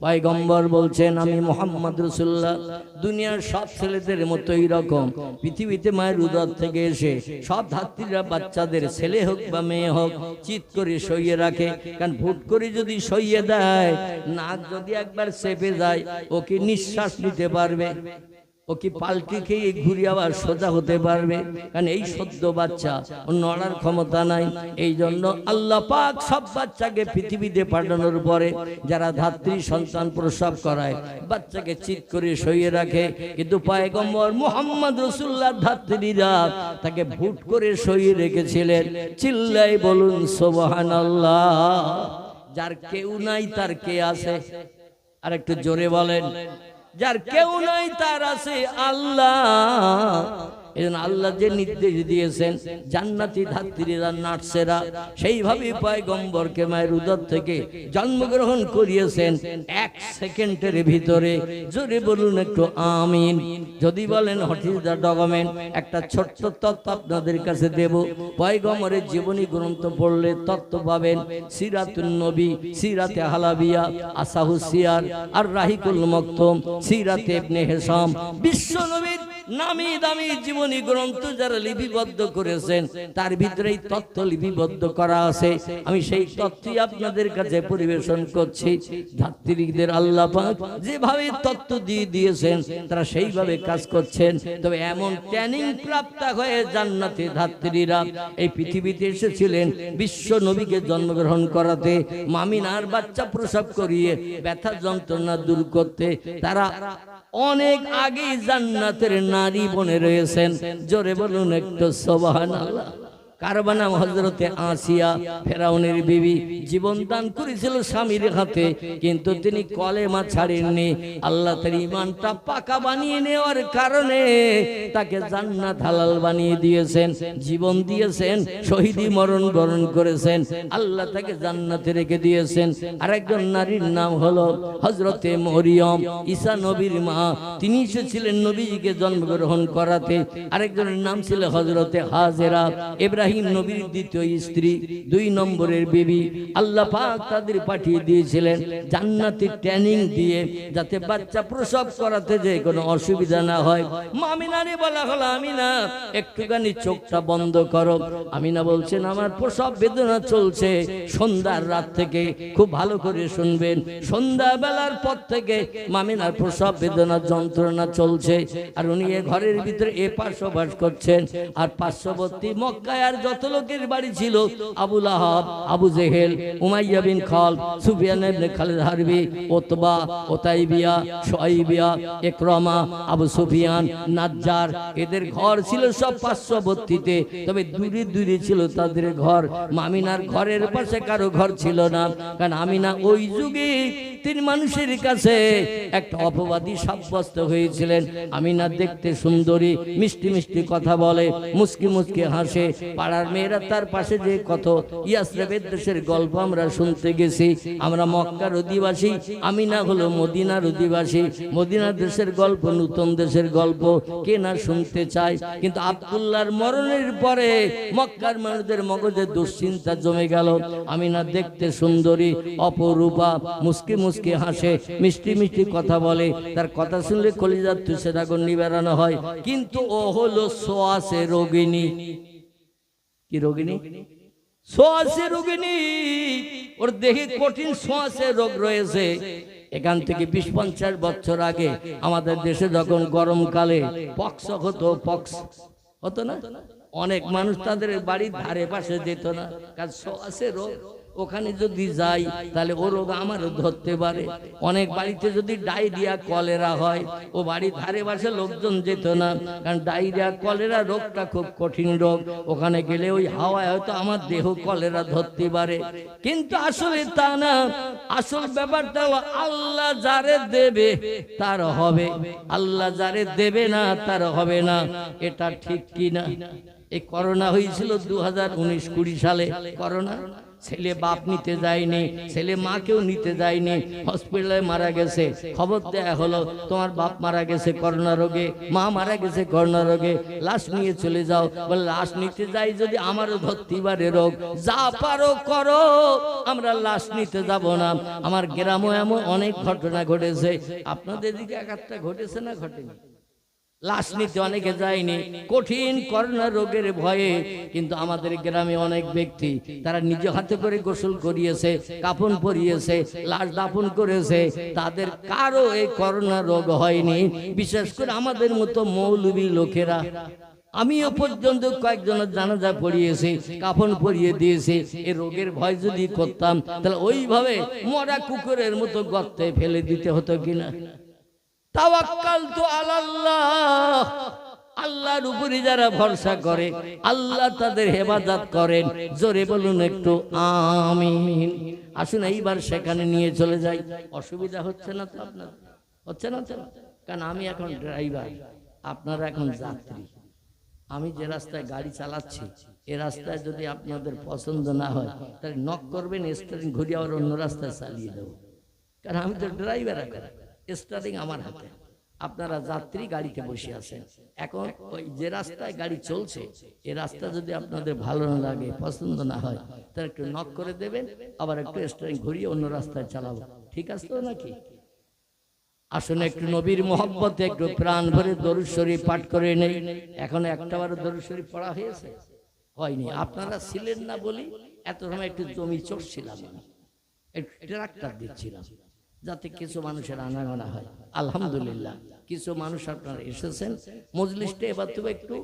পয়গম্বর বলছেন আমি মুহাম্মদ রাসূলুল্লাহ দুনিয়ার সব ছেলেদের মতো এইরকম পৃথিবীতে মায়ের উদর থেকে এসে সব ধাত্রীরা বাচ্চাদের ছেলে হোক বা মেয়ে হোক চিৎ করে সইয়ে রাখে, কারণ ভুট করে যদি সইয়ে দেয় নাক যদি একবার চেপে যায় ও কি নিঃশ্বাস নিতে পারবে, ও কি পাল্টি খেয়ে ঘুরে আবার সোজা হতে পারবে, কারণ এই সদ্য বাচ্চা ও নড়ার ক্ষমতা নাই। এই জন্য আল্লাহ পাক সব বাচ্চাকে পৃথিবীতে পাঠানোর পরে যারা ধাত্রী সন্তান প্রসব করায় বাচ্চাকে চিৎ করে সইয়ে রাখে, কিন্তু পয়গম্বর মুহাম্মদ রাসূলুল্লাহ ধাত্রীরা তাকে ভুট করে সইয়ে রেখেছিলেন। চিল্লাই বলুন সুবহানাল্লাহ। যার কেউ নাই তার কে আছে? আর একটু জোরে বলেন। যার কেউ নাই তার আছে আল্লাহ। এজন্য আল্লাহ যে নির্দেশ দিয়েছেন জান্নাতি ধাত্রীরা নার্সেরা সেইভাবে পয়গম্বরকে মায়ের উদর থেকে জন্মগ্রহণ করিয়েছেন 1 সেকেন্ডের ভিতরে। জোরে বলুন একটু আমিন। যদি বলেন হোয়াট ইজ দ্য ডকুমেন্ট, একটা ছোট্ট তথ্য আপনাদের কাছে দেব। পয়গম্বরের জীবনী গ্রন্থ পড়লে তথ্য পাবেন। সিরাতুন নবী, সিরাতে হালাবিয়া, আসাহুস সিয়ার আর রাহিকুল মাকতুম, সিরাতে ইবনে হিশাম, বিশ্ব নবীর নামি দামি জীবনী গ্রন্থ যারা লিপিবদ্ধ করেছেন তার ভিতরেই তথ্য লিপিবদ্ধ করা আছে। আমি সেই তথ্যই আপনাদের কাছে পরিবেশন করছি। ধাত্রীদের আল্লাহ পাক যেভাবে তথ্য দিয়ে দিয়েছেন তারা সেইভাবে কাজ করছেন। তবে এমন ট্রেনিং প্রাপ্ত হয়ে জান্নাতে ধাত্রীরা এই পৃথিবীতে এসেছিলেন বিশ্ব নবীকে জন্মগ্রহণ করাতে, মামিনার বাচ্চা প্রসব করিয়ে ব্যথা যন্ত্রণা দূর করতে। তারা অনেক আগে জান্নাতের নারী বনে রয়েছেন। জোরে বলুন একটু সুবহানাল্লাহ। কারবা নাম হযরতে আসিয়া, ফেরাউনের বিবি, জীবন দান করেছিল স্বামীর হাতে, কিন্তু তিনি কলেমা ছাড়েননি। আল্লাহ তার ঈমানটা পাকা বানিয়ে নেওয়ার কারণে তাকে জান্নাত হালাল বানিয়ে দিয়েছেন, জীবন দিয়েছেন, শহীদি মরণ বরণ করেছেন, আল্লাহ তাকে জান্নাতে রেখে দিয়েছেন। আরেকজন নারীর নাম হলো হযরতে মরিয়ম, ঈসা নবীর মা, তিনি এসেছিলেন নবীজিকে জন্মগ্রহণ করাতে। আরেকজনের নাম ছিল হযরতে হাজেরা, ইব্রাহিম নবীর দ্বিতীয় স্ত্রী, 2 নম্বরের বিবি। আল্লাহ পাক তাদের পাঠিয়ে দিয়েছিলেন জান্নাতি ট্রেনিং দিয়ে, যাতে বাচ্চা প্রসব করাতে যে কোনো অসুবিধা না হয়। আমিনারে বলা হলো আমিনা একটুখানি চোখটা বন্ধ করো। আমিনা বলছেন আমার প্রসব বেদনা চলছে সন্ধ্যার রাত থেকে, খুব ভালো করে শুনবেন, সন্ধ্যা বেলার পর থেকে মামিনার প্রসব বেদনা যন্ত্রণা চলছে। আর উনি এ ঘরের ভিতরে এ পার্শ্ববাস করছেন। আর পার্শ্ববর্তী মক্কায় আর যত লোকের বাড়ি ছিল, আবু লাহাব, আবু জেহেল, উমাইয়া বিন খালদ, সুফিয়ান ইবনে খালিদ হারবি, উতবা, উতাইবিয়া, শুআইবিয়া, ইকরামা, আবু সুফিয়ান, নাজ্জার, এদের ঘর ছিল সব পার্শ্ববর্তীতে। তবে দূরে দূরে ছিল তাদের ঘর। আমিনার ঘরের পাশে কারো ঘর ছিল না, কারণ আমিনা ওই যুগে তিনি মানুষের কাছে একটা অপবাদী সাব্যস্ত হয়েছিলেন। আমিনা দেখতে সুন্দরী, মিষ্টি মিষ্টি কথা বলে, মুস্কি মুস্কি হাসে। পাড়ার মেয়েরা তার পাশে যে কত ইয়াসরিবের দেশের গল্প আমরা শুনতে গেছি। আমরা মক্কার অধিবাসী, আমিনা হলো মদিনার অধিবাসী। মদিনার দেশের গল্প, নতুন দেশের গল্প কে না শুনতে চায়। কিন্তু আব্দুল্লাহর মরণের পরে মক্কার মানুষদের মগজে দুশ্চিন্তা জমে গেল। আমিনা দেখতে সুন্দরী, অপরূপা, মুস্কি মুস্কি হাসে, মিষ্টি মিষ্টি কথা বলে, তার কথা শুনলে কলিজার তুষের আগুন নিবারানো হয়। কিন্তু ও হলো সোয়াসে রোগিনী। কি রোগিনী? সোয়াসে রোগিনী। ওর দেহে কঠিন সোয়াসে রোগ রয়েছে। এখান থেকে 20-50 বছর আগে আমাদের দেশে যখন গরমকালে পক্স হতো না, অনেক মানুষ তাদের বাড়ির ধারে পাশে যেত না, কারণ সোয়াসে রোগ। ওখানে যদি যাই তাহলে ও রোগ আমারও ধরতে পারে। অনেক বাড়িতে যদি ডায়রিয়া, কলেরা হয়, ও বাড়ির ধারে পাশে লোকজন যেত না, কারণ ডায়রিয়া, কলেরা রোগটা খুব কঠিন রোগ। ওখানে গেলে ওই হাওয়ায় হয়তো আমার দেহ কলেরা ধরতে পারে। কিন্তু আসলে তা না। আসল ব্যাপারটা আল্লাহ যারে দেবে তার হবে, আল্লাহ যারে দেবে না তার হবে না। এটা ঠিক কি না? এই করোনা হয়েছিল 2019-20 সালে। করোনা ছেলে বাপ নিতে যায়নি, ছেলে মাকেও নিতে যায়নি, হসপিটালে মারা গেছে, খবর দেয়া হলো তোমার বাপ মারা গেছে করোনা রোগে, মা মারা গেছে করোনা রোগে, লাশ নিয়ে চলে যাও। বলে লাশ নিতে যাই যদি আমারও ধরতে পারে রোগ, যা পারো করো, আমরা লাশ নিতে যাব না। আমার গ্রামে এমন অনেক ঘটনা ঘটেছে, আপনাদের দিকে এক একটা ঘটেছে না ঘটেনি? লাশ নিতে অনেকে যায়নি কঠিন করোনা রোগের ভয়ে, কিন্তু আমাদের গ্রামে অনেক ব্যক্তি তারা নিজ হাতে করে গোসল করিয়েছে, কাফন পরিয়েছে, লাশ দাফন করেছে, তাদের কারো এই করোনা রোগ হয়নি। বিশেষ করে আমাদের মতো মৌলবী লোকেরা, আমিও পর্যন্ত কয়েকজনের জানাজা পড়িয়েছি, কাফন পরিয়ে দিয়েছি। এই রোগের ভয় যদি করতাম তাহলে ওইভাবে মরা কুকুরের মতো গর্তে ফেলে দিতে হতো কিনা। তাওয়াক্কালতু আলাল্লাহ, আল্লাহর উপরে যারা ভরসা করে আল্লাহ তাদের হেফাজত করেন। জোরে বলুন একটু আমিন। আসুন এইবার সেখানে নিয়ে চলে যাই। অসুবিধা হচ্ছে না তো আপনার? হচ্ছে না তো? কারণ আমি এখন ড্রাইভার, আপনারা এখন যাত্রী। আমি যে রাস্তায় গাড়ি চালাচ্ছি এই রাস্তায় যদি আপনাদের পছন্দ না হয় তাহলে নক করবেন, স্টারিং ঘুরিয়ে আবার অন্য রাস্তায় চালিয়ে দেবো। কারণ আমি তো ড্রাইভার, স্টারিং আমার হাতে, আপনারা যাত্রী গাড়িতে বসে আছেন। এখন ওই যে রাস্তায় গাড়ি চলছে এই রাস্তা যদি আপনাদের ভালো না লাগে, পছন্দ না হয়, তাহলে একটু নক করে দেবেন, আবার একটু স্টারিং ঘুরিয়ে অন্য রাস্তায় চালাবো। ঠিক আছে তো নাকি? আসুন একটু নবীর মহব্বতে একটু প্রাণ ভরে দরুদ শরীফ পাঠ করে নেই। এখন একটাবারও দরুদ শরীফ পড়া হয়েছে? হয়নি। আপনারা ছিলেন না বলি এত সময় একটু জমি চড়ছিলাম, একটু ট্রাক্টর দিচ্ছিলাম যাতে কিছু মানুষের আনাগোনা হয়। আলহামদুলিল্লাহ কিছু মানুষ আপনারা এসেছেন, মজলিসটা এবার তো একটু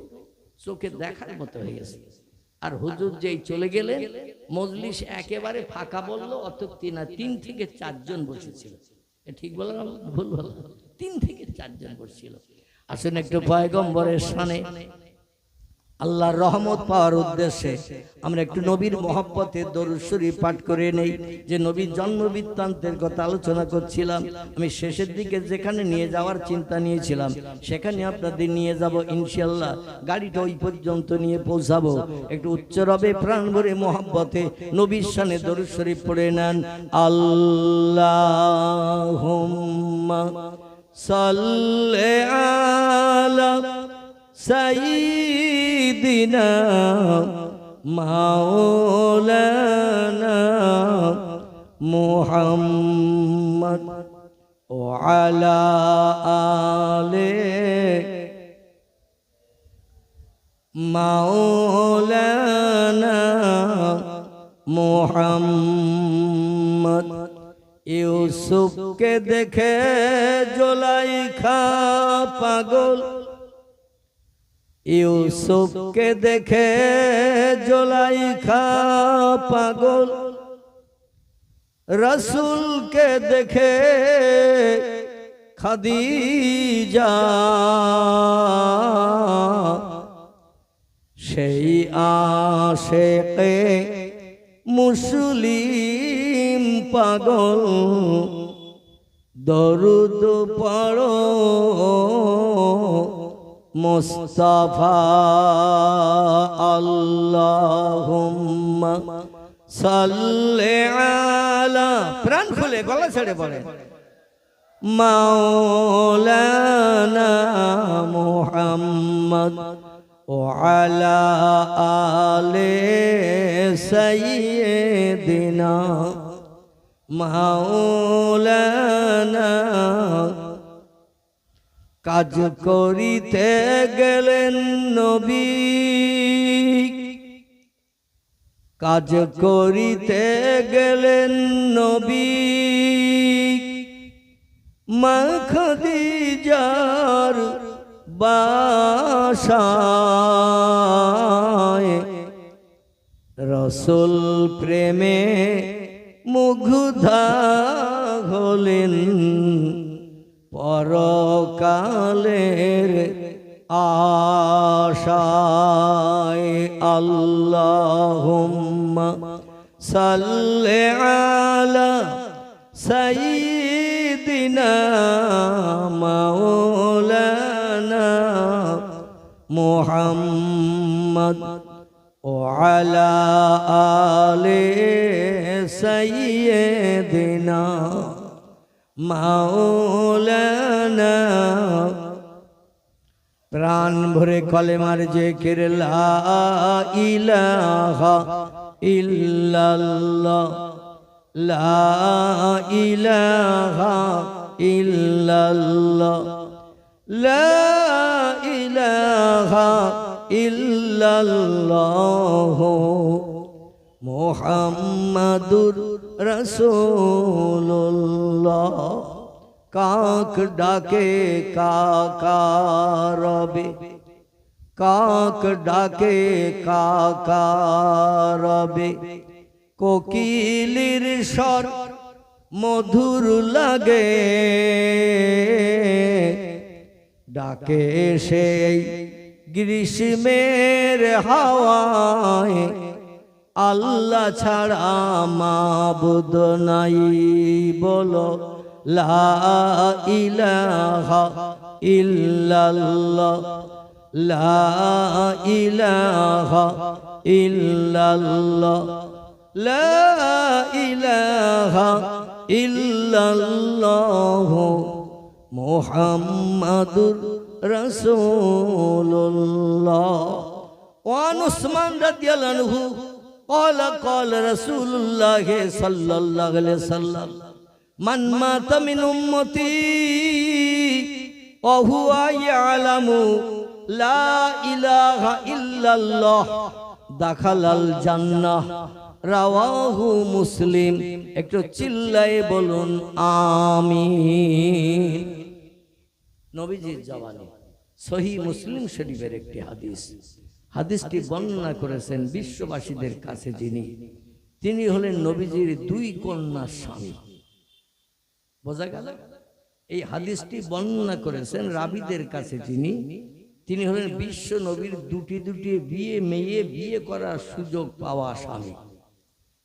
চোখে দেখার মতো হয়ে গেছে। আর হুজুর যেই চলে গেলেন মজলিস একেবারে ফাঁকা বললো, অত 3 থেকে 4 জন বসেছিল। ঠিক বললাম ভুল বললাম? 3 থেকে 4 জন বসছিল। আসুন একটু পয়গম্বরের শানে আল্লাহর রহমত পাওয়ার উদ্দেশ্যে আমরা একটু নবীর মহব্বতে দরুদ শরীফ পাঠ করে নেই। যে নবীর জন্ম বৃত্তান্তের কথা আলোচনা করছিলাম, আমি শেষের দিকে যেখানে নিয়ে যাওয়ার চিন্তা নিয়েছিলাম সেখানে আপনাদের নিয়ে যাব ইনশাআল্লাহ। গাড়িটা ওই পর্যন্ত নিয়ে পৌঁছাবো। একটু উচ্চ রবে প্রাণ ভরে মহব্বতে নবীর শানে দরুদ শরীফ পড়ে নেন। আল্লাহুম্মা সাল্লি আলা সাইয়্যিদিনা মাওলানা মুহাম্মদ ওয়া আলা আলি মাওলানা মুহাম্মদ। ইউসুফকে দেখে জুলাইখা পাগল, ইউসুফকে দেখে জুলাইখা পাগল, রসুলকে দেখে খাদিজা, সেই আশেকে মুসলিম পাগল, দরুদ পড়ো মুস্তাফা। আল্লাহুম্মা সাল্লি আলা, প্রাণ খুলে গলা ছেড়ে পড়ে, মাওলানা মুহাম্মদ ওয়া আলা আলি সাইয়্যিদিনা মাওলানা। কাজ করিতে গেলেন নবী, কাজ করিতে গেলেন নবী, মা খাদিজার বাসায়, রসুল প্রেমে মুগ্ধা হলেন, পরকালের আশায়। আল্লাহুম্মা সাল্লি আলা সাইয়্যিদিনা মাওলানা মুহাম্মদ وعلى آل سيدنا مولانا প্রাণ ভরে কলেমার জিকির লা ইলাহা ইল্লাল্লাহ লা ইলাহা ইল্লাল্লাহ লা ইলাহা ইল্লাল্লাহ মুহাম্মাদুর রাসূলুল্লাহ কাক ডাকে কাকারবে কাক ডাকে কাকারবে কোকিলের স্বর মধুর লাগে ডাকে সেই গ্রীষ্মের হাওয়ায় আল্লাহ ছাড়া মাবুদ নাই বলো লা ইলাহা ইল্লাল্লাহ লা ইলাহা ইল্লাল্লাহ লা ইলাহা ইল্লাল্লাহ মুহাম্মাদুর রাসূলুল্লাহ ওয়ান উসমান রাদিয়াল্লাহু আনহু قال قال رسول الله صلى الله عليه وسلم من مات من امتي وهو يعلم لا اله الا الله دخل الجنه রাওয়াহু মুসলিম একটু চিল্লায়ে বলুন আমিন নবীজির জবানে সহিহ মুসলিম শরীফের একটি হাদিস হাদিসটি বর্ণনা করেছেন বিশ্ববাসীদের কাছে তিনি হলেন নবীজির দুই কন্যার স্বামী বোঝা গেল এই হাদিসটি বর্ণনা করেছেন রাবীদের কাছে তিনি হলেন বিশ্ব নবীর দুটি মেয়ে বিয়ে করার সুযোগ পাওয়া স্বামী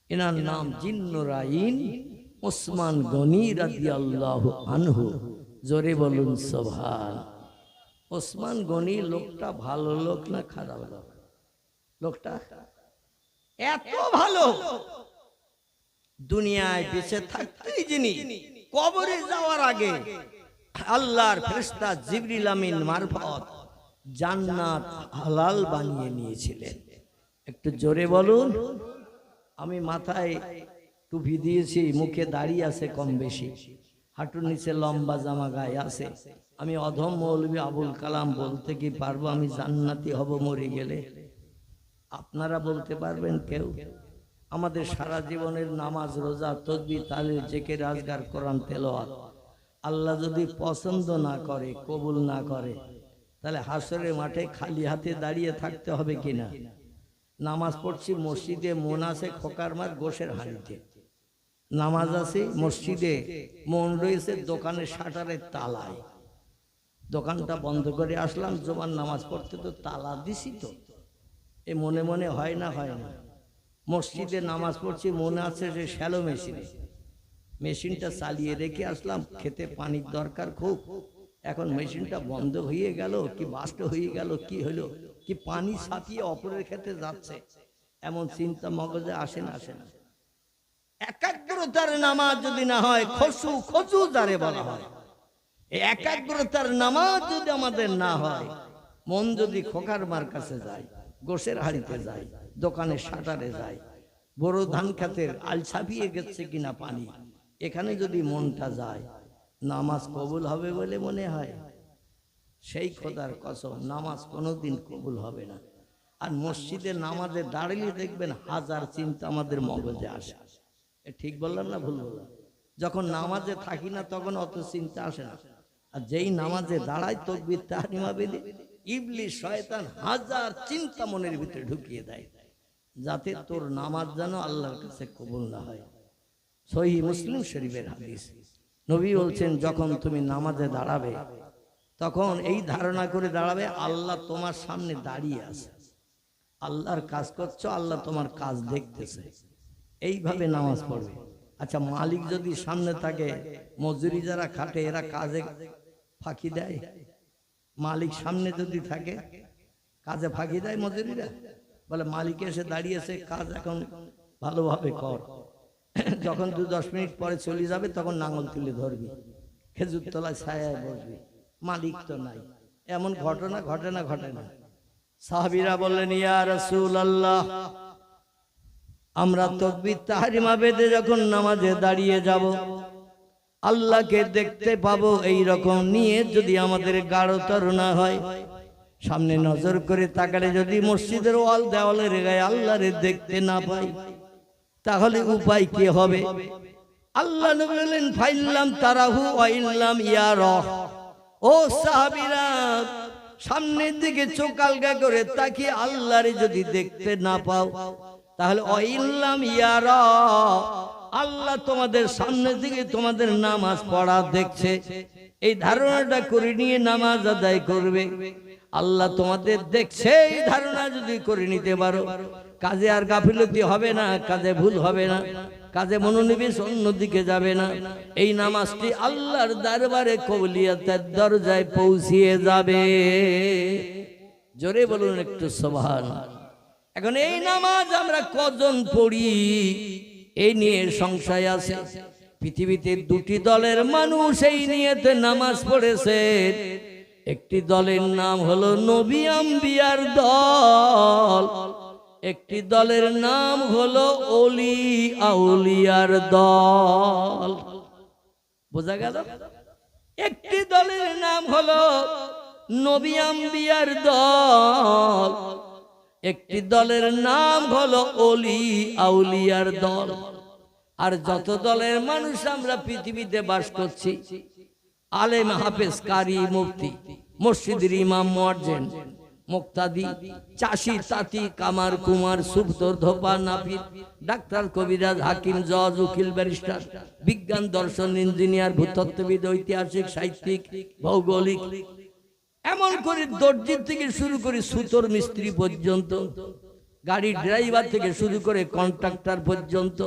এনার নাম জিন্নুরাইন ওসমান গনি রাদিয়াল্লাহু আনহু জোরে বলুন সুবহান ওসমান গনি লোকটা ভালো লোক না খারাপ লোক লোকটা এত ভালো দুনিয়ায় বেঁচে থাকতেই যিনি কবরে যাওয়ার আগে আল্লাহর ফেরেশতা জিবরিল আমিন মারফত জান্নাত হালাল বানিয়ে নিয়েছিলেন একটু জোরে বলুন আমি মাথায় টুপি দিয়েছি মুখে দাড়ি আছে কম বেশি হাঁটুর নিচে লম্বা জামা গায়ে আছে আমি অধম মৌলভী আবুল কালাম বলতে কি পারবো আমি জান্নাতি হব মরে গেলে আপনারা বলতে পারবেন কেউ আমাদের সারা জীবনের নামাজ রোজা তাসবিহ তাহলিল জিকির আজকার কোরআন তেলাওয়াত আল্লাহ যদি পছন্দ না করে কবুল না করে তাহলে হাসরের মাঠে খালি হাতে দাঁড়িয়ে থাকতে হবে কিনা নামাজ পড়ছি মসজিদে মন আছে খোকার মার গোশের হাঁড়িতে নামাজ আছে মসজিদে মন রয়েছে দোকানের শাটারের তালায় দোকানটা বন্ধ করে আসলাম জোমান নামাজ পড়তে তো তালা দিছি তো এ মনে মনে হয় না মসজিদে নামাজ পড়ছি মনে আছে যে শ্যালো মেশিনটা চালিয়ে রেখে আসলাম খেতে পানির দরকার খুব এখন মেশিনটা বন্ধ হয়ে গেল কি বাস্ট হয়ে গেল কি হলো কি পানি ছাপিয়ে অপরের খেতে যাচ্ছে এমন চিন্তা মগজে আসে না একাগ্রতার নামাজ যদি না হয় খসু যারে বলা হয় এই একাগ্রতার নামাজ যদি আমাদের না হয় মন যদি খোকার মার কাছে যায় গোশের হাড়িতে যায় দোকানের শাটারে যায় বড় ধান খেতের আল ছাপিয়ে গেছে কিনা পানি এখানে যদি মনটা যায় নামাজ কবুল হবে বলে মনে হয় সেই খোদার কসম নামাজ কোনোদিন কবুল হবে না আর মসজিদে নামাজে দাঁড়িয়ে দেখবেন হাজার চিন্তা আমাদের মগজে আসে ঠিক বললাম না ভুল বললাম যখন নামাজে থাকি না তখন অত চিন্তা আসে না আর যেই নামাজে দাঁড়ায় তাকবীর তাহরিমা বেদে ইবলিস শয়তান হাজার চিন্তা মনের ভিতরে ঢুকিয়ে দেয় যাতে তোর নামাজ যেন আল্লাহর কাছে কবুল না হয় সহিহ মুসলিম শরীফের হাদিস নবী বলছেন যখন তুমি নামাজে দাঁড়াবে তখন এই ধারণা করে দাঁড়াবে আল্লাহ তোমার সামনে দাঁড়িয়ে আছে আল্লাহর কাজ করছো আল্লাহ তোমার কাজ দেখতেছে এইভাবে নামাজ পড়বে আচ্ছা মালিক যদি সামনে থাকে মজুরি যারা খাটে এরা কাজে ফাঁকি দেয় মালিক সামনে যদি থাকে কাজে ফাঁকি দেয় মজুরিরা বলে মালিক এসে দাঁড়িয়েছে, কাজ এখন ভালোভাবে কর, যখন 2-10 মিনিট পরে চলে যাবে তখন নাঙল তুলে ধরবি, খেজুর তলায় ছায়ায় বসবি, মালিক তো নাই। এমন ঘটনা ঘটে না ঘটে না? সাহাবীরা বললেন, ইয়া রাসূলুল্লাহ, আমরা তাকবীর তাহরিমা বেঁধে যখন নামাজে দাঁড়িয়ে যাব, আল্লাহকে দেখতে পাবো, এই রকম নিয়ে যদি আমাদের গাঢ়তর না হয়, সামনে নজর করে তাকালে যদি মসজিদের ওয়াল দেওয়ালের গায়ে আল্লাহরে দেখতে না পাই, তাহলে উপায় কি হবে? আল্লাহ নবী বললেন, ফাইল্লাম তারাহু ওয়া ইল্লাম ইয়ারাহ। ও সাহাবীরা, সামনের দিকে চোখ আলগা করে তাকিয়ে আল্লাহরে যদি দেখতে না পাও, তাহলে ওয়া ইল্লাম ইয়ারাহ, আল্লাহ তোমাদের সামনের দিকে তোমাদের নামাজ পড়া দেখছে, এই ধারণাটা করে নিয়ে নামাজ আদায় করবে। আল্লাহ তোমাদের দেখছে এই ধারণা যদি করে নিতে পারো, কাজে আর গাফিলতি হবে না, কাজে ভুল হবে না, কাজে মনোনিবেশ অন্যদিকে যাবে না। এই নামাজটি আল্লাহর দরবারে কবুলিয়তের দরজায় পৌঁছিয়ে যাবে। জোরে বলুন একটু সুবহানাল্লাহ। এখন এই নামাজ আমরা কজন পড়ি এই নিয়ে সংশয় আছে। পৃথিবীতে দুটি দলের মানুষ এই নিয়েতে নামাজ পড়েছে। একটি দলের নাম হলো নবী আম্বিয়ার দল, একটি দলের নাম হলো ওলি আউলিয়ার দল। বোঝা গেল? একটি দলের নাম হলো নবী আম্বিয়ার দল, একটি দলের নাম হলো ওলি আউলিয়ার দল। আর যত দলের মানুষ আমরা পৃথিবীতে বাস করছি, আলেম, হাফেজ, কারি, মুফতি, মসজিদের ইমাম, মুয়াজ্জিন, মুক্তাদি, চাষি, তাঁতি, কামার, কুমার, সুফতর, ধোপা, নাপিত, ডাক্তার, কবিরাজ, হাকিম, জজ, উকিল, ব্যারিস্টার, বিজ্ঞান, দর্শন, ইঞ্জিনিয়ার, ভূতত্ত্ববিদ, ঐতিহাসিক, সাহিত্যিক, ভৌগোলিক, এমন করে দর্জি থেকে শুরু করে সুতোর মিস্ত্রি পর্যন্ত, গাড়ির ড্রাইভার থেকে শুরু করে কন্ট্রাক্টর পর্যন্ত,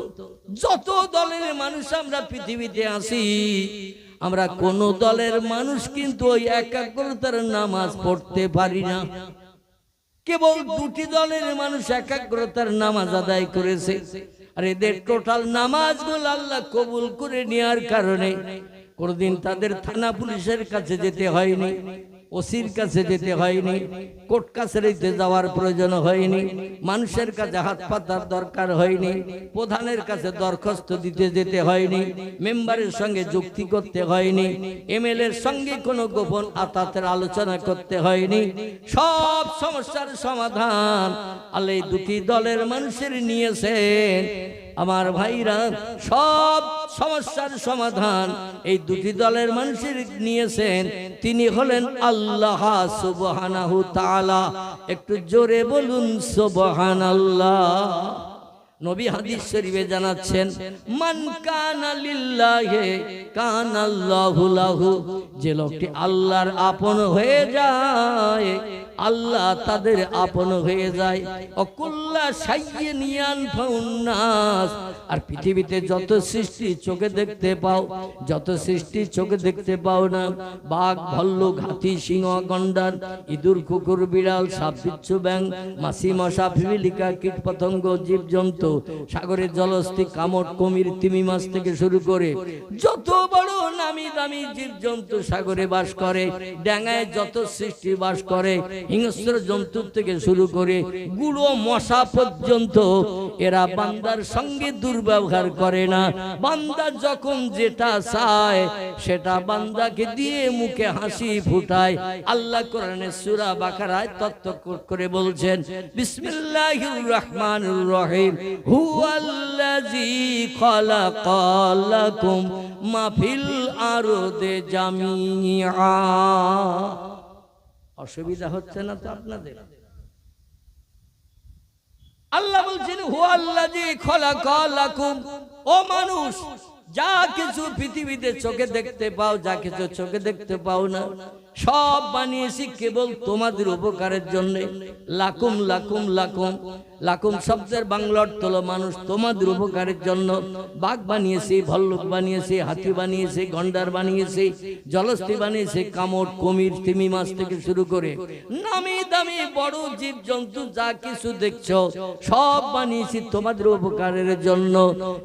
যত দলের মানুষ আমরা পৃথিবীতে আছি, আমরা কোন দলের মানুষ কিন্তু ওই একাগ্রতার নামাজ পড়তে পারি না। কেবল দুটি দলের মানুষ একাগ্রতার নামাজ আদায় করেছে। আর এদের টোটাল নামাজগুলো আল্লাহ কবুল করে নেওয়ার কারণে কোনদিন তাদের থানা পুলিশের কাছে যেতে হয়নি, ওসির কাছে যেতে হয়নি, কোর্ট কাছারিতে যাওয়ার প্রয়োজন হয়নি, মানুষের কাছে হাত পাতার দরকার হয়নি, প্রধানের কাছে দরখাস্ত দিতে যেতে হয়নি, মেম্বারের সঙ্গে যুক্তি করতে হয়নি, এমএলএর সঙ্গে কোনো গোপন আতাতের আলোচনা করতে হয়নি। সব সমস্যার সমাধান আল্লাহ দুটি দলের মানুষের নিয়েছেন। আমার ভাইরা, সব সমস্যার সমাধান এই দুটি দলের মানুষের নিয়েছেন। তিনি হলেন আল্লাহ সুবহানাহু তাআলা। একটু জোরে বলুন সুবহানাল্লাহ। নবী হাদিস শরীফে জানাচ্ছেন, মান কানা লিল্লাহি কানাল্লাহু লাহু, যে লোকটি আল্লাহর আপন হয়ে যায় আল্লাহ তাদের আপন হয়ে যায়। অকুল্লা শাইইন ইয়ানফাউন নাস, আর পৃথিবীতে যত সৃষ্টি চোখে দেখতে পাও, যত সৃষ্টি চোখে দেখতে পাও না, বাঘ, ভাল্লুক, হাতি, সিংহ, গন্ডার, ইঁদুর, কুকুর, বিড়াল, সাপ, বিচ্ছু, ব্যাঙ, মাছি, মশা, পিপিলিকা, কীট পতঙ্গ, জীবজন্তু, সাগরের জলস্থি, কামট, কুমির, তিমি মাছ থেকে শুরু করে যত বড় নামি দামি জীবজন্তু সাগরে বাস করে, ডাঙায় যত সৃষ্টি বাস করে, হিংস্র জন্তুর থেকে শুরু করে গুঁড়ো মশা পর্যন্ত, এরা বান্দার সঙ্গে দুর্ব্যবহার করে না। বান্দা যখন যেটা চায় সেটা বান্দাকে দিয়ে মুখে হাসি ফুটায়। আল্লাহ কোরআনে সূরা বাকারায় তত্ত্ব করে বলছেন, বিসমিল্লাহির রহমানির রহিম, হুয়াল্লাযী খালাকালাকুম মা ফিল আরদি জামিআ। অসুবিধা হচ্ছে না তো আপনাদের? আল্লাহ বলছেন, হুয়াল্লাযী খালাকালাকুম, ও মানুষ, যা কিছু পৃথিবীতে চোখে দেখতে পাও, যা কিছু চোখে দেখতে পাও না, সব বানিয়েছি কেবল তোমাদের উপকারের জন্য। লাকুম লাকুম লাকুম, লাকুম শব্দের বাংলা অর্থ হলো মানুষ, তোমাদের উপকারের জন্য। বাঘ বানিয়েছি, ভল্লুক বানিয়েছি, হাতি বানিয়েছি, গন্ডার বানিয়েছি, জলস্থি বানিয়েছি, কামড়, কুমির, তিমি মাছ থেকে শুরু করে নামি দামি বড় জীব জন্তু যা কিছু দেখছো সব বানিয়েছি তোমাদের উপকারের জন্য।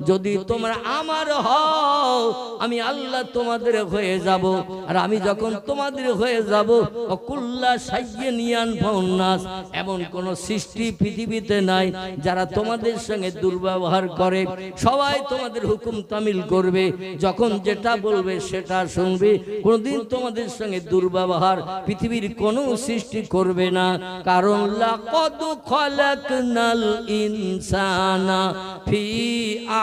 যদি তোমরা আমার হও আমি আল্লাহ তোমাদের হয়ে যাব, আর আমি যখন তোমাদের হয়ে যাব কুল্লা সাইয়্যিনিয়ান ফাউন্নাস, এমন কোন সৃষ্টি পৃথিবীতে নাই যারা তোমাদের সঙ্গে দুর্ব্যবহার করে। সবাই তোমাদের হুকুম তামিল করবে, যখন যেটা বলবে সেটা শুনবে। কোনদিন তোমাদের সঙ্গে দুর্ব্যবহার পৃথিবীর কোনো সৃষ্টি করবে না, কারণ লাকাদ খালাকনাল ইনসানা ফি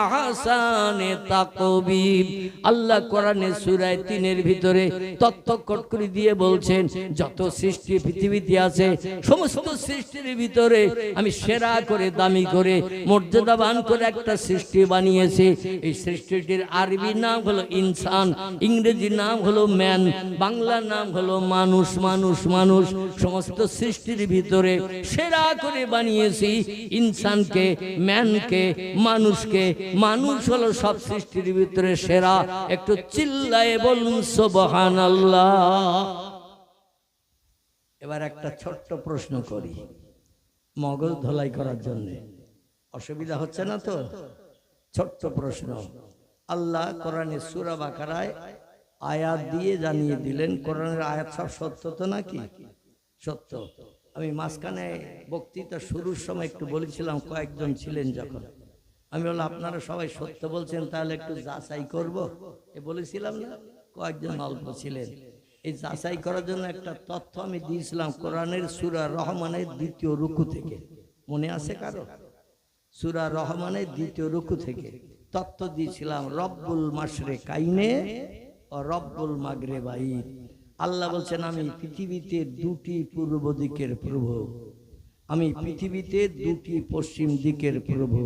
আহসানি তাকবীব। আল্লাহ কোরআনে সূরা 3 এর ভিতরে তথ্য কট করে দিয়ে বলছেন, যত সৃষ্টি পৃথিবীতে আছে সমস্ত সৃষ্টির ভিতরে আমি সেরা করে, দামি করে, মর্যাদাবান করে একটা সৃষ্টি বানিয়েছি। এই সৃষ্টিটির আরবি নাম হলো ইনসান, ইংরেজি নাম হলো ম্যান, বাংলা নাম হলো মানুষ। মানুষ মানুষ সমস্ত সৃষ্টির ভিতরে সেরা করে বানিয়েছি ইনসানকে, ম্যানকে, মানুষকে। মানুষ হলো সব সৃষ্টির ভিতরে সেরা। একটু চিল্লায়ে বলুন সুবহানাল্লাহ। এবার একটা ছোট্ট প্রশ্ন করি মগজ ধোলাই করার জন্য, অসুবিধা হচ্ছে না তো? ছোট্ট প্রশ্ন। আল্লাহ কোরআনে সূরা বাকারায় আয়াত দিয়ে জানিয়ে দিলেন, কোরআনের আয়াত সব সত্য তো নাকি? সত্য। আমি মাঝখানে বক্তৃতা শুরুর সময় একটু বলেছিলাম, কয়েকজন ছিলেন যখন, আমি বললাম আপনারা সবাই সত্য বলছেন, তাহলে একটু যাচাই করব, এ বলেছিলাম না? কয়েকজন অল্প ছিলেন। এই যাচাই করার জন্য একটা তথ্য আমি দিয়েছিলাম কোরআনের সূরা রহমানের 2য় রুকু থেকে। মনে আছে কারো? সূরা রহমানের 2য় রুকু থেকে তথ্য দিয়েছিলাম, রব্বুল মাশরিকাইনে ও রব্বুল মাগরিবাইন। আল্লাহ বলছেন আমি পৃথিবীতে 2টি পূর্ব দিকের প্রভু, আমি পৃথিবীতে 2টি পশ্চিম দিকের প্রভু।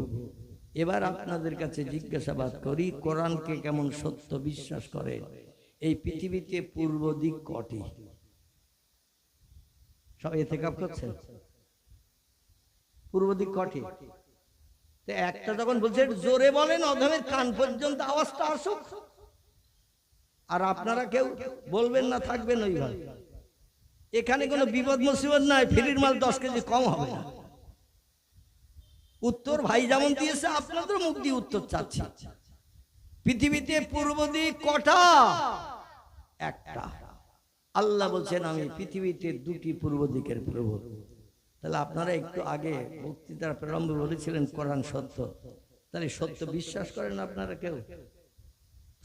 এবার আপনাদের কাছে জিজ্ঞাসাবাদ করি, কোরআনকে কেমন সত্য বিশ্বাস করে? এই পৃথিবীতে পূর্ব দিক কটি? সব ইতিকাফ করছেন? পূর্ব দিক কটি? তো একটা যখন বলছে জোরে বলেন, অধমের কান পর্যন্ত আওয়াজটা আসুক। আর আপনারা কেউ বলবেন না, থাকবেন ওইভাবে। এখানে কোনো বিপদ মুসিবত নাই, ফ্রির মাল 10 কেজি কম হবে না। উত্তর ভাই যেমন দিয়েছে আপনাদের মুখ দিয়ে উত্তর চাচ্ছি। পৃথিবীতে পূর্ব দিক কটা? একটা। আল্লাহ বলছেন আমি পৃথিবীতে 2টি পূর্ব দিকের প্রভু। তাহলে আপনারা একটু আগে বক্তৃতার প্রারম্ভে বলেছিলেন কোরআন সত্য, তাহলে সত্য বিশ্বাস করেন আপনারা কেউ?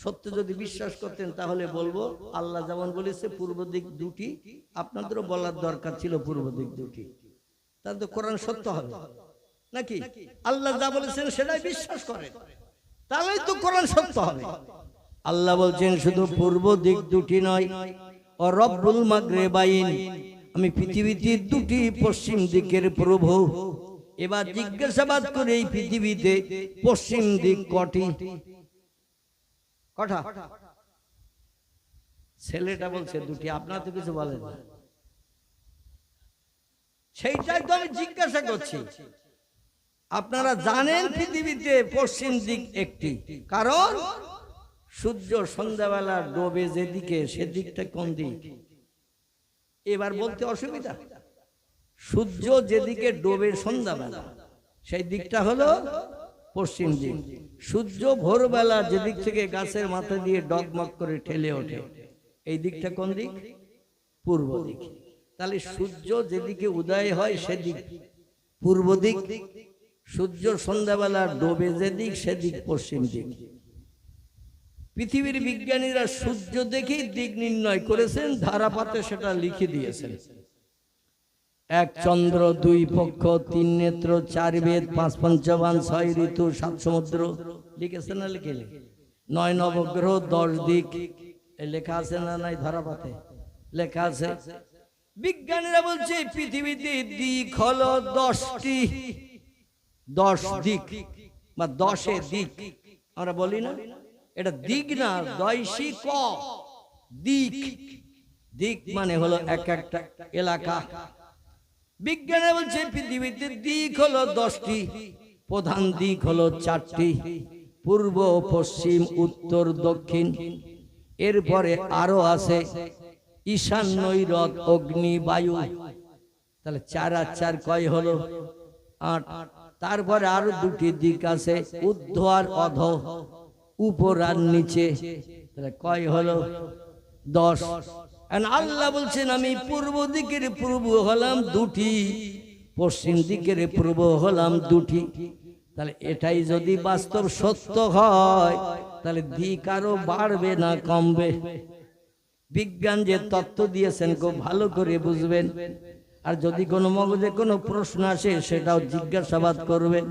সত্য যদি বিশ্বাস করতেন তাহলে বলবো আল্লাহ যেমন বলেছে পূর্ব দিক 2টি, আপনাদেরও বলার দরকার ছিল পূর্ব দিক 2টি। তাহলে তো কোরআন সত্য হবে নাকি? আল্লাহ যা বলেছেন সেটাই বিশ্বাস করেন, তাহলেই তো কোরআন সত্য হবে। আল্লাহ বলছেন শুধু পূর্ব দিক 2টি নয়, ও রব্বুল মাগরিবাইন, আমি পৃথিবীতে 2টি পশ্চিম দিকের প্রভু। এবার জিজ্ঞাসাবাদ করে এই পৃথিবীতে পশ্চিম দিক কটি? কটা? ছেলেটা বলছে 2টি, আপনারা তো কিছু বলেন না। সেইটাই তো আমি জিজ্ঞাসা করছি। আপনারা জানেন পৃথিবীতে পশ্চিম দিক একটি, কারণ সূর্য সন্ধ্যাবেলা ডোবে যেদিকে সেদিকটা কোন দিক? এবার বলতে অসুবিধা। সূর্য যেদিকে ডোবে সন্ধ্যাবেলা সেই দিকটা হলো পশ্চিম দিক। সূর্য ভোরবেলা যেদিক থেকে গাছের মাথা দিয়ে ডগমগ করে ঠেলে ওঠে এই দিকটা কোন দিক? পূর্ব দিক। তাহলে সূর্য যেদিকে উদয় হয় সেদিক পূর্ব দিক, সূর্য সন্ধ্যাবেলা ডোবে যেদিক সেদিক পশ্চিম দিক। পৃথিবীর বিজ্ঞানীরা সূর্য দেখেই দিক নির্ণয় করেছেন, ধারাপাতে সেটা লিখে দিয়েছেন। 1 চন্দ্র, 2 পক্ষ, 3 নেত্র, 4 বেদ, 5 পঞ্চবান, 6 ঋতু, 7 সমুদ্র লিখেছেন না? লিখে 9 নবগ্রহ, 10 দিক লেখা আছে না? নাই, ধারাপাতে লেখা আছে। বিজ্ঞানীরা বলছে পৃথিবীতে দিক হলো 10টি, 10 দিক বা 10 দিক আমরা বলি না? এটা দিক না, দয়সী ক, দিক। দিক মানে হলো এক একটা এলাকা। বিজ্ঞানে বলছে পৃথিবীতে দিক হলো 10টি, প্রধান দিক হলো 4টি, পূর্ব, পশ্চিম, উত্তর, দক্ষিণ। এরপরে আরো আছে ঈশান, নৈরত, অগ্নি, বায়ু। তাহলে 4 আর 4 কয় হলো? 8। তারপরে আরো 2টি দিক আছে, ঊর্ধ্ব আর অধ, উপর আর নিচে। তাহলে কয় হলো? 10। আল্লাহ বলছেন আমি পূর্ব দিকের পূর্ব হলাম 2টি, পশ্চিম দিকের পূর্ব হলাম 2টি। তাহলে এটাই যদি বাস্তব সত্য হয় তাহলে দিক আরো বাড়বে না কমবে? বিজ্ঞান যে তত্ত্ব দিয়েছেন খুব ভালো করে বুঝবেন। আর যদি কোনো মগজে কোনো প্রশ্ন আসে সেটাও জিজ্ঞাসাবাদ করবেন।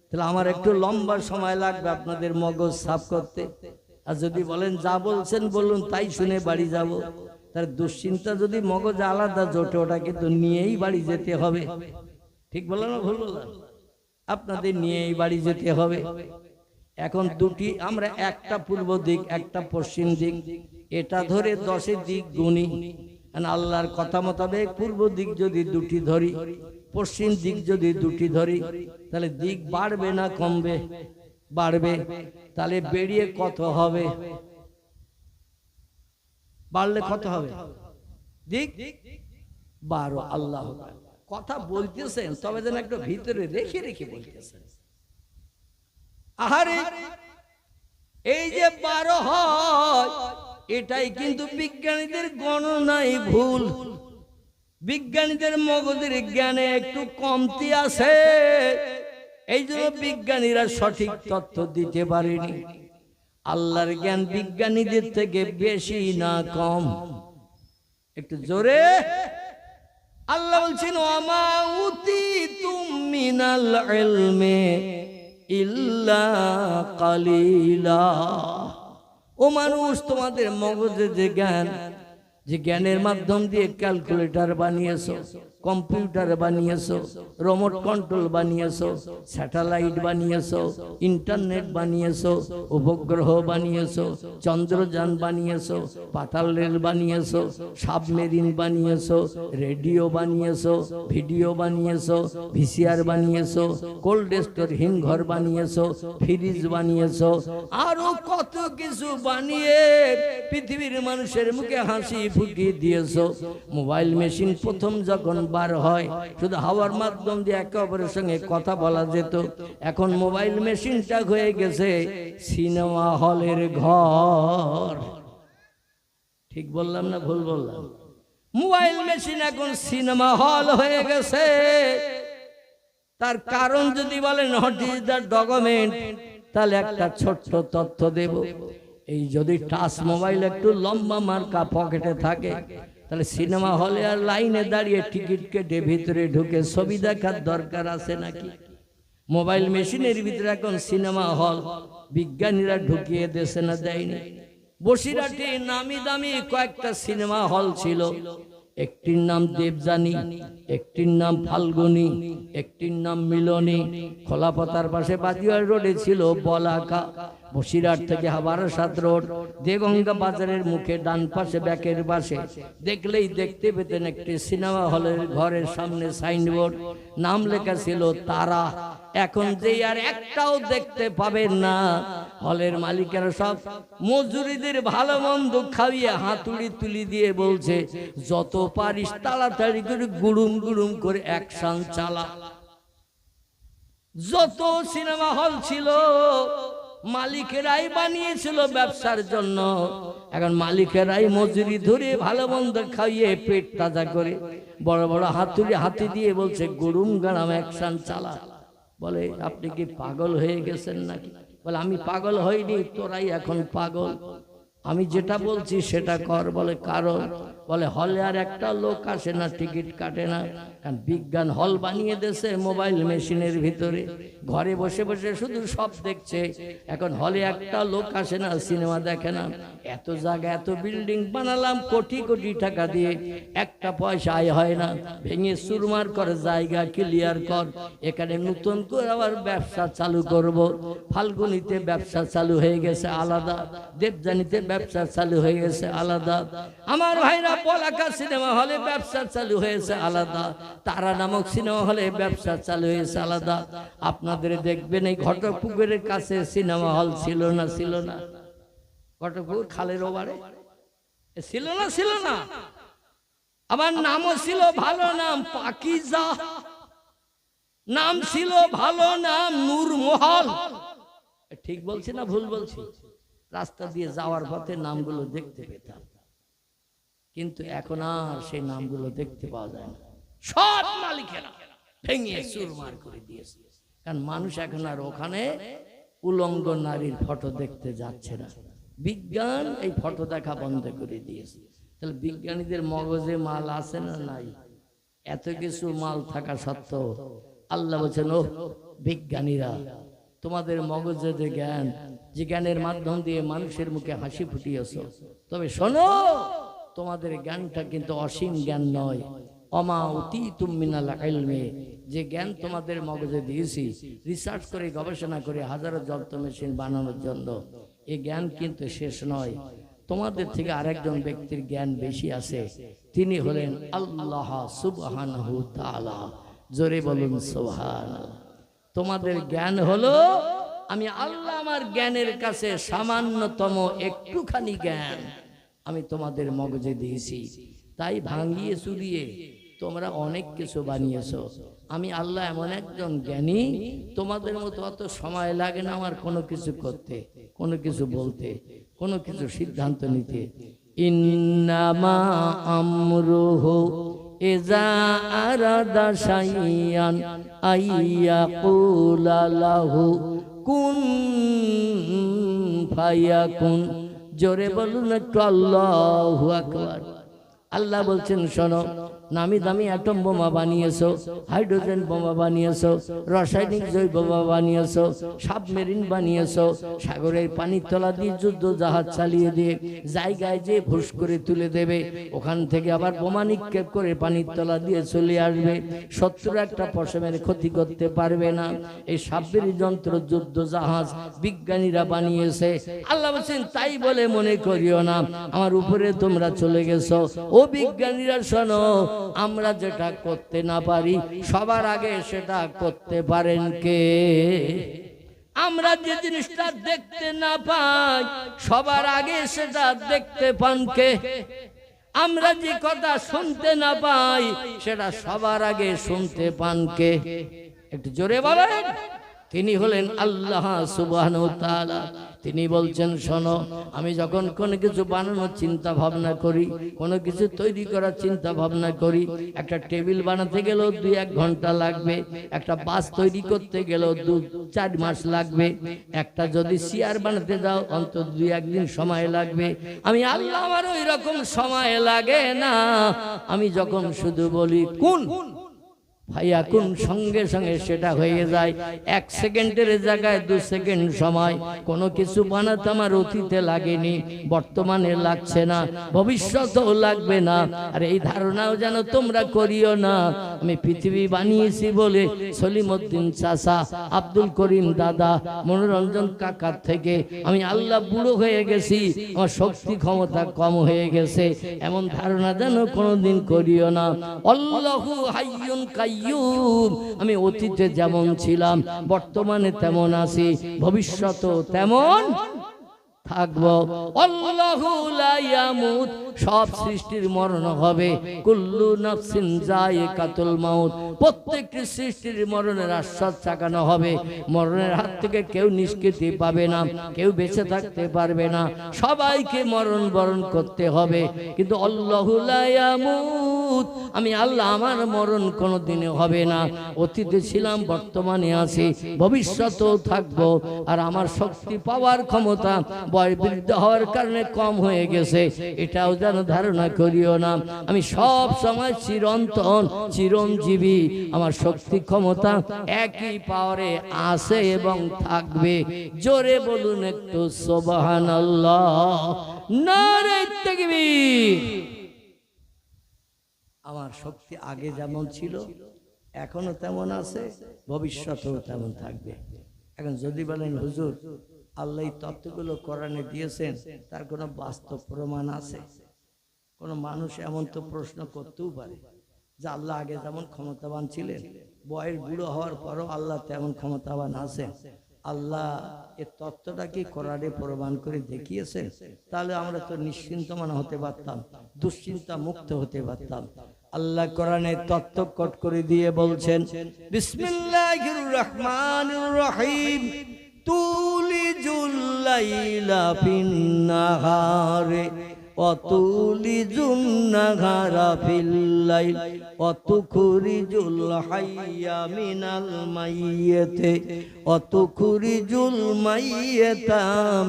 তাহলে আমার একটু লম্বা সময় লাগবে আপনাদের মগজ সাফ করতে। আর যদি বলেন যা বলছেন বলুন তাই শুনে বাড়ি যাব, তার দুশ্চিন্তা যদি মগজ আলাদা জোটে ওটা কিন্তু নিয়েই বাড়ি যেতে হবে। ঠিক বললাম না ভুল বললাম? আপনাদের নিয়েই বাড়ি যেতে হবে। এখন 2টি, আমরা একটা পূর্ব দিক একটা পশ্চিম দিক, এটা ধরে 10 দিক গুনি। আল্লাহর কথা মোতাবেক পূর্ব দিক যদি 2টি ধরি, পশ্চিম দিক যদি 2টি ধরি, তাহলে দিক বাড়বে না কমবে? বাড়বে। তাহলে বেরিয়ে কত হবে? বাড়লে কত হবে? দিক 12। আল্লাহ কথা বলতেছেন তবে যেন একটু ভিতরে রেখে রেখে বলতেছেন। আহারে এই যে 12 হয় এটাই কিন্তু বিজ্ঞানীদের গণনায় ভুল। বিজ্ঞানীদের মগজের জ্ঞানে একটু কমতি আছে, এই জন্য বিজ্ঞানীরা সঠিক তথ্য দিতে পারেনি। আল্লাহর জ্ঞান বিজ্ঞানীদের থেকে বেশি না কম? একটু জোরে। আল্লাহ বলছেন ওয়ামা উতিতুম মিনাল ইলমি ইল্লা কালিলা। ও মানুষ, তোমাদের মগজে যে জ্ঞান, যে জ্ঞানের মাধ্যম দিয়ে ক্যালকুলেটর বানিয়েছো, কম্পিউটার বানিয়েছো, রিমোট কন্ট্রোল বানিয়েছো, স্যাটেলাইট বানিয়েছো, ইন্টারনেট বানিয়েছো, উপগ্রহ বানিয়েছো, চন্দ্রযান বানিয়েছো, পাতাল রেল বানিয়েছো, সাবমেরিন বানিয়েছো, রেডিও বানিয়েছো, ভিডিও বানিয়েছো, ভিসিআর বানিয়েছো, কোল্ড স্টোর হিমঘর বানিয়েছো, ফ্রিজ বানিয়েছো, আরো কত কিছু বানিয়ে পৃথিবীর মানুষের মুখে হাসি ফুটিয়ে দিয়েছো। মোবাইল মেশিন প্রথম যখন বার হয় শুধু হাওয়ার মাধ্যম দিয়ে একে অপরের সঙ্গে কথা বলা যেত, এখন মোবাইল মেশিনটা হয়ে গেছে সিনেমা হলের ঘর। ঠিক বললাম না ভুল বললাম? মোবাইল মেশিন এখন সিনেমা হল হয়ে গেছে। তার কারণ যদি বলেন হোয়াট ইজ দ্য ডকুমেন্ট, তাহলে একটা ছোট্ট তথ্য দেব। এই যদি টাচ মোবাইল একটু লম্বা মার্কা পকেটে থাকে তাহলে সিনেমা হলে আর লাইনে দাঁড়িয়ে টিকিট কেটে ভিতরে ঢুকে ছবি দেখার দরকার আছে নাকি? মোবাইল মেশিনের ভিতরে এখন সিনেমা হল বিজ্ঞানীরা ঢুকিয়ে দেশে না দেয়নি? বসিরহাটে নামি দামি কয়েকটা সিনেমা হল ছিল, একটির নাম দেবযানী, একটির নাম ফাল্গুনী, একটির নাম মিলনী। খোলাপতার পাশে বাদিয়ার রোডে ছিল বলাকা। বসিরহাট থেকে বারাসাত রোড, দেগঙ্গা বাজারের মুখে ডান পাশে ব্যাকের পাশে দেখলেই দেখতে পেতেন একটি সিনেমা হলের ঘরের সামনে সাইনবোর্ড, নাম লেখা ছিল তারা। এখন যে আর একটাও দেখতে পাবেন না। হলের মালিকেরা সব মজুরিদের ভালো মন্দ খাইয়ে হাতুড়ি তুলি দিয়ে বলছে যত পারিস তাড়াতাড়ি করে গুড়ুম গুড়ুম করে অ্যাকশন চালা। যত সিনেমা হল ছিল মালিকেরাই বানিয়েছিল ব্যবসার জন্য। এখন মালিকেরাই মজুরি ধরে ভালো মন্দ খাইয়ে পেট তাজা করে বড় বড় হাতুড়ি হাতে দিয়ে বলছে গুড়ুম গাড়াম অ্যাকশন চালা। বলে আপনি কি পাগল হয়ে গেছেন নাকি? বলে আমি পাগল হইনি, তোরাই এখন পাগল। আমি যেটা বলছি সেটা কর। বলে কারণ? বলে হলে আর একটা লোক আসে না, টিকিট কাটে না, কারণ বিজ্ঞান হল বানিয়ে দিয়েছে মোবাইল মেশিনের ভিতরে। ঘরে বসে বসে শুধু সব দেখছে। এখন হলে একটা লোক আসে না, সিনেমা দেখে না। এত জায়গা এত বিল্ডিং বানালাম কোটি কোটি টাকা দিয়ে, একটা পয়সা আয় হয় না। ভেঙে চুরমার করে জায়গা ক্লিয়ার কর, এখানে নতুন করে আবার ব্যবসা চালু করব। ফাল্গুনিতে ব্যবসা চালু হয়ে গেছে আলাদা, দেবযানীতে ব্যবসা চালু হয়ে গেছে আলাদা। আমার ভাইরা পলাকা সিনেমা হলে ব্যবসা চালু হয়েছে আলাদা, তারা নামক সিনেমা হলে ব্যবসা চালু হয়েছে আলাদা। আপনাদের দেখবেন এই ঘটকপুকুরের কাছে সিনেমা হল ছিল না? ছিল না? ঘটকপুকুর খালের ওপারে ছিল না? ছিল না? আমার নামও ছিল ভালো নাম পাকিজা, নাম ছিল ভালো নাম নূরমহল। ঠিক বলছি না ভুল বলছি? রাস্তা দিয়ে যাওয়ার পথে নামগুলো দেখতে পেতাম, কিন্তু এখন আর সেই নামগুলো দেখতে পাওয়া যায় না। সব মালিকেরা ভেঙে চুরমার করে দিয়েছে, কারণ মানুষ এখন আর ওখানে উলঙ্গ নারীর ফটো দেখতে যাচ্ছে না। বিজ্ঞান এই ফটো দেখা বন্ধ করে দিয়েছে। তাহলে বিজ্ঞানীদের মগজে মাল আছে না নাই? এত কিছু মাল থাকা সত্ত্বেও আল্লাহ বলছেন, ও বিজ্ঞানীরা, তোমাদের মগজে যে জ্ঞান, যে জ্ঞানের মাধ্যম দিয়ে মানুষের মুখে হাসি ফুটিয়েছো, তবে শোনো, তোমাদের জ্ঞানটা কিন্তু অসীম জ্ঞান নয়। অমা উতীতুম মিনাল ইলমি, যে জ্ঞান তোমাদের মগজে দিয়েছি রিসার্চ করে গবেষণা করে হাজারো যন্ত্র মেশিন বানানোর জন্য, এই জ্ঞান কিন্তু শেষ নয়। তোমাদের থেকে আরেকজন ব্যক্তির জ্ঞান বেশি আছে, তিনি হলেন আল্লাহ সুবহানাহু তাআলা। জোরে বলুন সুবহানাল্লাহ। তোমাদের জ্ঞান হলো আমি আল্লাহ, আমার জ্ঞানের কাছে সামান্যতম একটুখানি জ্ঞান আমি তোমাদের মগজে দিয়েছি, তাই ভাঙিয়ে চুরিয়ে তোমরা অনেক কিছু বানিয়েছো। আমি আল্লাহ এমন একজন জ্ঞানী, তোমাদের মতো অত সময় লাগে না আমার কোনো কিছু করতে, কোনো কিছু বলতে, কোনো কিছু সিদ্ধান্ত নিতে। ইন্নামা আমরুহু ইযা আরাদা শাইআন আইয়াকুলা লাহু কুন ফায়াকুন। জোরে বলুন একটু আল্লাহু আকবার। আল্লাহ বলছেন, শোনো, নামি দামি অ্যাটম বোমা বানিয়েছো, হাইড্রোজেন বোমা বানিয়েছো, রাসায়নিক জৈব বোমা বানিয়েছো, সাবমেরিন বানিয়েছো, সাগরের পানির তলা দিয়ে যুদ্ধ জাহাজ চালিয়ে দিয়ে জায়গায় যে ভুস করে তুলে দেবে, ওখান থেকে আবার বোমা নিক্ষেপ করে পানির তলা দিয়ে চলে আসবে, শত্রুর একটা পশমের ক্ষতি করতে পারবে না। এই সাবমেরিন যন্ত্র যুদ্ধ জাহাজ বিজ্ঞানীরা বানিয়েছে। আল্লাহ বলছেন, তাই বলে মনে করিও না আমার উপরে তোমরা চলে গেছো। ও বিজ্ঞানীরা শোনো, আমরা যেটা করতে না পারি সবার আগে সেটা করতে পারেন কে? আমরা যে জিনিসটা দেখতে না পাই সবার আগে সেটা দেখতে পান কে? আমরা যে কথা শুনতে না পাই সেটা সবার আগে শুনতে পান কে? একটু জোরে বলেন। তিনি হলেন আল্লাহ সুবহানাহু ওয়া তাআলা। তিনি বলছেন, শোনো, আমি যখন কোনো কিছু বানানোর চিন্তা ভাবনা করি, কোনো কিছু তৈরি করার চিন্তা ভাবনা করি, একটা টেবিল বানাতে গেলেও 2-1 ঘন্টা লাগবে, একটা বাস তৈরি করতে গেলেও 2-4 মাস লাগবে, একটা যদি চেয়ার বানাতে যাও অন্তত 2-1 দিন সময় লাগবে। আমি আল্লাহ, আমার ওই রকম সময় লাগে না। আমি যখন শুধু বলি কুন ফায়াকুন, সঙ্গে সঙ্গে সেটা হয়ে যায়। 1 সেকেন্ডের জায়গায় 2 সেকেন্ড সময়। কোনো কিছু বানাতে আমার অতীতে লাগেনি, বর্তমানে লাগছে না, ভবিষ্যতেও লাগবে না। আর এই ধারণাও যেন তোমরা করিও না আমি পৃথিবী বানিয়েছি বলে সলিমউদ্দিন চাচা, আব্দুল করিম দাদা, মনোরঞ্জন কাকার থেকে আমি আল্লাহ বুড়ো হয়ে গেছি, আমার শক্তি ক্ষমতা কম হয়ে গেছে, এমন ধারণা যেন কোনোদিন করিও না। আল্লাহু হাইয়ুন কাইয়্যুম, আমি অতীতে যেমন ছিলাম বর্তমানে তেমন আছি, ভবিষ্যতেও তেমন থাকবো। আল্লাহু লা ইয়ামুত, সব সৃষ্টির মরণ হবে। কুল্লু নাফসিন যায়িকাতুল মাউত, প্রত্যেকটি সৃষ্টির মরণের আশ্বাস চাকানো হবে। মরণের হাত থেকে কেউ নিষ্কৃতি পাবে না, কেউ বেঁচে থাকতে পারবে না, সবাইকে মরণ বরণ করতে হবে। কিন্তু আল্লাহু লা ইয়ামুত, আমি আল্লাহ, আমার মরণ কোনোদিনও হবে না। অতীতে ছিলাম, বর্তমানে আছি, ভবিষ্যতেও থাকবো। আর আমার শক্তি পাওয়ার ক্ষমতা বয় বৃদ্ধ হওয়ার কারণে কম হয়ে গেছে, এটাও যেন ধারণা করিও না। আমি সব সময় চিরন্তন, চিরঞ্জীবী, আমার শক্তি ক্ষমতা একই পাওয়ারে আছে এবং থাকবে। জোরে বলুন একটু সুবহানাল্লাহ, নারে তাকবীর। আমার শক্তি আগে যেমন ছিল এখনো তেমন আছে, ভবিষ্যতেও তেমন থাকবে। এখন যদি বলেন হুজুর আল্লাহ এই তত্ত্বগুলো কোরআনে দিয়েছেন, তার কোনো বাস্তব প্রমাণ আছে? কোনো মানুষ এমন তো প্রশ্ন করতেও পারে যে আল্লাহ আগে যেমন ক্ষমতাবান ছিলেন, বয়স বুড়ো হওয়ার পরও আল্লাহ তেমন ক্ষমতাবান আছেন। আল্লাহ এর তত্ত্বটা কি কোরআনে প্রমাণ করে দেখিয়েছেন? তাহলে আমরা তো নিশ্চিন্ত মনে হতে পারতাম, দুশ্চিন্তা মুক্ত হতে পারতাম। আল্লাহ কোরআনে তত্ত্ব কট করে দিয়ে বলছেন, বিসমিল্লাহির রহমানির রহিম, তুলিজুল লাইলা ফিন নাহারে ওয়াতুলিজুন নাহারা ফিল লাইল ওয়াতুখরিজুল হাইয়া মিনাল মাইয়িতি ওয়াতুখরিজুল মাইয়িতা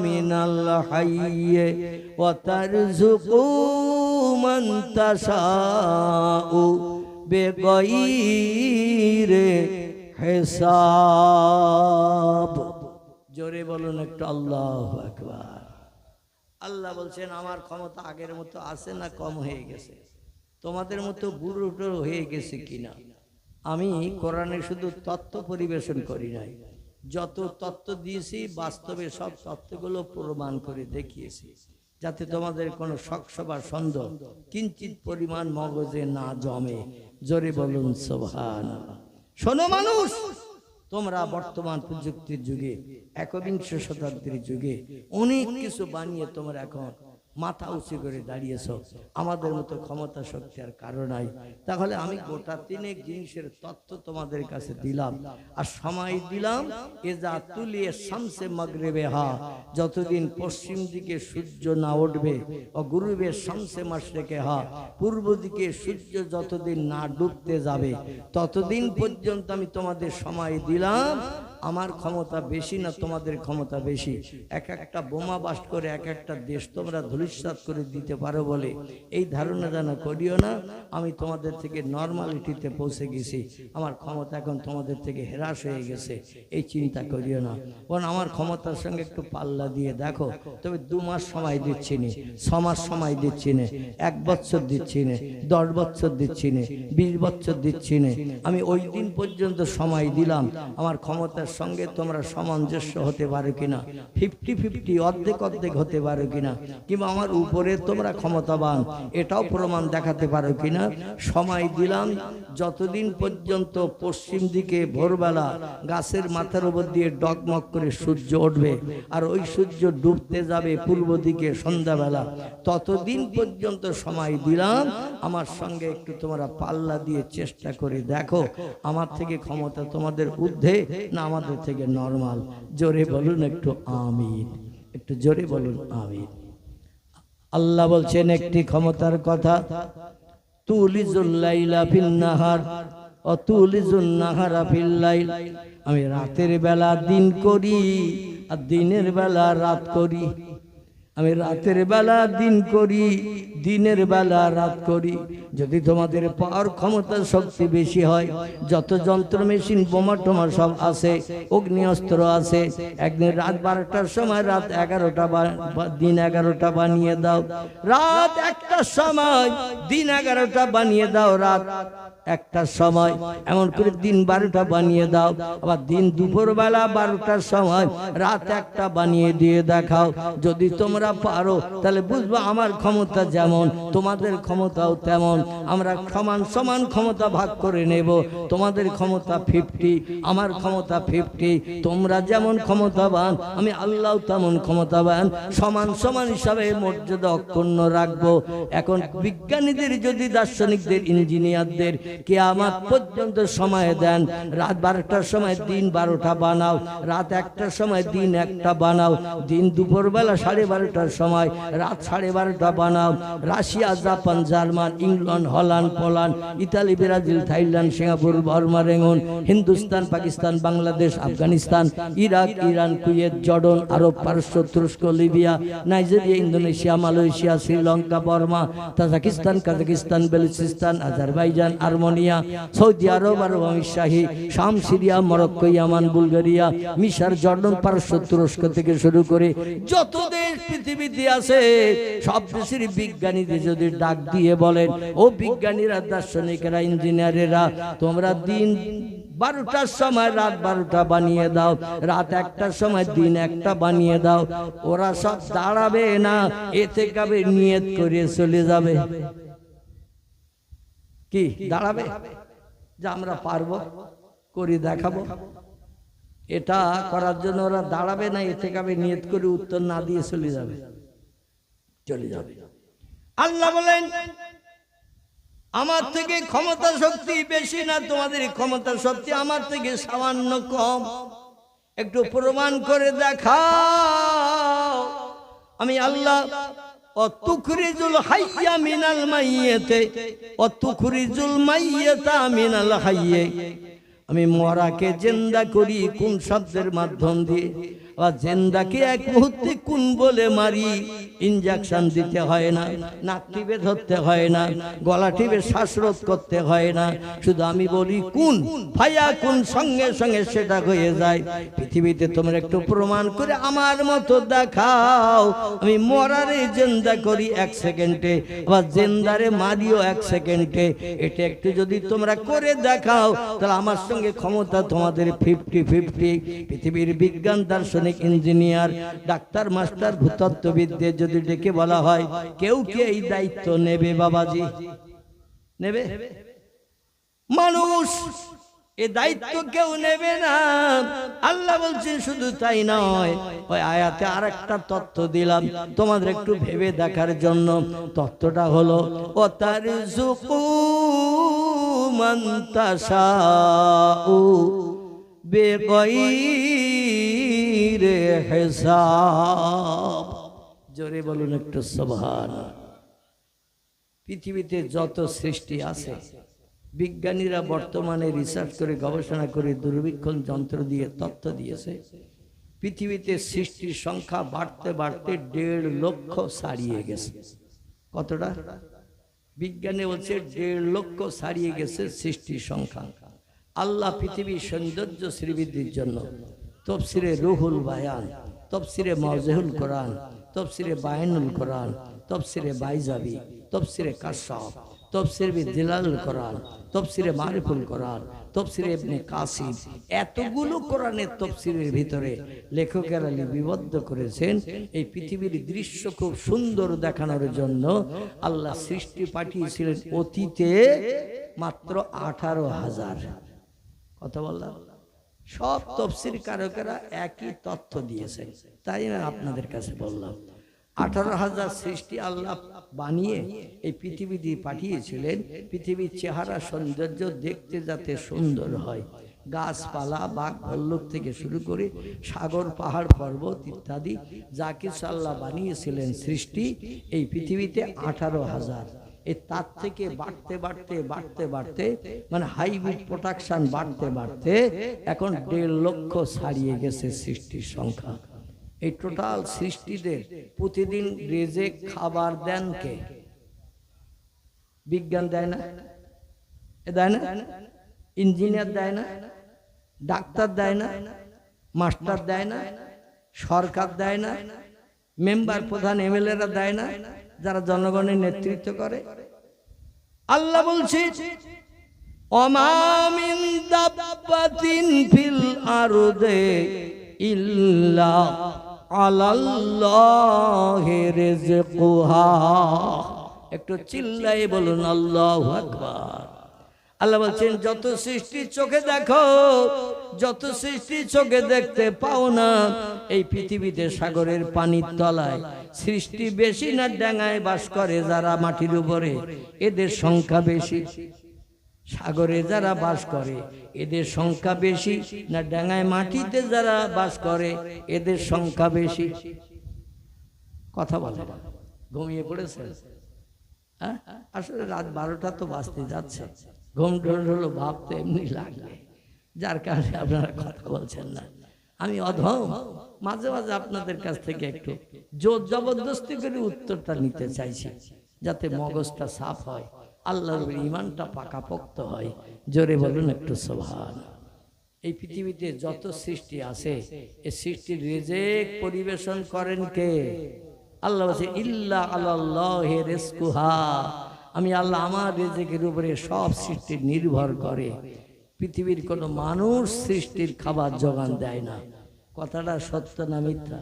মিনাল হাইয়্যি ওয়াতারযুকু মান তাশাউ বিগাইরি হিসাব। জোরে বলুন একটু আল্লাহু আকবার। আল্লাহ বলছেন আমার ক্ষমতা আগের মতো আছে না কম হয়ে গেছে? তোমাদের মতো বুড়ো হয়ে গেছে কিনা? আমি কোরআনে শুধু তত্ত্ব পরিবেশন করি নাই, যত তত্ত্ব দিয়েছি বাস্তবে সব তত্ত্বগুলো প্রমাণ করে দেখিয়েছি, যাতে তোমাদের কোনো শক বা সন্দেহ কিঞ্চিত পরিমাণ মগজে না জমে। জোরে বলুন সুবহানাল্লাহ। শোনো মানুষ, তোমরা বর্তমান প্রযুক্তির যুগে, একবিংশ শতাব্দীর যুগে অনেক কিছু বানিয়ে তোমরা এখন মাথা উঁচু করে দাঁড়িয়েছ। আমাদের মতো ক্ষমতা শক্তি আর কারো নাই। তাহলে আমি গোটা তিনেক জিনিসের তত্ত্ব তোমাদের কাছে দিলাম আর সময় দিলাম। এজা তুলিয়ে শামসে মাগরিবে হা, যতদিন পশ্চিম দিকে সূর্য না উঠবে, ও গুরুবে শামসে মাশরিকে হা, পূর্ব দিকে সূর্য যতদিন না ডুবতে যাবে ততদিন পর্যন্ত আমি তোমাদের সময় দিলাম। আমার ক্ষমতা বেশি না তোমাদের ক্ষমতা বেশি? এক একটা বোমা বাস্ট করে এক একটা দেশ তোমরা ধূলিসাৎ করে দিতে পারো বলে এই ধারণা যেন করিও না। আমি তোমাদের থেকে নর্মালিটিতে পৌঁছে গেছি, আমার ক্ষমতা এখন তোমাদের থেকে হ্রাস হয়ে গেছে, এই চিন্তা করিও না। কারণ আমার ক্ষমতার সঙ্গে একটু পাল্লা দিয়ে দেখো। তবে 2 মাস সময় দিচ্ছি না, 6 মাস সময় দিচ্ছি না, 1 বছর দিচ্ছি না, 10 বছর দিচ্ছি না, 20 বছর দিচ্ছি না। আমি ওই দিন পর্যন্ত সময় দিলাম। আমার ক্ষমতার সঙ্গে তোমরা সামঞ্জস্য হতে পারো কিনা, 50-50 অর্ধেক অর্ধেক হতে পারো কিনা, কিংবা আমার উপরে তোমরা ক্ষমতাবান এটাও প্রমাণ দেখাতে পারো কিনা। সময় দিলাম যতদিন পর্যন্ত পশ্চিম দিকে ভোরবেলা গাছের মাথার উপর দিয়ে ডগমগ করে সূর্য উঠবে আর ওই সূর্য ডুবতে যাবে পূর্ব দিকে সন্ধ্যাবেলা, ততদিন পর্যন্ত সময় দিলাম। আমার সঙ্গে একটু তোমরা পাল্লা দিয়ে চেষ্টা করে দেখো আমার থেকে ক্ষমতা তোমাদের ঊর্ধ্বে না আমাদের থেকে নরমাল। জোরে বলুন একটু আমিন, একটু জোরে বলুন আমিন। আল্লাহ বলছেন একটি ক্ষমতার কথা, তুলিজুল লাইলা ফিন নাহার ও তুলিজুন নাহারা ফিল লাইল। আমি রাতের বেলা দিন করি আর দিনের বেলা রাত করি। আমি রাতের বেলা দিন করি, দিনের বেলা রাত করি। যদি তোমাদের পাওয়ার ক্ষমতা শক্তি বেশি হয়, যত যন্ত্র মেশিন বোমা টোমা সব আছে, অগ্নি অস্ত্র আছে, একদিন রাত 12টার সময় রাত 11টা দিন 11টা বানিয়ে দাও, রাত 1টার সময় দিন 11টা বানিয়ে দাও, রাত 1টার সময় এমন করে দিন 12টা বানিয়ে দাও, আবার দিন দুপুরবেলা 12টার সময় রাত 1টা বানিয়ে দিয়ে দেখাও। যদি তোমরা পারো তাহলে বুঝবো আমার ক্ষমতা যেমন তোমাদের ক্ষমতাও তেমন। আমরা সমান সমান ক্ষমতা ভাগ করে নেব। তোমাদের ক্ষমতা 50, আমার ক্ষমতা 50। তোমরা যেমন ক্ষমতাবান আমি আল্লাহ তেমন ক্ষমতাবান, সমান সমান হিসাবে মর্যাদা অক্ষুণ্ণ রাখবো। এখন বিজ্ঞানীদের যদি দার্শনিকদের ইঞ্জিনিয়ারদের কিয়ামত পর্যন্ত সময় দেন, রাত 12টার সময় দিন 12টা বানাও, রাত 1টার সময় দিন 1টা বানাও, দিন দুপুরবেলা 12:30টার সময় রাত 12:30টা বানাও। Russia, Japan, German, England, Holland, Poland, Italy, Brazil, Thailand, Singapore, Burma, Rangoon, Hindustan, Pakistan, Bangladesh, Afghanistan, Iraq, Iran, Kuwait, Jordan, Arab, পারস্য, তুরস্ক, Libya, Nigeria, Indonesia, Malaysia, Sri Lanka, Burma, Tajikistan, Kazakhstan, Balochistan, Azerbaijan, Armenia, Saudi Arab, Arab আমিরশাহী, শাম, সিরিয়া, মরক্কো, ইয়ামান, Bulgaria, মিশর, Jordan, পারস্য, তুরস্ক থেকে শুরু করে যত দেশ পৃথিবীতে আছে সব দেশের বিজ্ঞানীদের যদি ডাক দিয়ে বলেন, ও বিজ্ঞানীরা, দার্শনিকেরা, ইঞ্জিনিয়ারেরা, তোমরা দিন 12টার সময় রাত 12টা বানিয়ে দাও, রাত 1টার সময় দিন 1টা বানিয়ে দাও। ওরা সব দাঁড়াবে না, ইতিকাফে নিয়ত করে চলে যাবে। কি দাঁড়াবে যে আমরা পারবো, করে দেখাবো? এটা করার জন্য ওরা দাঁড়াবে না, ইতিকাফে নিয়ত করে উত্তর না দিয়ে চলে যাবে, চলে যাবে। আল্লাহ বলেন আমার থেকে ক্ষমতা শক্তি বেশি না, তোমাদের ক্ষমতা শক্তি আমার থেকে সামান্য কম, একটু প্রমাণ করে দেখাও। আমি আল্লাহ অতুখরিজুল হাইয়া মিনাল মাইয়াতে অতুখরিজুল মাইয়াতা মিনাল হাইয়ে, আমি মরাকে জিন্দা করি কোন শব্দের মাধ্যম দিয়ে, আর জিন্দাকে এক মুহূর্তে কোন বলে মারি। ইনজেকশন দিতে হয় না, নাক টিপে ধরতে হয় না, গলা টিপে শ্বাসরোধ করতে হয় না, শুধু আমি বলি কোন ভাইয়া কোন, সঙ্গে সঙ্গে সেটা হয়ে যায়। পৃথিবীতে তোমরা একটু প্রমাণ করে আমার মতো দেখাও, আমি মরারে জিন্দা করি 1 সেকেন্ডে, আবার জিন্দারে মারিও 1 সেকেন্ডে। এটা একটু যদি তোমরা করে দেখাও তাহলে আমার সঙ্গে ক্ষমতা তোমাদের 50-50। পৃথিবীর বিজ্ঞান, দার্শনিক, ইঞ্জিনিয়ার, ডাক্তার, মাস্টার, ভূতত্ত্ববিদদের যদি ডেকে বলা হয় কেউ কি এই দায়িত্ব নেবে? বাবাজি নেবে? মানুষ এ দায়িত্ব কেউ নেবে না। আল্লাহ বলছেন শুধু তাই নয়, ওই আয়াতে আরেকটা তথ্য দিলাম তোমাদের একটু ভেবে দেখার জন্য। তথ্যটা হলো ও তারযুকু মান তাশাউ বিগাইরি হিসাব। জোরে বলুন একটু সুবহানাল্লাহ। পৃথিবীতে যত সৃষ্টি আছে, বিজ্ঞানীরা বর্তমানে রিসার্চ করে, গবেষণা করে, দূরবীক্ষণ যন্ত্র দিয়ে তথ্য দিয়েছে, পৃথিবীতে সৃষ্টির সংখ্যা বাড়তে বাড়তে 1.5 লক্ষ ছাড়িয়ে গেছে। কতটা? বিজ্ঞানী বলছে 1.5 লক্ষ ছাড়িয়ে গেছে সৃষ্টির সংখ্যা। আল্লাহ পৃথিবীর সৌন্দর্য শ্রীবৃদ্ধির জন্য তফসিরে রুহুল বায়ান, তফসিরে মাওজেহুল কোরআন, তফসিরে বায়ানুল কোরআন, তফসিরে বাইজাবি, তফসিরে কাশফ, তফসিরে দিলালুল কোরআন, তফসিরে মারিফুল কোরআন, তফসিরে ইবনে কাসির, এতগুলো কোরআনের তফসিরের ভিতরে লেখকেরা লিপিবদ্ধ করেছেন এই পৃথিবীর দৃশ্য খুব সুন্দর দেখানোর জন্য আল্লাহ সৃষ্টি পাঠিয়েছিলেন অতীতে মাত্র 18,000। কথা বললাম? সব তফসির কারকেরা একই তথ্য দিয়েছেন, তাই আমি আপনাদের কাছে বললাম 18,000 সৃষ্টি আল্লাহ বানিয়ে এই পৃথিবী দিয়ে পাঠিয়েছিলেন পৃথিবীর চেহারা সৌন্দর্য দেখতে যাতে সুন্দর হয়। গাছপালা, বাঘ, ভল্লুক থেকে শুরু করে সাগর, পাহাড়, পর্বত ইত্যাদি যা কিছু আল্লাহ বানিয়েছিলেন সৃষ্টি এই পৃথিবীতে 18,000। তার থেকে বাড়তে বাড়তে বাড়তে বাড়তে মানে হাইব্রিড প্রোডাকশন বাড়তে বাড়তে এখন 1.5 লক্ষ ছাড়িয়ে গেছে সৃষ্টির সংখ্যা। এই টোটাল সৃষ্টিদের প্রতিদিন রেজেক খাবার দেন কে? বিজ্ঞান দেয় না? দেয় না? ইঞ্জিনিয়ার দেয় না? ডাক্তার দেয় না? মাস্টার দেয় না? সরকার দেয় না? মেম্বার, প্রধান, এমএলএরা দেয় না? যারা জনগণের নেতৃত্ব করে? আল্লাহ বলছে ওমা মিন দাব্বাতিন ফিল আরদে ইল্লা আলাল্লাহি রিজকুহা। একটু চিল্লায়ে বলুন আল্লাহু আকবার। আল্লাহ বলছেন যত সৃষ্টি চোখে দেখো, যত সৃষ্টি চোখে দেখতে পাও না, এই পৃথিবীতে সাগরের পানির তলায় সৃষ্টি বেশি না ডাঙায় বাস করে যারা মাটির উপরে এদের সংখ্যা বেশি? সাগরে যারা বাস করে এদের সংখ্যা বেশি না ডাঙায় মাটিতে যারা বাস করে এদের সংখ্যা বেশি? কথা বলে ঘুমিয়ে পড়েছে? হ্যাঁ, আসলে রাত 12টা তো বাজতে যাচ্ছে, ঘুম ঢোল হলো ভাব তো এমনি লাগবে, যার কারণে আপনারা কথা বলছেন না। আমি অধম, মাঝে মাঝে আপনাদের কাছ থেকে একটু জোর জবরদস্তি করে উত্তরটা নিতে চাইছি যাতে মগজটা সাফ হয়, আল্লাহর ঈমানটা পাকাপোক্ত হয়। জোরে বলুন একটু সুবহানাল্লাহ। এই পৃথিবীতে যত সৃষ্টি আছে এই সৃষ্টির রিজিক পরিবেশন করেন কে? আল্লাহ বলছে ইল্লা আলাল্লাহি রিজকুহা, আমি আল্লাহ আমার রিজিকের উপরে সব সৃষ্টি নির্ভর করে। পৃথিবীর কোনো মানুষ সৃষ্টির খাবার জোগান দেয় না। কথাটা সত্য না মিথ্যা?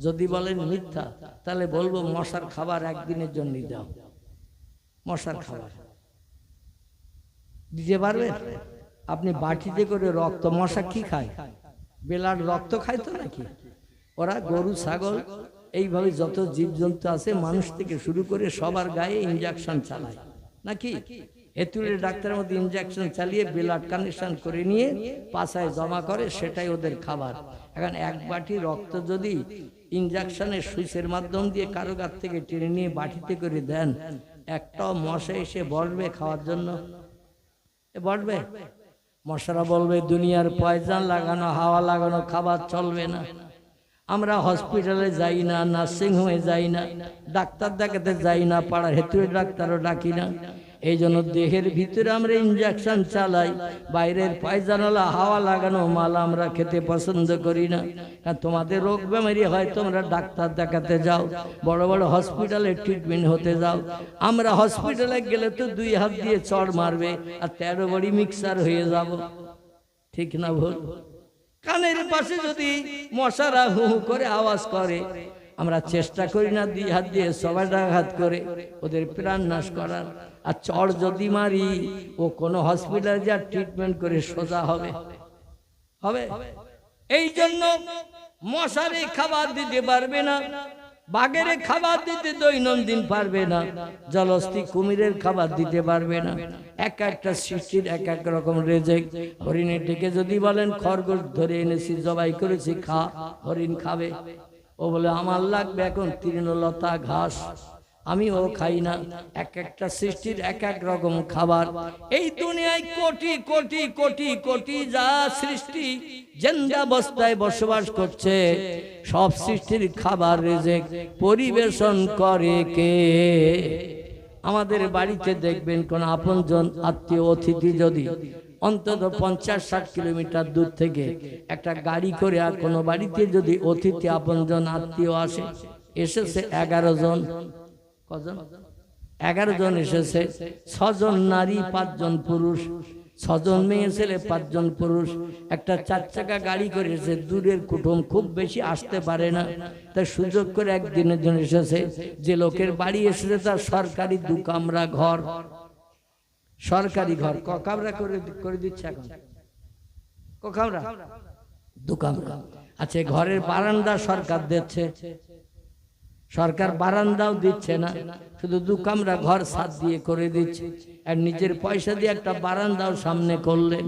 যদি বলেন মিথ্যা তাহলে বলবো মশার খাবার একদিনের জন্য দাও। মশার খাবার দিতে পারবেন? আপনি বাটিতে করে রক্ত, মশা কি খায়? বেলার রক্ত খায় তো নাকি? ওরা গরু ছাগল এইভাবে যত জীবজন্তু আছে মানুষ থেকে শুরু করে সবার গায়ে ইনজেকশন চালায় নাকি? এতুলের ডাক্তারের মধ্যে ইনজেকশন চালিয়ে ব্লাড কানেকশন করে নিয়ে পাছায় জমা করে, সেটাই ওদের খাবার। এখন এক বাটি রক্ত যদি ইনজেকশনের সুইচের মাধ্যম দিয়ে কারো কাছ থেকে টেনে নিয়ে বাটিতে করে দেন, একটাও মশা এসে বসবে খাওয়ার জন্য? বসবে? মশারা বলবে দুনিয়ার পয়জন লাগানো, হাওয়া লাগানো খাবার চলবে না। আমরা হসপিটালে যাই না, নার্সিং হোমে যাই না, ডাক্তার দেখাতে যাই না, পাড়ার হেতুরের ডাক্তারও ডাকি না। এই জন্য দেহের ভিতরে আমরা ইনজেকশন চালাই, বাইরের পয়জানওয়ালা হাওয়া লাগানো মাল আমরা খেতে পছন্দ করি না। কারণ তোমাদের রোগ বেমারি হয়, তোমরা ডাক্তার দেখাতে যাও, বড় বড় হসপিটালে ট্রিটমেন্ট হতে যাও। আমরা হসপিটালে গেলে তো 2 হাত দিয়ে চড় মারবে আর 13 বড়ি মিক্সার হয়ে যাব। ঠিক না ভুল? কানের পাশে যদি মশারা হু হু করে আওয়াজ করে, আমরা চেষ্টা করি না 2 হাত দিয়ে সবাই আঘাত করে ওদের প্রাণ নাশ করার। আর চড় যদি মারি, ও কোনো হসপিটালে যা ট্রিটমেন্ট করে সোজা হবে? হবে? এই জন্য মশারে খাবার দিতে পারবে না, বাঘের খাবার দিতে দৈনন্দিন পারবে না, জলস্থি কুমিরের খাবার দিতে পারবে না। এক একটা সৃষ্টির এক এক রকম রেজেক। হরিণের ডেকে যদি বলেন খরগোশ ধরে এনেছি, জবাই করেছি, খা, হরিণ খাবে? ও বলে আমার লাগবে এখন তৃণলতা ঘাস, আমি ও খাই না। এক একটা সৃষ্টির এক এক রকম খাবার। এই দুনিয়ায় কোটি কোটি কোটি কোটি যা সৃষ্টি জিন্দাবস্থায় বসবাস করছে, সব সৃষ্টির খাবার রেজেক পরিবেশন করে কে? আমাদের বাড়িতে দেখবেন কোন আপনজন আত্মীয় অতিথি যদি অন্তত 50-60 কিলোমিটার দূর থেকে একটা গাড়ি করে আর কোনো বাড়িতে যদি অতিথি আপনজন আত্মীয় আসে, এসেছে 11 জন, কজন? 11 জন এসেছে, 6 জন নারী, 5 জন পুরুষ, 6 জন মেয়ে ছেলে, 5 জন পুরুষ। একটা 4 চাকা গাড়ি করে এসেছে। দূরের কুটুম খুব বেশি আসতে পারে না, তাই সুযোগ করে একদিনের জন্য এসেছে। যে লোকের বাড়ি এসেছে তার সরকারি 2 কামরা ঘর, সরকারি ঘর ক কামরা করে দিচ্ছে এখন, ক কামরা? 2 কামরা। আচ্ছা, ঘরের বারান্দা সরকার দিচ্ছে? সরকার বারান্দাও দিচ্ছে না, শুধু 2 কামরা ঘর ছাদ দিয়ে করে দিচ্ছে। আর নিজের পয়সা দিয়ে একটা বারান্দাও সামনে করলেন,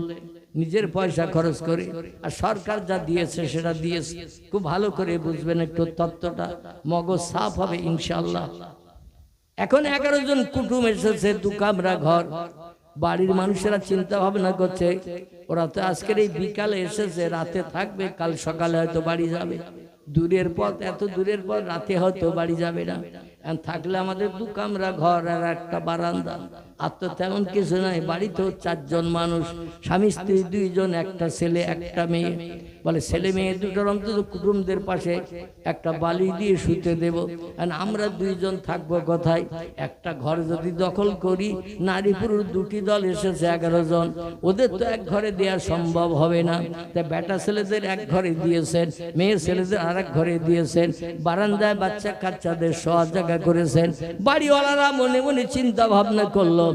নিজের পয়সা খরচ করে। আর সরকার যা দিয়েছে সেটা দিয়েছে। খুব ভালো করে বুঝবেন, একটু তত্ত্বটা মগজ সাফ হবে ইনশাআল্লাহ। এখন 11 জন কুটুম এসেছে, 2 কামরা ঘর। বাড়ির মানুষেরা চিন্তা ভাবনা করছে, ওরা তো আজকের এই বিকালে এসেছে, রাতে থাকবে, কাল সকালে হয়তো বাড়ি যাবে। দূরের পথ, এত দূরের পথ, রাতে হয়তো বাড়ি যাবে না। থাকলে আমাদের 2 কামরা ঘর আর একটা বারান্দা, আর তো তেমন কিছু নাই। বাড়িতেও 4 জন মানুষ, স্বামী স্ত্রী 2 জন, একটা ছেলে একটা মেয়ে। বলে ছেলে মেয়ে দুটোর অন্তত কুটুমদের পাশে একটা বালি দিয়ে শুতে দেব। আমরা 2 জন থাকবো কোথায়? একটা ঘর যদি দখল করি, নারী পুরুষ 2টি দল এসেছে, 11 জন, ওদের তো এক ঘরে দেওয়া সম্ভব হবে না। তাই বেটা ছেলেদের এক ঘরে দিয়েছেন, মেয়ে ছেলেদের আর এক ঘরে দিয়েছেন, বারান্দায় বাচ্চা কাচ্চাদের শোয়ার জায়গা করেছেন। বাড়িওয়ালারা মনে মনে চিন্তা ভাবনা করলো,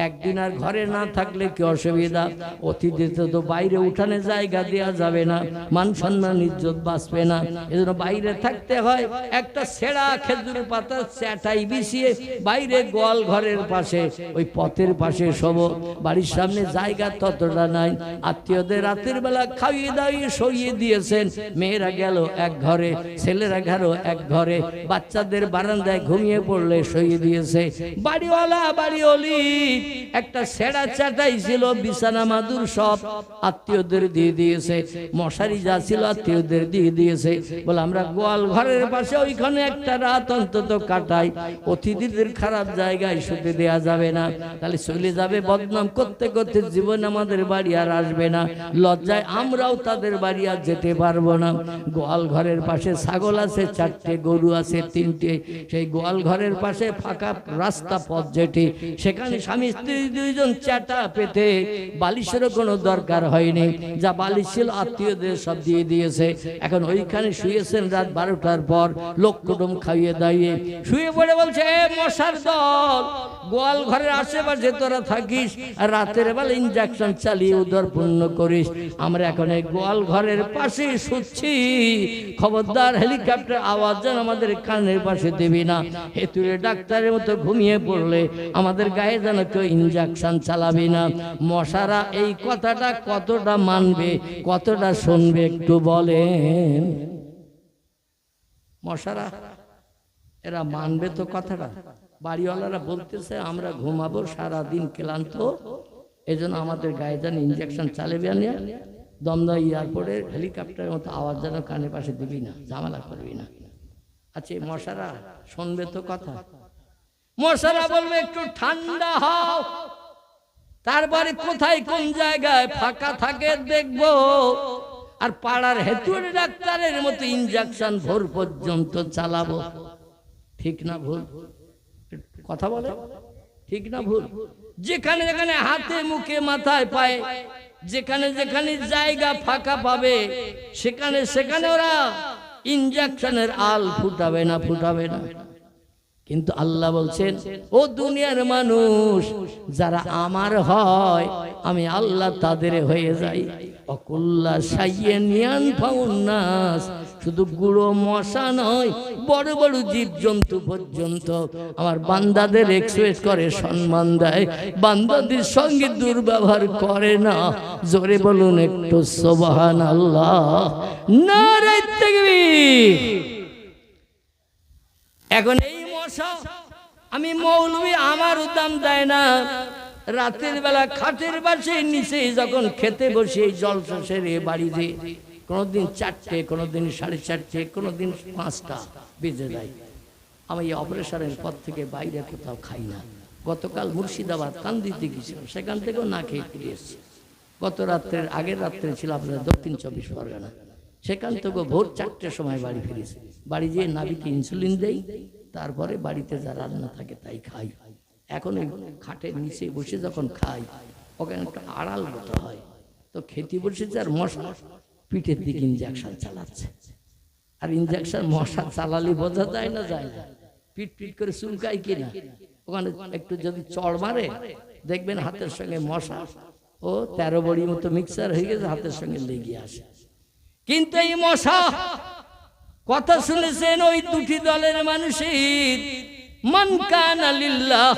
একদিন আর ঘরে না থাকলে কি অসুবিধা? অতিথিতে তো বাইরে উঠানে জায়গা দেওয়া যাবে না, মান সম্মান ইজ্জত বাঁচবে না, এজন্য বাইরে থাকতে হয়। একটা ছেঁড়া খেজুর পাতা চাটাই বিছিয়ে বাইরে গোয়াল ঘরের পাশে, ওই পথের পাশে শোব। বাড়ির সামনে জায়গা ততটা নাই। আত্মীয়দের রাতের বেলা খাইয়ে দাইয়ে শুইয়ে দিয়েছেন। মেয়েরা গেল এক ঘরে, ছেলেরা গেল এক ঘরে, বাচ্চাদের বারান্দায় ঘুমিয়ে পড়লে শুইয়ে দিয়েছে। বাড়িওয়ালা বাড়িওয়ালি একটা ছেঁড়া চাটাই ছিল, বিছানা মাদুর সব আত্মীয়দের দিয়ে দিয়েছে, মশারি যা ছিল আত্মীয়দের দিয়ে দিয়েছে। বলে আমরা গোয়াল ঘরের পাশে ওইখানে একটা রাত অন্তত কাটাই, অতিথিদের খারাপ জায়গায় শুতে দেয়া যাবে না, তাহলে চলে যাবে বদনাম করতে করতে, জীবন আমাদের বাড়ি আর আসবে না। লজ্জায় আমরাও তাদের বাড়ি আর যেতে পারবো না। গোয়াল ঘরের পাশে ছাগল আছে 4টে, গরু আছে 3টে। সেই গোয়াল ঘরের পাশে ফাঁকা রাস্তা পথ যেটি, সেখান স্বামী স্ত্রী দুইজন চাটা পেতে বালিশেরও কোনো দরকার হয়নি, যা বালিশ ছিল আত্মীয়দের সব দিয়ে দিয়েছে। এখন ওইখানে শুয়েছেন রাত 12টার পর, লোক কুটুম খাইয়ে দাইয়ে শুয়ে পড়ে বলছে, এ মশার দল, গোয়াল ঘরের আশেপাশে তোরা থাকিস আর রাতের বেলা ইনজেকশন চালিয়ে উদর পূর্ণ করিস। আমরা এখন এই গোয়াল ঘরের পাশে শুচ্ছি, খবরদার হেলিকপ্টার আওয়াজ যেন আমাদের কানের পাশে দিবি না। হেতুরে ডাক্তারের মতো ঘুমিয়ে পড়লে আমাদের গায়ে যেন কেউ ইনজেকশন চালাবি না। মশারা এই কথাটা কতটা মানবে, কতটা শুনবে একটু বলেন? মশারা এরা মানবে তো কথাটা? বাড়িওয়ালারা বলতেছে আমরা ঘুমাবো, সারাদিন ক্লান্ত, এজন্য আমাদের গায়ে যেন ইনজেকশন চালাবি না, দমদম এয়ারপোর্টের হেলিকপ্টারের মতো আওয়াজ যেন কানের পাশে দিবি না, ঝামেলা করবি না। আচ্ছা মশারা শুনবে তো কথা? মশারা বলবে একটু ঠান্ডা হও, তারপরে কোথায় কোন জায়গায় ফাঁকা থাকে দেখবো, আর পাড়ার হেতুর ডাক্তারের মতো ইনজেকশন ভোর পর্যন্ত চালাবো। ঠিক না ভুল? কথা বলে ঠিক না ভুল? যেখানে যেখানে হাতে মুখে মাথায় পায়ে যেখানে যেখানে জায়গা ফাঁকা পাবে সেখানে সেখানে ওরা ইনজেকশনের আল ফুটাবে না, ফুটাবে না। কিন্তু আল্লাহ বলছেন, ও দুনিয়ার মানুষ, যারা আমার হয় আমি আল্লাহ তাদের হয়ে যাই। অকুল্লা সাইয়েন ইয়ানফাউন্নাস, শুধু গুঁড়ো মশা নয়, বড় বড় জীবজন্তু পর্যন্ত আমার বান্দাদের এক্সপ্রেস করে, সম্মান দেয়, বান্দাদের সঙ্গে দুর্ব্যবহার করে না। জোরে বলুন একটু সুবহানাল্লাহ, নারে তাকবীর। এখন এই মশা আমি মৌলবি আমারও দাম দেয় না, রাতের বেলা খাটের পাশে নিচে যখন খেতে বসে জলসা সেরে বাড়িতে কোনোদিন 4টে, কোনোদিন 4:30, কোনোদিন 5টা বেজে যায়। আমি এই অপারেশনের পর থেকে বাইরে কোথাও খাই না। গতকাল মুর্শিদাবাদ কান্দিতে গেছিলাম, সেখান থেকেও না খেয়ে ফিরে এসেছি। গত রাত্রের আগের রাত্রে ছিল আপনার দক্ষিণ 24 পরগনা, সেখান থেকে ভোর 4টের সময় বাড়ি ফিরেছি। বাড়ি যেয়ে নাবিকে ইনসুলিন দেই, তারপরে বাড়িতে যা রান্না থাকে তাই খাই। এখন ওই খাটের নিচে বসে যখন খাই, ওখানে একটা আড়াল মতো হয়, তো খেতে বসেছে আর মশা পিঠের দিকে ইনজেকশন চালাচ্ছে। আর ইনজেকশন মশা চালালে বোঝা যায় না, যায় না, পিট পিট করে চুলকাই কিনা। ওখানে একটু যদি চড় মারে দেখবেন হাতের সঙ্গে মশা ও 13 বড়ি মতো মিক্সার হয়ে গেছে, হাতের সঙ্গে লেগে আসে। কিন্তু এই মশা কথা শুনেছেন ওই দুটি দলের মানুষের, মান কানা লিল্লাহ,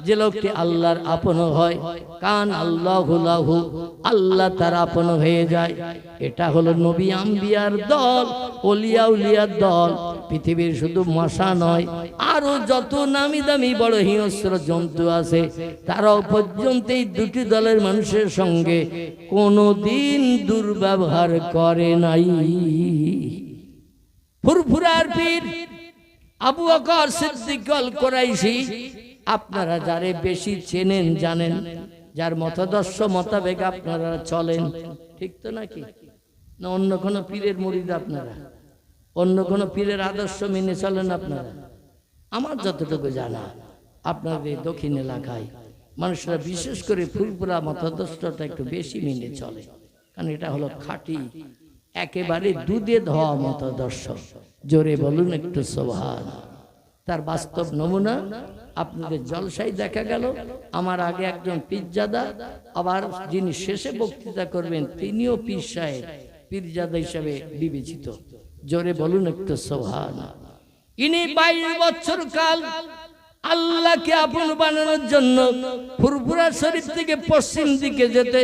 যে লোকটি আল্লাহর আপন হয়, কান আল্লাহু লাহু, আল্লাহ তার আপন হয়ে যায়। এটা হলো নবী আম্বিয়ার দল, ওলিয়া উলিয়ার দল। পৃথিবীর শুধু মশা নয়, আরো যত নামি দামি বড় হিংস্র জন্তু আছে, তারাও পর্যন্ত এই দুটি দলের মানুষের সঙ্গে কোনোদিন দুর্ব্যবহার করে নাই। ফুরফুরার পীর আবু বকর সিদ্দিক আল কুরাইশি, আপনারা যারে বেশি চেনেন জানেন, যার মতাদর্শ মোতাবেক আপনারা চলেন, ঠিক তো নাকি? না অন্য কোনো পীরের মুরিদ আপনারা? অন্য কোনো পীরের আদর্শ মেনে চলেন আপনারা? আমার যতটুকু জানা আপনাদের দক্ষিণ এলাকায় মানুষরা বিশেষ করে ফুরফুরা মতাদর্শটা একটু বেশি মেনে চলে, কারণ এটা হলো খাঁটি একেবারে দুধে ধোয়া মতাদর্শ। জোরে বলুন একটু সুবহানাল্লাহ। তার বাস্তব নমুনা আপনাদের জলসায় দেখা গেল। আমার আগে একজন পীরজাদা, আবার যিনি শেষে বক্তৃতা করবেন তিনিও পীর সাহেব, পীরজাদা হিসাবে বিবেচিত। জোরে বলুন একটু সুবহানাল্লাহ। ইনি 22 বছর কাল আল্লাহকে আপন বানানোর জন্য ফুরফুরা শরীফ থেকে পশ্চিম দিকে যেতে,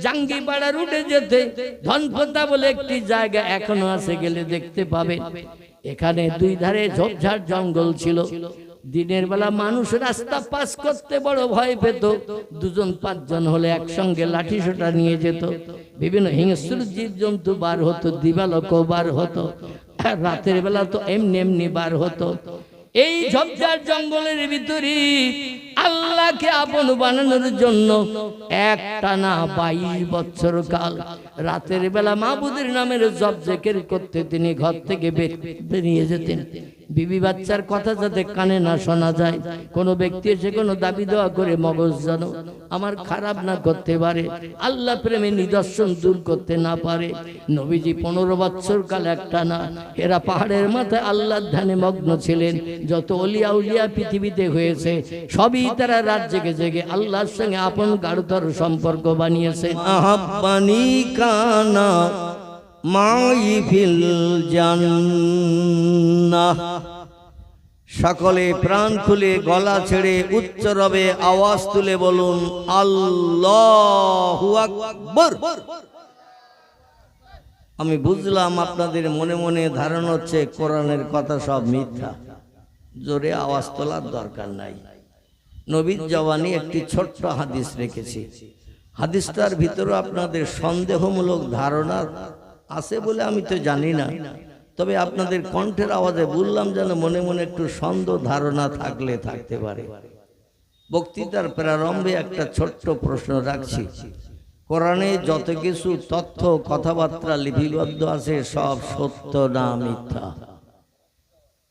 জাঙ্গিপাড়া রুটে যেতে, ধনপতা বলে একটি জায়গা এখনো আছে, গেলে দেখতে পাবেন। এখানে দুই ধারে ঝোপঝাড় জঙ্গল ছিল। দিনের বেলা মানুষ রাস্তা পাস করতে বড় ভয় পেত। 2-5 জন হলে একসঙ্গে লাঠি সোটা নিয়ে যেত। বিভিন্ন হিংস্র জীবজন্তু বার হতো, দিবালোকও বার হতো, রাতের বেলা তো এমনি এমনি বার হতো। এই ঝোপঝাড় জঙ্গলের ভিতরে আল্লাহ আল্লাহকে আপন বানানোর জন্য একটানা 22 বছর কাল রাতের বেলা মাবুদের নামের জপ জিকির করতে তিনি ঘর থেকে বেরিয়ে যেতেন। বিবি বাচ্চার কথা যাতে কানে না শোনা যায়, কোনো ব্যক্তি এসে কোনো দাবি দেওয়া করে মগজ যেন আমার খারাপ না করতে পারে, আল্লাহ প্রেমে নিদর্শন দূর করতে না পারে। নবীজি 15 বছর কাল একটানা এরা পাহাড়ের মাথায় আল্লাহর ধ্যানে মগ্ন ছিলেন। যত ওলিয়া উলিয়া পৃথিবীতে হয়েছে সবই তারা রাত জেগে জেগে আল্লাহর সঙ্গে আপন গাঢ়তর সম্পর্ক বানিয়েছে। আহাব্বানি কানা মাই ফিল জান্নাহ। সকলে প্রাণ খুলে গলা ছেড়ে উচ্চ রবে আওয়াজ তুলে বলুন আল্লাহু আকবার। আমি বুঝলাম আপনাদের মনে মনে ধারণা হচ্ছে কোরআনের কথা সব মিথ্যা। জোরে আওয়াজ তোলার দরকার নাই। নবীর জবানি একটি ছোট্ট হাদিস রেখেছি। হাদিসটার ভিতরে আপনাদের সন্দেহমূলক ধারণা আছে বলে আমি তো জানি না, তবে আপনাদের কণ্ঠের আওয়াজে বললাম যেন মনে মনে একটু সন্দেহ ধারণা থাকলে থাকতে পারে। বক্তৃতার প্রারম্ভে একটা ছোট্ট প্রশ্ন রাখছি, কোরআনে যত কিছু তথ্য কথাবার্তা লিপিবদ্ধ আছে সব সত্য না মিথ্যা?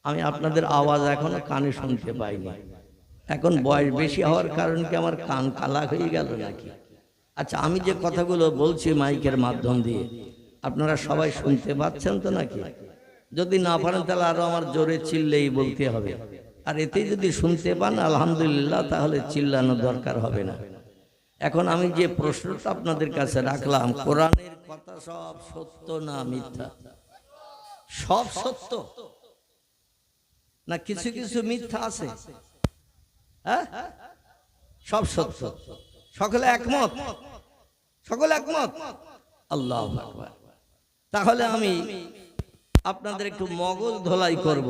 আমি আপনাদের আওয়াজ এখনো কানে শুনতে পাইনি। এখন বয়স বেশি হওয়ার কারণে কি আমার কান কালা হয়ে গেল নাকি? আচ্ছা, আমি যে কথাগুলো বলছি মাইকের মাধ্যম দিয়ে আপনারা সবাই শুনতে পাচ্ছেন তো নাকি? যদি না পারেন তাহলে আরো আমার জোরে চিল্লেই বলতে হবে, আর এতে যদি শুনতে পান আলহামদুলিল্লাহ, তাহলে চিল্লানোর দরকার হবে না। এখন আমি যে প্রশ্নটা আপনাদের কাছে রাখলাম, কোরআনের কথা সব সত্য না মিথ্যা? সব সত্য না কিছু কিছু মিথ্যা আছে? হ্যাঁ, সব সত্য। সকলে একমত? সকলে একমত? আল্লাহু আকবার। তাহলে আমি আপনাদের একটু মগজ ধোলাই করব,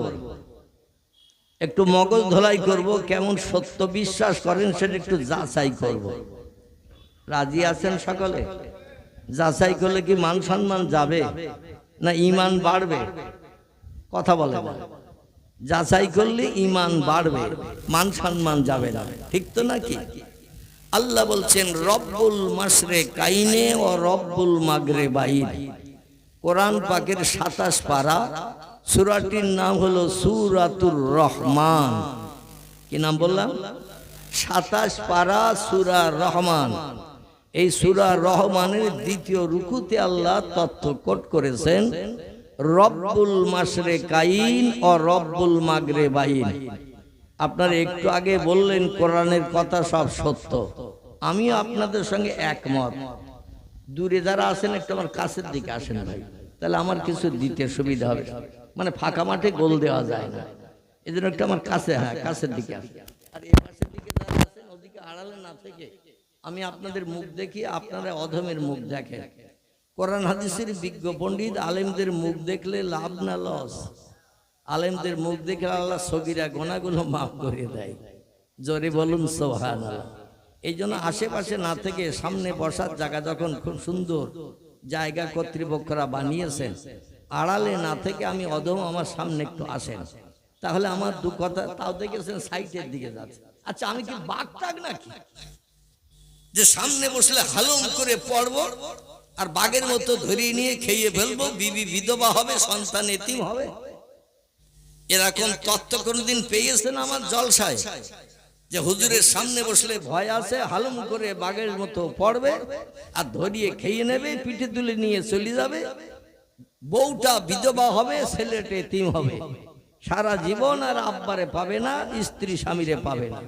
একটু মগজ ধোলাই করব, কেমন সত্য বিশ্বাস করেন সেটা একটু যাচাই করব। রাজি আছেন সকলে? যাচাই করলে কি মান সম্মান যাবে না ঈমান বাড়বে? কথা বলে না। যাচাই করলে ঈমান বাড়বে, মান সম্মান যাবে না, ঠিক তো নাকি? আল্লাহ বলছেন রব্বুল মাশরিকাইনে ও রব্বুল মাগরিবাইন। কোরআন পাকের 27 পারা, সূরাটির নাম হলো সূরাতুর রহমান। কি নাম বললাম? 27 পারা সূরা রহমান। এই সূরা রহমানের দ্বিতীয় রুকুতে আল্লাহ তথ্য কোট করেছেন রব্বুল মাশরিকাইন ও রব্বুল মাগরিবাইন। আপনারা একটু আগে বললেন কোরআনের কথা সব সত্য, আমিও আপনাদের সঙ্গে একমত। দূরে যারা আছেন একটু আমার কাছের দিকে আসেন ভাই, তাহলে আমার কিছু দিতে সুবিধা হবে। মানে ফাঁকা মাঠে গোল দেওয়া যায় না, এই জন্য একটু আমার কাছে, হ্যাঁ কাছের দিকে আসেন। আর এই পাশের দিকে যারা আছেন ওদিকে আড়ালে না থেকে আমি আপনাদের মুখ দেখি, আপনারা অধমের মুখ দেখেন। কোরআন হাদিসের বিজ্ঞ পণ্ডিত আলেমদের মুখ দেখলে লাভ না লস? আলেমদের মুখ দেখে আল্লাহ সগীরা গোনাগুলো মাফ করে দেয়। জোরে বলুন সুবহানাল্লাহ। এই জন্য আশেপাশে না থেকে সামনে বসার জায়গা যখন খুব সুন্দর জায়গা কর্তৃপক্ষরা বানিয়েছেন, আড়ালে না থেকে আমি অদম আমার সামনে একটু আসেন, তাহলে আমার দু কথা তাও দেখেছেন সাইটের দিকে যাচ্ছে। আচ্ছা, আমি কি বাঘটাক নাকি যে সামনে বসলে হালুম করে পড়বো আর বাঘের মতো ধরিয়ে নিয়ে খেয়ে ফেলবো, বিবি বিধবা হবে, সন্তান এতিম হবে? এরকম তত্ত্ব কোনদিন পেয়েছেন আমার জলসায় যে হুজুরের সামনে বসলে ভয় আছে, হালুম করে বাঘের মতো পড়বে আর ধরিয়ে খেয়ে নেবে, পিঠে তুলে নিয়ে চলে যাবে, বউটা বিধবা হবে, ছেলেটা এতিম হবে, সারা জীবন আর আব্বারে পাবে না, স্ত্রী স্বামীরে পাবে না?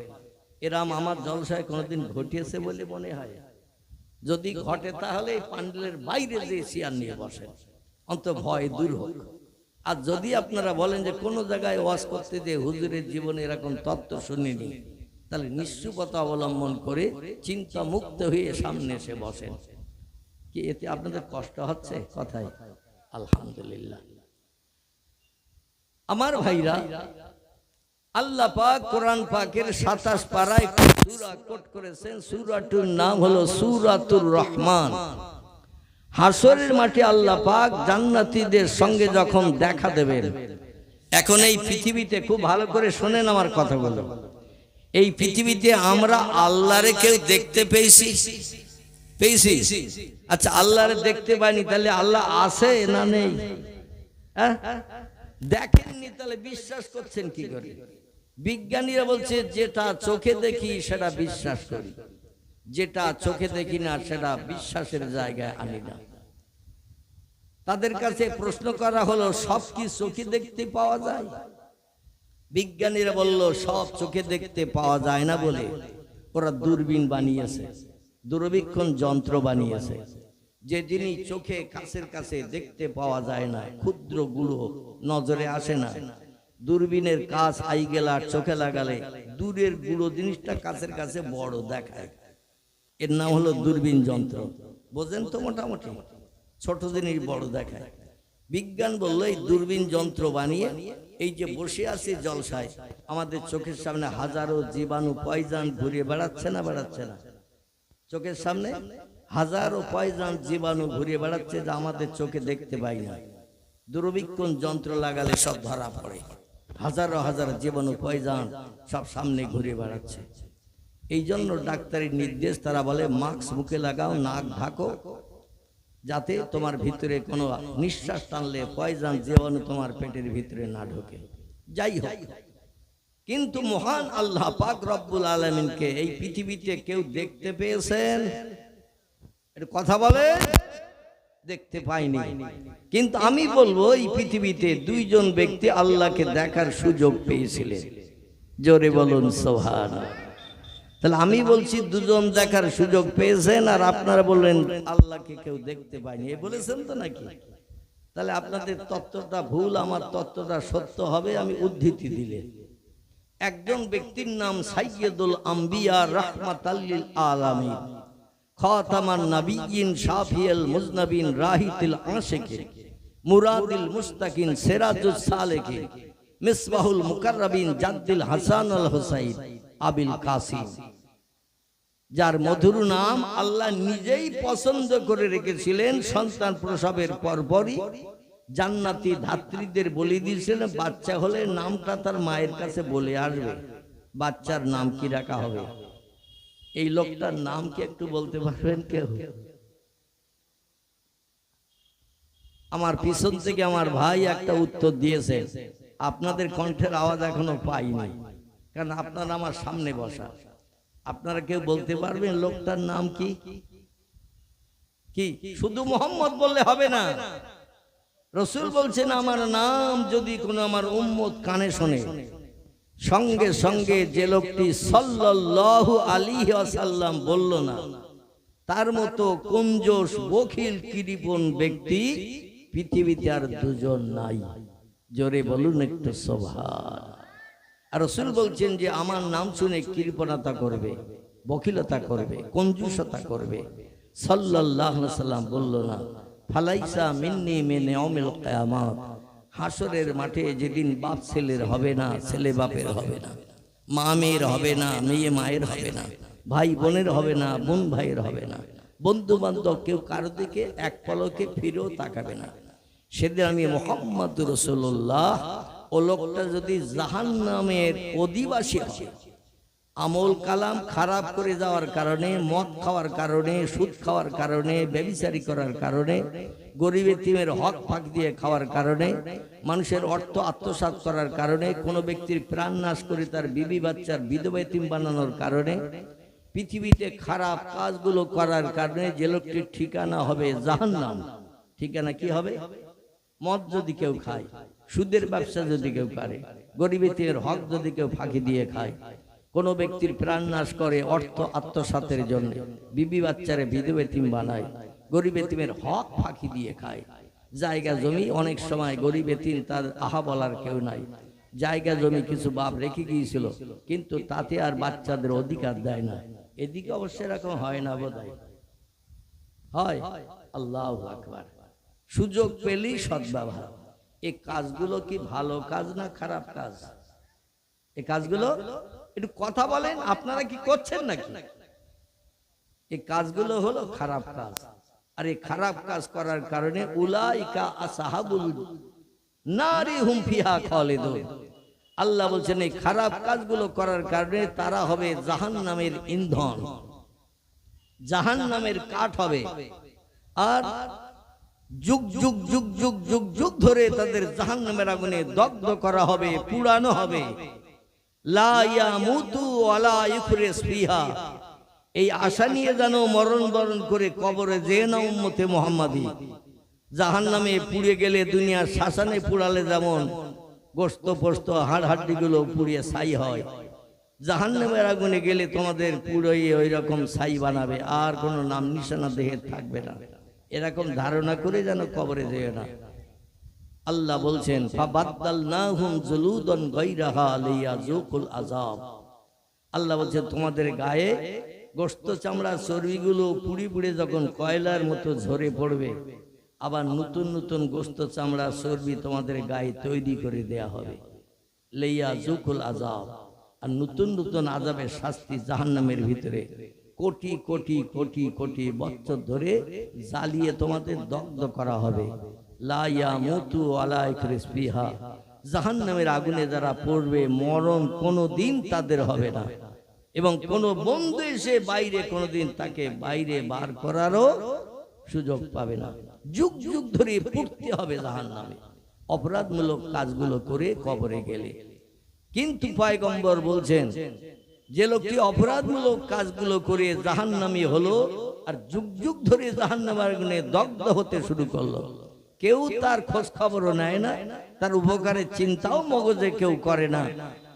এরাম আমার জলসায় কোনোদিন ঘটিয়েছে বলে মনে হয়? যদি ঘটে তাহলে এই পান্ডেলের বাইরে যে চেয়ার নিয়ে বসেন, অন্তত ভয় দূর হোক। আর যদি আপনারা বলেন যে কোনো জায়গায় ওয়াজ করতে যে হুজুরের জীবনে এরকম তত্ত্ব শুনিনি, তাহলে নিশ্চুপতা অবলম্বন করে চিন্তা মুক্ত হয়ে সামনে এসে বসেন। কি এতে আপনাদের কষ্ট হচ্ছে? কথায় আলহামদুলিল্লাহ। আমার ভাইরা, আল্লাহ পাক কোরআন পাকের 27 পারায় সূরা কোট করেছেন, সূরাটির নাম হলো সূরাতুর রহমান। হাসরের মাঠে আল্লাহ পাক জান্নাতীদের সঙ্গে যখন দেখা দেবেন, এখন এই পৃথিবীতে খুব ভালো করে শোনেন আমার কথাগুলো, এই পৃথিবীতে আমরা আল্লাহরে কেউ দেখতে পেয়েছি? পেয়েছি? আচ্ছা, আল্লাহরে দেখতে পাইনি, তাহলে আল্লাহ আছে না নেই? হ্যাঁ, দেখেননি, তাহলে বিশ্বাস করছেন কি করে? বিজ্ঞানীরা বলছে যেটা চোখে দেখি সেটা বিশ্বাস করি, যেটা চোখে দেখি না সেটা বিশ্বাসের জায়গায় আনি না। তাদের কাছে প্রশ্ন করা হলো, সব কি চোখে দেখতে পাওয়া যায়? বিজ্ঞানীরা বলল সব চোখে দেখতে পাওয়া যায় না বলে ওরা দূরবীন বানিয়েছে, দূরবীক্ষণ যন্ত্র বানিয়েছে, যে জিনিস চোখে কাছের কাছে দেখতে পাওয়া যায় না, ক্ষুদ্রগুলো নজরে আসে না, দূরবীনের কাজ আই গেলা চোখে লাগালে দূরের গুলো জিনিসটা কাছের কাছে বড় দেখায়। এর নাম হলো দূরবীন যন্ত্র। বোঝেন তো? মোটামুটি ছোট জিনিস বড় দেখায়। বিজ্ঞান বললো এই দূরবীন যন্ত্র বানিয়ে এই যে বসে আছে জলসায়, আমাদের চোখের সামনে হাজারো জীবাণু পয়জন ঘুরে বেড়াচ্ছে না? বেড়াচ্ছে না? চোখের সামনে হাজারো পয়জন জীবাণু ঘুরে বেড়াচ্ছে, যা আমাদের চোখে দেখতে পাই না। দূরবীক্ষণ যন্ত্র লাগালে সব ধরা পড়ে। হাজারো হাজার জীবাণু পয়জন সব সামনে ঘুরে বেড়াচ্ছে। এই জন্য ডাক্তারের নির্দেশ, তারা বলে মাস্ক মুখে লাগাও, নাক ঢাকো, যাতে তোমার ভিতরে কোনো নিঃশ্বাস টানলে পয়জন জীবাণু তোমার পেটের ভিতরে না ঢোকে। যাই হোক, কিন্তু মহান আল্লাহ পাক রব্বুল আলামিনকে এই পৃথিবীতে কেউ দেখতে পেয়েছেন? এর কথা বলে দেখতে পাইনি। কিন্তু আমি বলবো এই পৃথিবীতে দুইজন ব্যক্তি আল্লাহকে দেখার সুযোগ পেয়েছিলেন। জোরে বলুন সুবহানাল্লাহ। তাহলে আমি বলছি দুজন দেখার সুযোগ পেয়েছেন, আর আপনারা বললেন আল্লাহকে কেউ দেখতে পায়নি। এই বলেছেন তো নাকি? তাহলে আপনাদের তত্ত্বটা ভুল, আমার তত্ত্বটা সত্য হবে। আমি উদ্ধৃতি দিলে, একজন ব্যক্তির নাম সাইয়্যিদুল আম্বিয়া রাহমাতাল লিল আলামিন, খাতামান নাবিয়্যিন, শাফিউল মুজনাবিন, রাহিতুল আশিকিন, মুরাদিল মুস্তাকিন, সিরাজুস সালিকিন, মিসবাহুল মুকাররাবিন, জাদ্দুল হাসান আল হুসাইন, আবিল কাসিম, যার মধুর নাম আল্লাহ নিজেই পছন্দ করে রেখেছিলেন। সন্তান প্রসবের পরপরই জান্নাতি ধাত্রীদের বলে দিয়েছিলেন বাচ্চা হলে নামটা তার মায়ের কাছে বলে আসবে, বাচ্চার নাম কি রাখা হবে। এই লোকটার নাম কি একটু বলতে পারবেন কেউ? আমার পিছন থেকে আমার ভাই একটা উত্তর দিয়েছে, আপনাদের কণ্ঠের আওয়াজ এখনো পাইনি, কারণ আপনারা আমার সামনে বসা। আপনারা কেউ বলতে পারবেন লোকটার নাম কি? কি শুধু মোহাম্মদ বললে হবে না? রাসূল বলছেন আমার নাম যদি কোনো আমার উম্মত কানে শোনে, সঙ্গে সঙ্গে যে লোকটি সাল্লাল্লাহু আলাইহি ওয়াসাল্লাম বলল না, তার মতো কঞ্জুস বখিল কৃপণ ব্যক্তি পৃথিবীতে আর দুজন নাই। জোরে বলুন একটু সুবহানাল্লাহ। আর রাসূল বলছেন যে আমার নাম শুনে কৃপণতা করবে, বখিলতা করবে, কঞ্জুসতা করবে, সাল্লাল্লাহু আলাইহি ওয়াসাল্লাম বলল না, ফালাইসা মিন্নি মিন ইয়াউমিল কিয়ামাত, হাসরের মাঠে যেদিন বাপ ছেলের হবে না, ছেলে বাপের হবে না, মা মেয়ের হবে না, মেয়ে মায়ের হবে না, ভাই বোনের হবে না, বোন ভাইয়ের হবে না, বন্ধু বান্ধব কেউ কারো দিকে এক পলকে ফিরেও তাকাবে না। সেদিন আমি মুহাম্মদ রাসূলুল্লাহ, ও লোকটা যদি জাহান্নামের অধিবাসী হয়, আমল কালাম খারাপ করে যাওয়ার কারণে, মদ খাওয়ার কারণে, সুদ খাওয়ার কারণে, ব্যভিচারী করার কারণে, গরিব এতিমের হক ফাঁক দিয়ে খাওয়ার কারণে, মানুষের অর্থ আত্মসাৎ করার কারণে, কোনো ব্যক্তির প্রাণ নাশ করে তার বিবি বাচ্চার বিধবা এতিম বানানোর কারণে, পৃথিবীতে খারাপ কাজগুলো করার কারণে যে লোকটির ঠিকানা হবে জাহান্নাম। ঠিকানা কি হবে? মদ যদি কেউ খায়, সুদের ব্যবসা যদি কেউ করে, গরিব এতিমের হক যদি কেউ ফাঁকি দিয়ে খায়, কোনো ব্যক্তির প্রাণ নাশ করে অর্থ আত্মসাতের জন্য, বিবি বাচ্চারে বিধবা এতিম বানায়, গরিব এতিমের হক ফাঁকি দিয়ে খায়, জায়গা জমি অনেক সময় গরিব এতিম তার আহা বলার কেউ নাই, জায়গা জমি কিছু বাপ রেখে গিয়েছিল কিন্তু তাতে আর বাচ্চাদের অধিকার দেয় না। এদিকে অবশ্যই এরকম হয় না, বোধহয় হয়। আল্লাহু আকবার। সুযোগ পেলেই সদ্ব্যবহার। এই কাজগুলো কি ভালো কাজ না খারাপ কাজ? এই কাজগুলো একটু কথা বলেন, আপনারা কি করছেন নাকি? এই কাজগুলো হলো খারাপ কাজ। আর এই খারাপ কাজ করার কারণে উলাইকা আসহাবুল নারি হুম ফিহা খালিদুন, আল্লাহ বলছেন এই খারাপ কাজগুলো করার কারণে তারা হবে জাহান্নামের ইন্ধন, জাহান্নামের কাঠ হবে। আর যুগ যুগ যুগ যুগ যুগ যুগ ধরে তাদের জাহান্নামের আগুনে দগ্ধ করা হবে, পুড়ানো হবে। লা ইয়ামুতু ওয়ালা ইউখরিস ফিহা, এই আশা নিয়ে যেন মরণ বরণ করে কবরে যেয়ে না উম্মতে মুহাম্মাদি। জাহান্নামে পুড়ে গেলে দুনিয়ার শ্মশানে পুড়ালে যেমন গোশত পোস্ত হাড় হাড্ডিগুলো পুড়িয়ে ছাই হয়, জাহান্নামের আগুনে গেলে তোমাদের পুড়িয়ে ওই রকম ছাই বানাবে, আর কোনো নাম নিশানা দেহে থাকবে না। এরকম ধারণা করে যেন কবরে যেও না। আল্লাহ বলছেন ফাবাদদালনাহুম জুলুদান গায়রাহা লিয়াযুকুল আযাব। আল্লাহ বলছেন তোমাদের গায়ে গোশত চামড়া চর্বিগুলো পুড়ি পুড়ে যখন কয়লার মতো ঝরে পড়বে, আবার নতুন নতুন গোশত চামড়া চর্বি তোমাদের গায়ে তৈরি করে দেয়া হবে। লিয়াযুকুল আযাব, আর নতুন নতুন আযাবের শাস্তি জাহান্নামের ভিতরে কোটি কোটি কোটি কোটি বছর ধরে জ্বালিয়ে তোমাদের দগ্ধ করা হবে। লা ইয়ামুতু ওয়ালা ইউখরিস ফিহা, জাহান্নামের আগুনে যারা পড়বে মরণ কোনোদিন তাদের হবে না, এবং কোন বন্ধু এসে বাইরে কোনোদিন তাকে বাইরে বার করারও সুযোগ পাবে না। যুগ যুগ ধরে পড়তে হবে জাহান্নামে অপরাধমূলক কাজগুলো করে কবরে গেলে। কিন্তু পয়গম্বর বলছেন যে লোকটি অপরাধমূলক কাজগুলো করে জাহান্নামী হলো আর যুগ যুগ ধরে জাহান্নামের আগুনে দগ্ধ হতে শুরু করলো, কেউ তার খোঁজ খবরও নেয় না, তার উপকারের চিন্তাও মগজে কেউ করে না।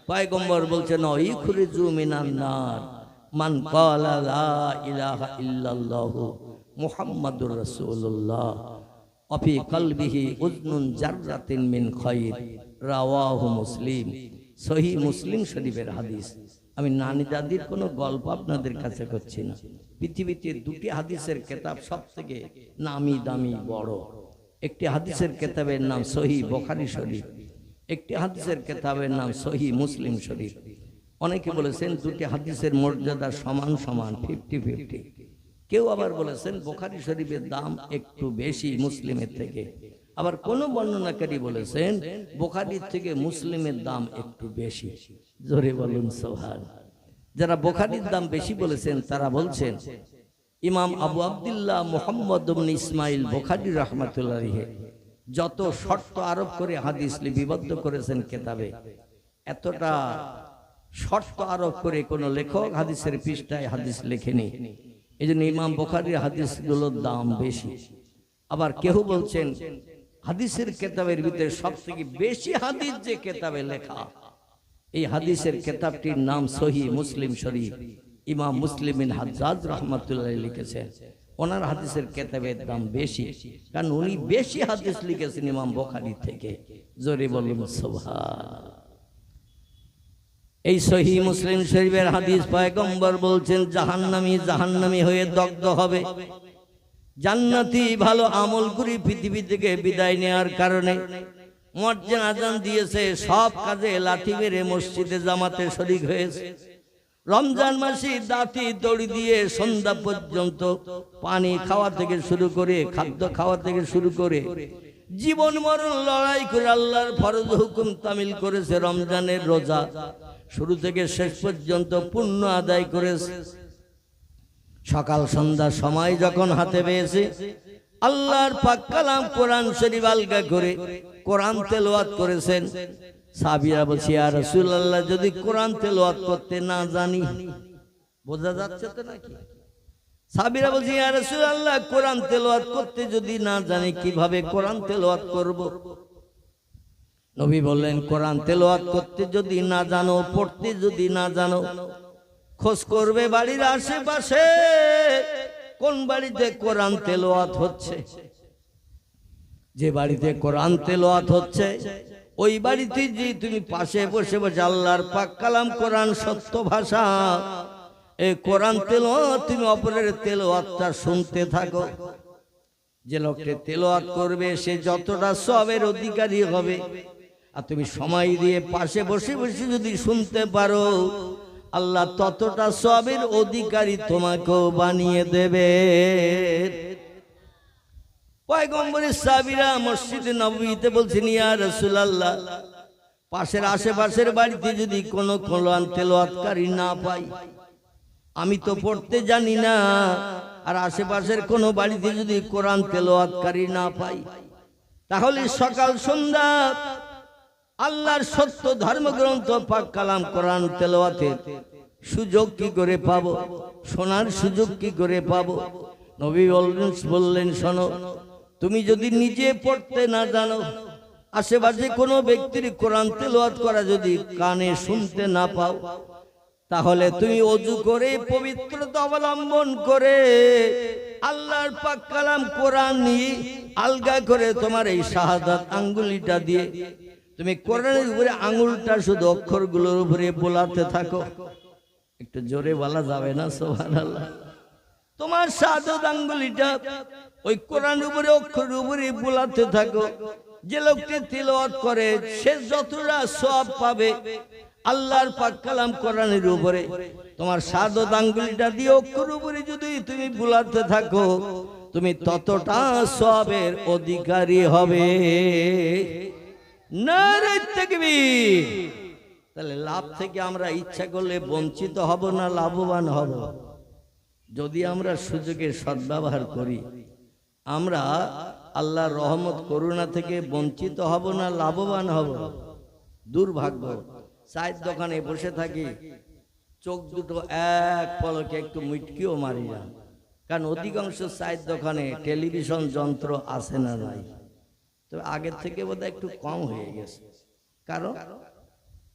পয়গম্বর বলছেন ইখরিজু মিনান নার মান ক্বালা লা ইলাহা ইল্লাল্লাহু মুহাম্মাদুর রাসূলুল্লাহ ওয়া ফি কলবিহি উযনুন জাররাতিন মিন খায়র, রাওয়াহু মুসলিম। সহিহ মুসলিম শরীফের হাদিস। আমি নানি দাদির কোনো গল্প আপনাদের কাছে করছি না। পৃথিবীতে দুটি হাদিসের কিতাব সবথেকে নামি দামি বড়। একটি হাদিসের কিতাবের নাম সহিহ বুখারী শরীফ, একটি হাদিসের কিতাবের নাম সহিহ মুসলিম শরীফ। অনেকে বলেছেন দুটি হাদিসের মর্যাদা সমান সমান, 50-50। কেউ আবার বলেছেন বুখারী শরীফের দাম একটু বেশি মুসলিমের থেকে। আবার কোন বর্ণনাকারী বলেছেন বুখারীর থেকে মুসলিমের দাম একটু বেশি। জোরে বলুন সুবহানাল্লাহ। যারা বুখারীর দাম বেশি বলেছেন তারা বলছেন ইমাম আবু আব্দুল্লাহ মুহাম্মদ ইবনে ইসমাইল বুখারী রাহমাতুল্লাহ আলাইহি যত শর্ত আরোপ করে হাদিস লিপিবদ্ধ করেছেন কিতাবে, এতটা শর্ত আরোপ করে কোন লেখক হাদিসের পৃষ্ঠায় হাদিস লেখেনি। এজন্য ইমাম বুখারীর হাদিসগুলোর দাম বেশি। আবার কেউ বলছেন হাদিসের কিতাবের ভিতরে সবথেকে বেশি হাদিস যে কিতাবে লেখা, এই হাদিসের কিতাবটির নাম সহিহ মুসলিম শরীফ। ইমাম মুসলিম বিন হাজ্জাজ রাহমাতুল্লাহ লিখেছেন, ওনার হাদিসের কিতাবের দাম বেশি, কারণ উনি বেশি হাদিস লিখেছেন ইমাম বুখারী থেকে। জোরে বলুন সুবহানাল্লাহ। এই সহিহ মুসলিম শরীফের হাদিস পয়গম্বর বলছেন জাহান্নামী জাহান্নামী হয়ে দগ্ধ হবে, জান্নাতি ভালো আমল করে পৃথিবী থেকে বিদায় নেওয়ার কারণে মুয়াজ্জিন আযান দিয়েছে, সব কাজে লাঠি মেরে মসজিদে জামাতে শরীক হয়েছে। রমজান মাসে দাঁতি দড়ি দিয়ে সন্ধ্যা পর্যন্ত পানি খাওয়া থেকে শুরু করে খাদ্য খাওয়া থেকে শুরু করে জীবন মরণ লড়াই করে আল্লাহর ফরজ হুকুম তামিল করেছে। রমজানের রোজা শুরু থেকে শেষ পর্যন্ত পূর্ণ আদায় করেছে। সকাল সন্ধ্যা সময় যখন হাতে পেয়েছে আল্লাহর পাক কালাম কোরআন শরীফ আলগা করে কোরআন তেলাওয়াত করেছেন। সাহাবীরা বলছে ইয়া রাসূলুল্লাহ যদি কোরআন তেলাওয়াত করতে না জানি, বোঝা যাচ্ছে তো নাকি? সাহাবীরা বলছে ইয়া রাসূলুল্লাহ কোরআন তেলাওয়াত করতে যদি না জানি কিভাবে কোরআন তেলাওয়াত করব? নবী বললেন কোরআন তেলাওয়াত করতে যদি না জানো, পড়তে যদি না জানো, খোঁজ করবে বাড়ির আশেপাশে কোন বাড়িতে কোরআন তেলাওয়াত হচ্ছে। যে বাড়িতে কোরআন তেলাওয়াত হচ্ছে ওই বাড়িতে যে তুমি পাশে বসে বসে আল্লাহর পাক কালাম কোরআন সত্য ভাষা, এই কোরআন তেলাওয়াত তুমি অপরের তেলাওয়াতটা শুনতে থাকো। যে লোকটা তেলাওয়াত করবে সে যতটা সওয়াবের অধিকারী হবে, আর তুমি সময় দিয়ে পাশে বসে বসে যদি শুনতে পারো আল্লাহ ততটা সওয়াবের অধিকারী তোমাকেও বানিয়ে দেবে। পয়গম্বরের সাহাবীরা মসজিদে নববীতে বলছেন ইয়া রাসূলুল্লাহ পাশের আশেপাশের বাড়িতে যদি কোনো কোরআন তেলাওয়াতকারী না পাই, আমি তো পড়তে জানি না, আর আশেপাশের কোনো বাড়িতে যদি কোরআন তেলাওয়াতকারী না পাই, তাহলে সকাল সন্ধ্যা আল্লাহর সত্য ধর্মগ্রন্থ পাক কালাম কোরআন তেলাওয়াতের সুযোগ কি করে পাবো, শোনার সুযোগ কি করে পাবো? নবী বললেন, শোনো, তুমি যদি নিজে পড়তে না জানো, আশেপাশে কোনো ব্যক্তির কোরআন তেলাওয়াত করা যদি কানে শুনতে না পাও, তাহলে তুমি ওযু করে পবিত্রতা অবলম্বন করে আল্লাহর পাক কালাম কোরআন নিয়ে আলগা করে তোমার এই শাহাদাত আঙ্গুলিটা দিয়ে তুমি কোরআনের উপরে আঙ্গুলটা শুধু অক্ষরগুলোর উপরে বোলাতে থাকো। একটু জোরে বলা যাবে না সুবহানাল্লাহ? তোমার শাহাদাত আঙ্গুলিটা ওই কোরআন উপরে অক্ষরের উপরে বোলাতে থাকো। যে লোকটি তিলাওয়াত করে সে যতটা সওয়াব পাবে আল্লাহর পাক কালাম কোরআনের উপরে, তোমার শাহাদাত আঙ্গুলিটা দিয়ে অক্ষর উপরে যদি তুমি বুলাতে থাকো, তুমি ততটা সওয়াবের অধিকারী হবে। নারে তাকবীর! তাহলে লাভ থেকে আমরা ইচ্ছা করলে বঞ্চিত হব না লাভবান হব? যদি আমরা সুযোগের সদ্ব্যবহার করি, আমরা আল্লাহর রহমত করুণা থেকে বঞ্চিত হব না লাভবান হব? দুর্ভাগ্য, চায়ের দোকানে বসে থাকি, চোখ দুটো এক পলকে একটু মুটকিও মারি না, কারণ অধিকাংশ চায়ের দোকানে টেলিভিশন যন্ত্র আছে না নাই? তো আগের থেকে বোধহয় একটু কম হয়ে গেছে, কারণ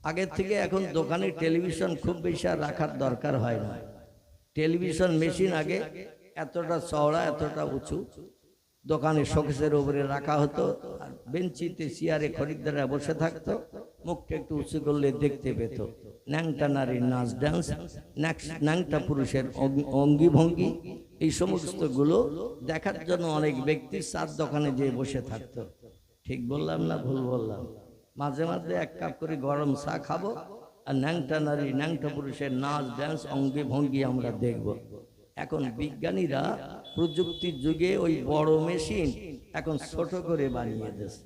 আগের থেকে এখন দোকানে টেলিভিশন খুব বেশি আর রাখার দরকার হয় না। টেলিভিশন মেশিন আগে এতটা চওড়া এতটা উঁচু দোকানে শোকেসের উপরে রাখা হতো, আর বেঞ্চিতে চেয়ারে খরিদ্দাররা বসে থাকতো, মুখটা একটু উঁচু করলে দেখতে পেত ন্যাংটা নারীর নাচ ডান্স, ন্যাংটা পুরুষের অঙ্গি ভঙ্গি, এই সমস্ত গুলো দেখার জন্য অনেক ব্যক্তি চার দোকানে যেয়ে বসে থাকতো। ঠিক বললাম না ভুল বললাম? মাঝে মাঝে এক কাপ করে গরম চা খাবো আর ন্যাংটা নারী ন্যাংটা পুরুষের নাচ ডান্স অঙ্গি ভঙ্গি আমরা দেখব। এখন বিজ্ঞানীরা প্রযুক্তির যুগে ওই বড় মেশিন এখন ছোট করে বানিয়ে দিয়েছে।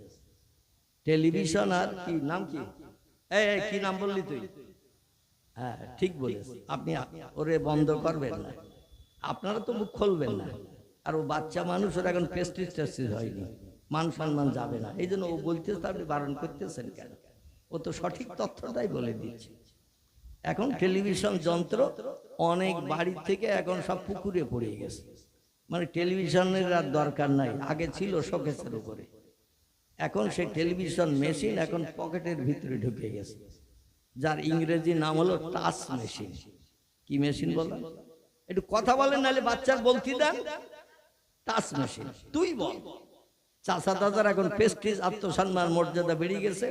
টেলিভিশন আর কি নাম, কি কি নাম বললি তুই? হ্যাঁ ঠিক বলিস, আপনি ওরে বন্ধ করবেন না, আপনারা তো মুখ খুলবেন না। আর ও বাচ্চা মানুষ, ওর এখন প্রেস্টিজ টেস্টিজ হয়নি, মান সম্মান যাবে না, এই জন্য ও বলতেছে, আপনি বারণ করতেছেন কেন? ও তো সঠিক তথ্যটাই বলে দিচ্ছে। এখন টেলিভিশন যন্ত্র অনেক বাড়ি থেকে এখন সব পুকুরে পড়ে গেছে, মানে টেলিভিশনের আর দরকার নাই। আগে ছিল শোকেসের উপরে, এখন সেই টেলিভিশন মেশিন এখন পকেটের ভিতরে ঢুকে গেছে, যার ইংরেজি নাম হলো টাচ মেশিন। কি মেশিন বলেন? একটু কথা বলেন, নাহলে বাচ্চার বলতে দেন। Touch machine. তুই বল, চাচা দাদার এখন প্রেস্টিজ আত্মসম্মান মর্যাদা বেড়ে গেছে,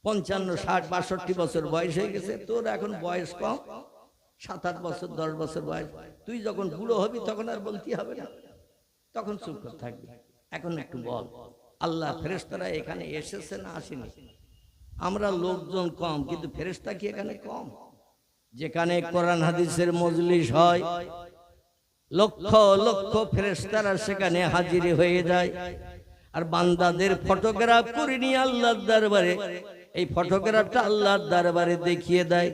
55, 60, 62 বছর বয়স হয়ে গেছে, তোর এখন বয়স কম, 7-8 বছর 10 বছর বয়স। তুই যখন বুড়ো হবি তখন আর বলতে হবে না, তখন চুপ করে থাকবি। এখন একটু বল, আল্লাহ ফেরেশতারা এখানে এসেছে না আসেনি? আমরা লোকজন কম, কিন্তু ফেরেশতা কি এখানে কম? যেখানে কোরআন হাদিসের মজলিস হয়, লক্ষ লক্ষ ফেরেশতারা সেখানে হাজির হয়ে যায়, আর বান্দাদের ফটোগ্রাফ করে নিয়ে আল্লাহর দরবারে, এই ফটোগ্রাফটা আল্লাহর দরবারে দেখিয়ে দেয়।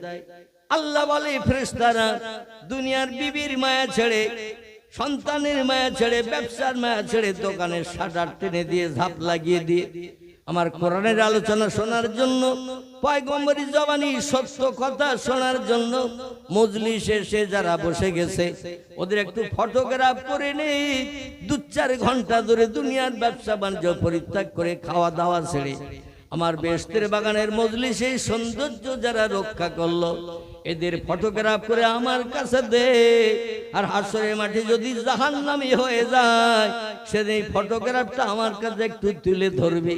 আল্লাহ বলে, ফেরেশতারা দুনিয়ার বিবির মায়া ছেড়ে, সন্তানের মায়া ছেড়ে, ব্যবসার মায়া ছেড়ে দোকানের শাটার টেনে দিয়ে ঝাঁপ লাগিয়ে দিয়ে আমার কোরআনের আলোচনা শোনার জন্য, পয়গম্বরী জবানি সত্য কথা শোনার জন্য মজলিসে এসে যারা বসে গেছে, ওদের একটু ফটোগ্রাফ করে নেই। 2-4 ঘন্টা ধরে দুনিয়ার ব্যবসা বাণিজ্য পরিত্যাগ করে, খাওয়া দাওয়া ছেড়ে আমার বেহেশতের বাগানের মজলিসে সৌন্দর্য যারা রক্ষা করলো, এদের ফটোগ্রাফ করে আমার কাছে দে। আর হাসরের মাঠে যদি জাহান্নামী হয়ে যায়, সেদিন ফটোগ্রাফটা আমার কাছে একটু তুলে ধরবে।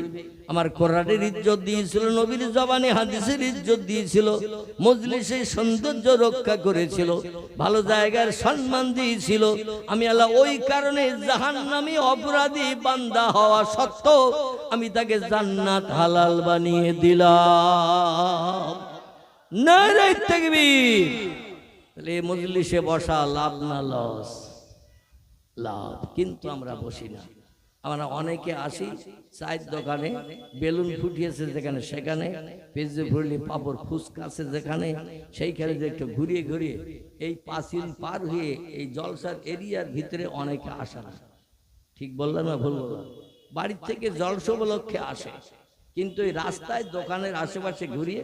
আমার কোরআনের ইজ্জত দিয়েছিল, নবীর জবানে হাদিসের ইজ্জত দিয়েছিল, মজলিসে সৌন্দর্য রক্ষা করেছিল, ভালো জায়গার সম্মান দিয়েছিল। আমি আল্লাহ ওই কারণে জাহান্নামী অপরাধী বান্দা হওয়া সত্ত্বেও আমি তাকে জান্নাত হালাল বানিয়ে দিলাম। নারে তাকবীর! তাহলে এই মজলিসে বসা লাভ না লস? লাভ। কিন্তু আমরা বসি না, আমরা অনেকে আসি চায়ের দোকানে, বেলুন ফুটিয়েছে যেখানে সেখানে, পেঁয়াজে ভরলি পাপড় ফুচকা আছে যেখানে সেইখানে যে একটু ঘুরিয়ে ঘুরিয়ে এই পাঁচিল পার হয়ে এই জলসার এরিয়ার ভিতরে অনেকে আসে না। ঠিক বললাম না ভুল বললাম? বাড়ির থেকে জলসা উপলক্ষে আসে, কিন্তু এই রাস্তায় দোকানের আশেপাশে ঘুরিয়ে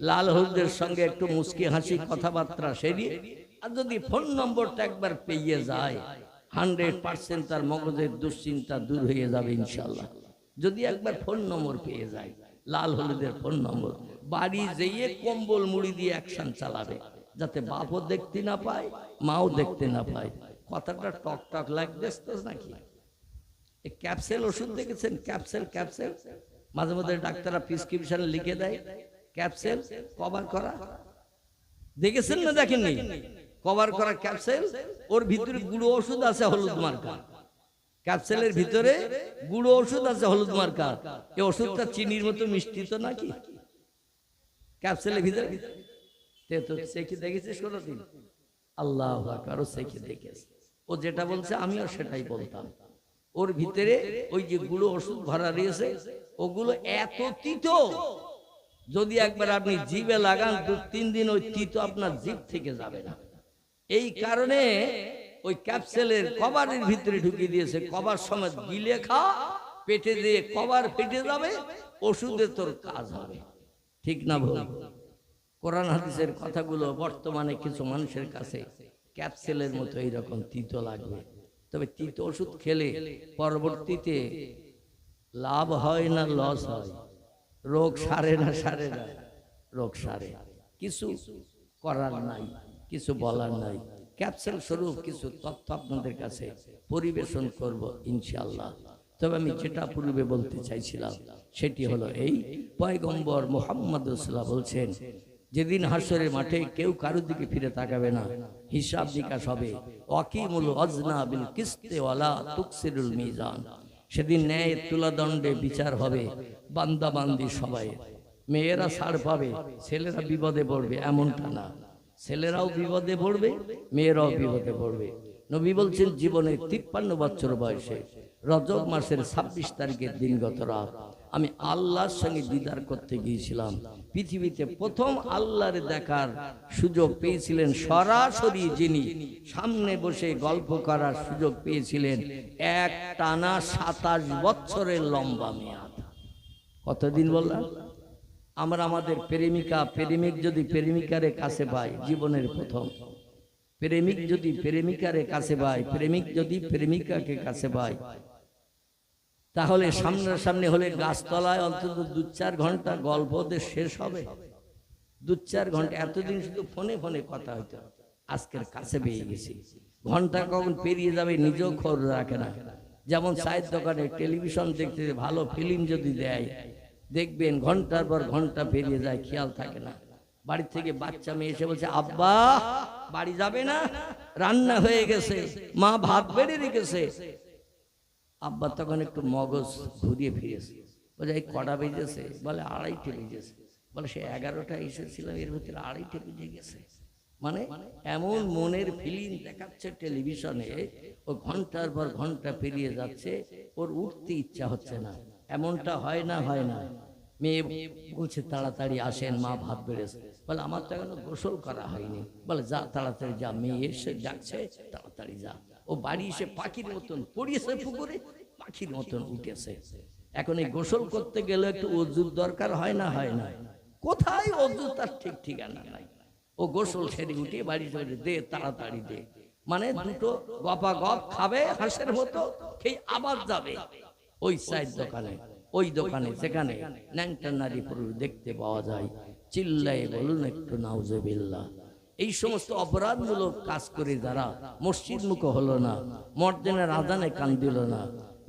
লাল হলুদের সঙ্গে একটু মুস্কি হাসি কথাবার্তা সেরিয়ে আর যদি ফোন নম্বরটা একবার পেয়ে যায় 100% তার মগজের দুশ্চিন্তা দূর হয়ে যাবে ইনশাল্লাহ। যদি একবার ফোন নম্বর পেয়ে যায়, লাল হলুদের ফোন নম্বর, বাড়ি যেয়ে কম্বল মুড়ি দিয়ে অ্যাকশন চালাবে, যাতে বাপও দেখতে না পায় মাও দেখতে না পায়। কথাটা টক টক লাগতেছ নাকি? এই ক্যাপসেল ওষুধ দেখেছেন? ক্যাপসেল ক্যাপসেল মাঝে মধ্যে ডাক্তাররা প্রেসক্রিপশন লিখে দেয়, ক্যাপসেল কভার করা, দেখেছেন না দেখেননি? কভার করা ক্যাপসেল, ওর ভিতরে গুঁড়ো ওষুধ আছে হলুদ মার্কা। ক্যাপসেলের ভিতরে গুঁড়ো ওষুধ আছে হলুদ মার্কা। এই ওষুধটা চিনির মতো মিষ্টি তো নাকি ক্যাপসেলের ভিতরে? তো সেকে দেখেছিস কোনোদিন? আল্লাহ আকবার, ও সেকে দেখেছে। ও যেটা বলছে আমিও সেটাই বলতাম। ওর ভিতরে ওই যে গুঁড়ো ওষুধ ভরা রয়েছে, ওগুলো এত তিতো, যদি একবার আপনি জিভে লাগান 2-3 দিন ওই তিতো আপনার জিভ থেকে যাবে না। এই কারণে ওই ক্যাপসুলের কভারের ভিতরে ঢুকিয়ে দিয়েছে, কভার সমেত গিলে খা, পেটে দিয়ে কভার ফেটে যাবে, ওষুধে তোর কাজ হবে। ঠিক না ভুল? কোরআন হাদিসের কথাগুলো বর্তমানে কিছু মানুষের কাছে ক্যাপসুলের মতো এইরকম তিতো লাগবে। তবে তিতো ওষুধ খেলে পরবর্তীতে লাভ হয় না লস হয়? রোগ সারে না সারে না? রোগ সারে। কিছু করার নাই, কিছু বলার নাই। ক্যাপসুল স্বরূপ কিছু তথ্য আপনাদের কাছে পরিবেশন করব ইনশাআল্লাহ। তবে আমি যেটা পূর্বে বলতে চাইছিলাম সেটি হলো এই, পয়গম্বর মুহাম্মদ রাসূলুল্লাহ বলছেন, যেদিন হাসরের মাঠে কেউ কারোর দিকে ফিরে তাকাবে না, হিসাব নিকাশ হবে। ওয়াকিমুল ওয়াজনা বিল কিসতি ওয়ালা তুকসিরুল মিজান। সেদিন ন্যায়ের তুলাদণ্ডে বিচার হবে, বান্দা বান্দি সবাই। মেয়েরা ছাড় পাবে, ছেলেরা বিপদে পড়বে এমনটা না, ছেলেরাও বিপদে পড়বে, মেয়েরাও বিপদে পড়বে। নবী বলছেন, জীবনে 53 বছর বয়সে রজব মাসের 26 তারিখের দিনগত রাত আমি আল্লাহর সঙ্গে দিদার করতে গিয়েছিলাম। পৃথিবীতে প্রথম আল্লাহর দেখার সুযোগ পেয়েছিলেন সরাসরি যিনি, সামনে বসে গল্প করার সুযোগ পেয়েছিলেন এক টানা 27 বছরের লম্বা মেয়াদ। কতদিন বললাম? আমরা আমাদের প্রেমিক যদি প্রেমিকারে কাছে পাই, জীবনের প্রথম প্রেমিক যদি প্রেমিকারে কাছে পাই, প্রেমিক যদি প্রেমিকাকে কাছে পাই, তাহলে সামনাসামনি হলে গাছতলায় অন্তত 2-4 ঘন্টা গল্প ওদের শেষ হবে। 2-4 ঘন্টা। এতদিন শুধু ফোনে ফোনে কথা হইতো, আজকের কাছে পেয়ে গেছি। ঘন্টা কখন পেরিয়ে যাবে নিজেও খবর রাখে না। যেমন চায়ের দোকানে টেলিভিশন দেখতে ভালো ফিল্ম যদি দেয়, দেখবেন ঘন্টার পর ঘন্টা পেরিয়ে যায়, খেয়াল থাকে না। বাড়ি থেকে বাচ্চা মেয়ে এসে বলছে, আব্বা বাড়ি যাবে না? রান্না হয়ে গেছে, মা ভাত বেড়ে রেখেছে। আব্বা তখন একটু মগজ ঘুরিয়ে ফিরেছে, বলে এই কটা বেজেছে? বলে 2:30 বেজেছে। বলে সে 11টা এসেছিলাম, এর ভিতরে 2:30 বেজে গেছে। মানে এমন মনের ফিলিং দেখাচ্ছে টেলিভিশনে, ও ঘন্টার পর ঘন্টা পেরিয়ে যাচ্ছে, ওর উঠতে ইচ্ছা হচ্ছে না। এমনটা হয় না? হয় না? মেয়ে বলছে, তাড়াতাড়ি আসেন, মা ভাত বেড়েছে। বলে আমার তো এখনো গোসল করা হয়নি। বলে যা, তাড়াতাড়ি যা, মেয়ে এসে ডাকছে, তাড়াতাড়ি যা। ও বাড়ি এসে পাখির মতন পড়িয়েছে পুকুরে, পাখির মতন উঠেছে। এখন এই গোসল করতে গেলে একটু অজুর দরকার হয় না? হয় না? কোথায় অজু তার ঠিক ঠিকানা নাই। ও গোসল সেরে উঠে বাড়ি চলে, দে তাড়াতাড়ি দে। মানে দুটো গপা গপ খাবে হাঁসের মতো, খেয়ে আবার যাবে ওই চায়ের দোকানে, ওই দোকানে যেখানে ন্যাংটা নারী পুরুষ দেখতে পাওয়া যায়। চিল্লায় বলুন একটু নাউজুবিল্লাহ। এই সমস্ত অপরাধমূলক কাজ করে যারা মসজিদ মুখ হলো না, মর্জিনের আজানে কান দিল না,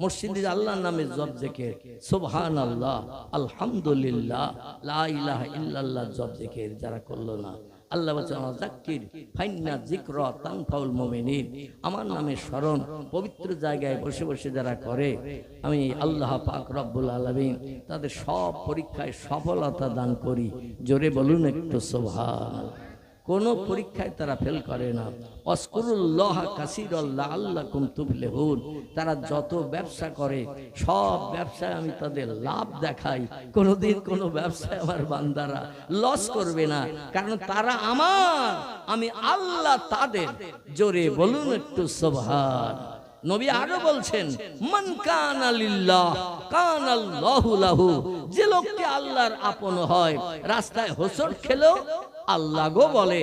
মসজিদে আল্লাহর নামে জপ জিকির, সুবহানাল্লাহ, আলহামদুলিল্লাহ, লা ইলাহা ইল্লাল্লাহ জপ জিকির যারা করলো না, আল্লাহ বলেন যাক্কির ফাইন্না যিকরা তানফাউল মুমিনিন, আমার নামে স্মরণ পবিত্র জায়গায় বসে বসে যারা করে, আমি আল্লাহ পাক রব্বুল আলামিন তাদের সব পরীক্ষায় সফলতা দান করি। জোরে বলুন একটু সুবহানাল্লাহ। কোনো পরীক্ষায় তারা ফেল করে না। অস্কুরুল্লাহ কাসীরাল লাআল্লাকুম তুফলিহুন। তারা যত ব্যবসা করে সব ব্যবসায় আমি তাদের লাভ দেখাই, কোনোদিন কোনো ব্যবসায় আমার বান্দারা লস করবে না, কারণ তারা আমার, আমি আল্লাহ তাদের। জোরে বলুন একটু সুবহান। নবী আরো বলছেন, মান কানা লিল্লাহ কানাল্লাহু লাহু। যে লোকটি আল্লাহর আপন হয়, রাস্তায় হোঁচট খেলো আল্লাহ গো বলে।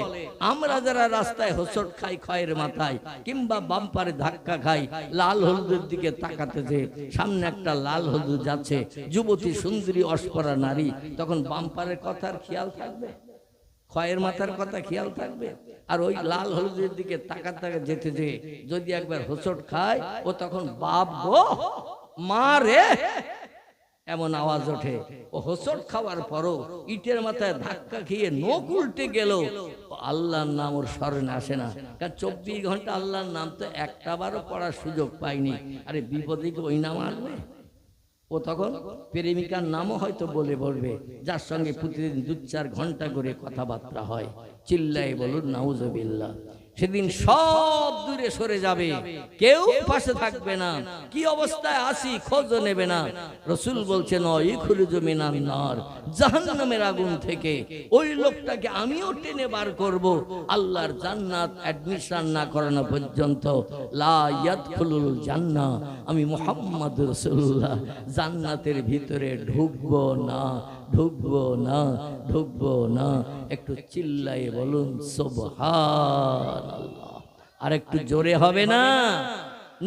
আমরা যারা রাস্তায় হোঁচট খাই খয়ের মাথায়, কিংবা বাম্পারে ধাক্কা খাই, লাল হলুদের দিকে তাকাতে যে সামনে একটা লাল হলুদ যাচ্ছে, যুবতী সুন্দরী অস্পরা নারী, তখন বাম্পারের কথার খেয়াল থাকবে? খয়ের মাথার কথা খেয়াল থাকবে? আর ওই লাল হলুদের দিকে তাকাতে যেতে যে যদি একবার হোঁচট খায়, ও তখন বাপ গো মা রে এমন আওয়াজ ওঠে। ও হোঁচট খাওয়ার পরও ইটের মাথায় ধাক্কা খেয়ে নখ উল্টে গেল, আল্লাহর নাম ওর স্মরণে আসে না। কারণ 24 ঘন্টা আল্লাহর নাম তো একটা বারও পড়ার সুযোগ পাইনি। আরে বিপদে কি ওই নাম আসবে? ও তখন প্রেমিকার নামও হয়তো বলে বলবে, যার সঙ্গে প্রতিদিন 2-4 ঘন্টা করে কথাবার্তা হয়। চিল্লাই বলুন নাউজুবিল্লাহ। সেদিন সব দূরে সরে যাবে, কেউ পাশে থাকবে না। কি অবস্থায় আসি খোঁজও নেবে না। রাসূল বলছেন, ইখরুজু মিনান নার, জাহান্নামের আগুন থেকে ওই লোকটাকে আমিও টেনে বার করব, আল্লাহর জান্নাত অ্যাডমিশন না করানো পর্যন্ত। লা ইয়াদখুলুল জান্নাহ, আমি মুহাম্মদ রাসূলুল্লাহ জান্নাতের ভিতরে ঢুকবো না, ঢুকবো না, ঢুকবো না। একটু চিল্লাই বলুন সুবহানাল্লাহ। আর একটু জোরে হবে না?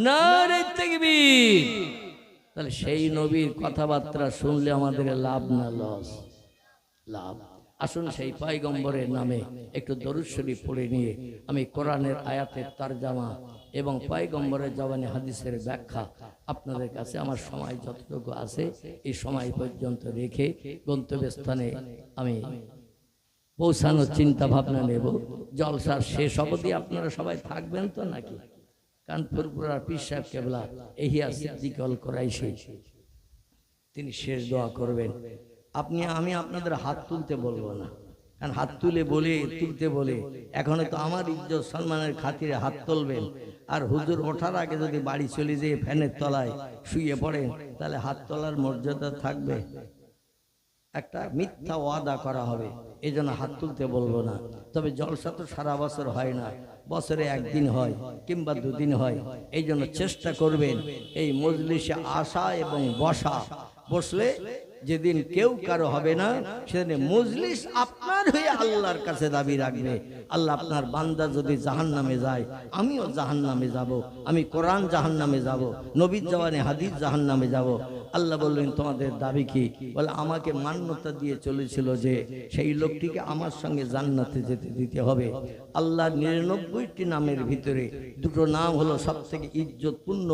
নারে তাকবীর। তাহলে সেই নবীর কথাবার্তা শুনলে আমাদের লাভ না লস? লাভ। আসুন সেই পয়গম্বরের নামে একটু দরুদ শরীফ পড়ে নিয়ে আমি কোরআনের আয়াতের তরজমা এবং পয়গম্বরের জবানে হাদিসের ব্যাখ্যা আপনাদের কাছে আমার সময় যতটুকু আছে এই সময় পর্যন্ত রেখে গন্তব্যস্থানে আমি পৌঁছানোর চিন্তা ভাবনা নেব। জলসার শেষ অবধি আপনারা সবাই থাকবেন তো নাকি? কানপুরপুরা পীর সাহেব কেবলা এহিয়া সিদ্দিক আল কুরাইশি, তিনি শেষ দোয়া করবেন। আমি আপনাদের হাত তুলতে বলবো না, কারণ হাত তুলতে বলে এখনো তো আমার ইজ্জত সম্মানের খাতিরে হাত তুলবেন। আর হুজুর ওঠার আগে যদি বাড়ি চলে যেয়ে ফ্যানের তলায় শুয়ে পড়েন, তাহলে হাত তোলার মর্যাদা থাকবে? একটা মিথ্যা ওয়াদা করা হবে, এই জন্য হাত তুলতে বলবো না। তবে জলসা তো সারা বছর হয় না, বছরে একদিন হয় কিংবা 2 দিন হয়। এই জন্য চেষ্টা করবেন এই মজলিসে আসা এবং বসলে যেদিন কেউ কারো হবে না, সেদিন মজলিস আপনার হয়ে আল্লাহর কাছে দাবি রাখবে। আল্লাহ, আপনার বান্দা যদি জাহান্নামে যায়, আমিও জাহান্নামে যাব, আমি কোরআন জাহান্নামে যাব, নবীর জবানে হাদিস জাহান্নামে যাব। আল্লাহ বললেন, তোমাদের দাবি কি? বলে, আমাকে মান্যতা দিয়ে চলেছিল যে সেই লোকটিকে আমার সঙ্গে জান্নাতে যেতে দিতে হবে। আল্লাহর 99টি নামের ভিতরে 2টো নাম হলো সবথেকে ইজ্জতপূর্ণ,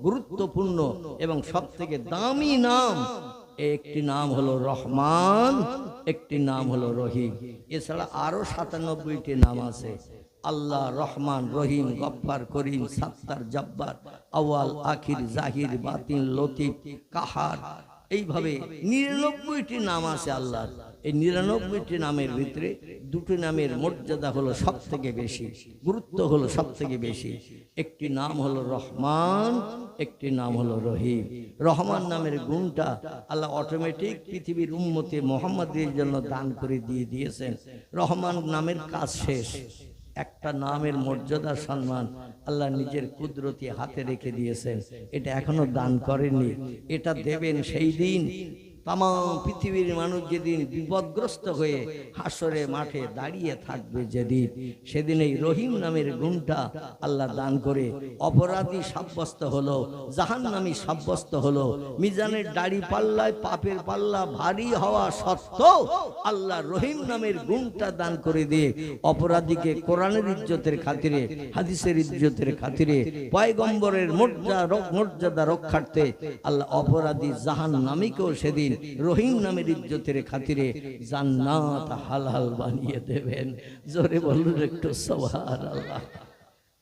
গুরুত্বপূর্ণ এবং সবথেকে দামি নাম। একটি নাম হলো রহমান, একটি নাম হলো রহিম। এছাড়া আরো 97টি নাম আছে। আল্লাহ রহমান, রহিম, গফফার, করিম, সাত্তার, জব্বার, আউয়াল, আখির, জাহির, বাতিন, লতিফ, কাহার, এইভাবে 99টি নাম আছে আল্লাহর। এই 99টি নামের ভিতরে 2টি নামের মর্যাদা হলো সব থেকে বেশি, গুরুত্ব হলো সব থেকে বেশি। একটি নাম হলো রহমান, একটি নাম হলো রহিম। রহমান নামের গুণটা আল্লাহ অটোমেটিক পৃথিবীর উম্মতে মুহাম্মাদের জন্য দান করে দিয়েছেন। রহমান নামের কাজ শেষ। একটা নামের মর্যাদা সম্মান আল্লাহ নিজের কুদরতি হাতে রেখে দিয়েছেন, এটা এখনো দান করেননি। এটা দেবেন সেই দিন তাম পৃথিবীর মানুষ যেদিন বিপদগ্রস্ত হয়ে হাসরে মাঠে দাঁড়িয়ে থাকবে যেদিন, সেদিন এই রহিম নামের গুণটা আল্লাহ দান করে অপরাধী সাব্যস্ত হলো, জাহান্নামী সাব্যস্ত হলো। মিজানের দাড়ি পাল্লায় পাপের পাল্লা ভারী হওয়া সত্ত্বেও আল্লাহ রহিম নামের গুণটা দান করে দিয়ে অপরাধীকে কোরআনের ইজ্জতের খাতিরে, হাদিসের ইজ্জতের খাতিরে, পয়গম্বরের মর্যাদা রক্ষার্থে আল্লাহ অপরাধী জাহান্নামীকেও সেদিন রহিম নামের ইজ্জতের খাতিরে জান্নাত হালাল বানিয়ে দেবেন। জোরে বলুন একটু সুবহানাল্লাহ।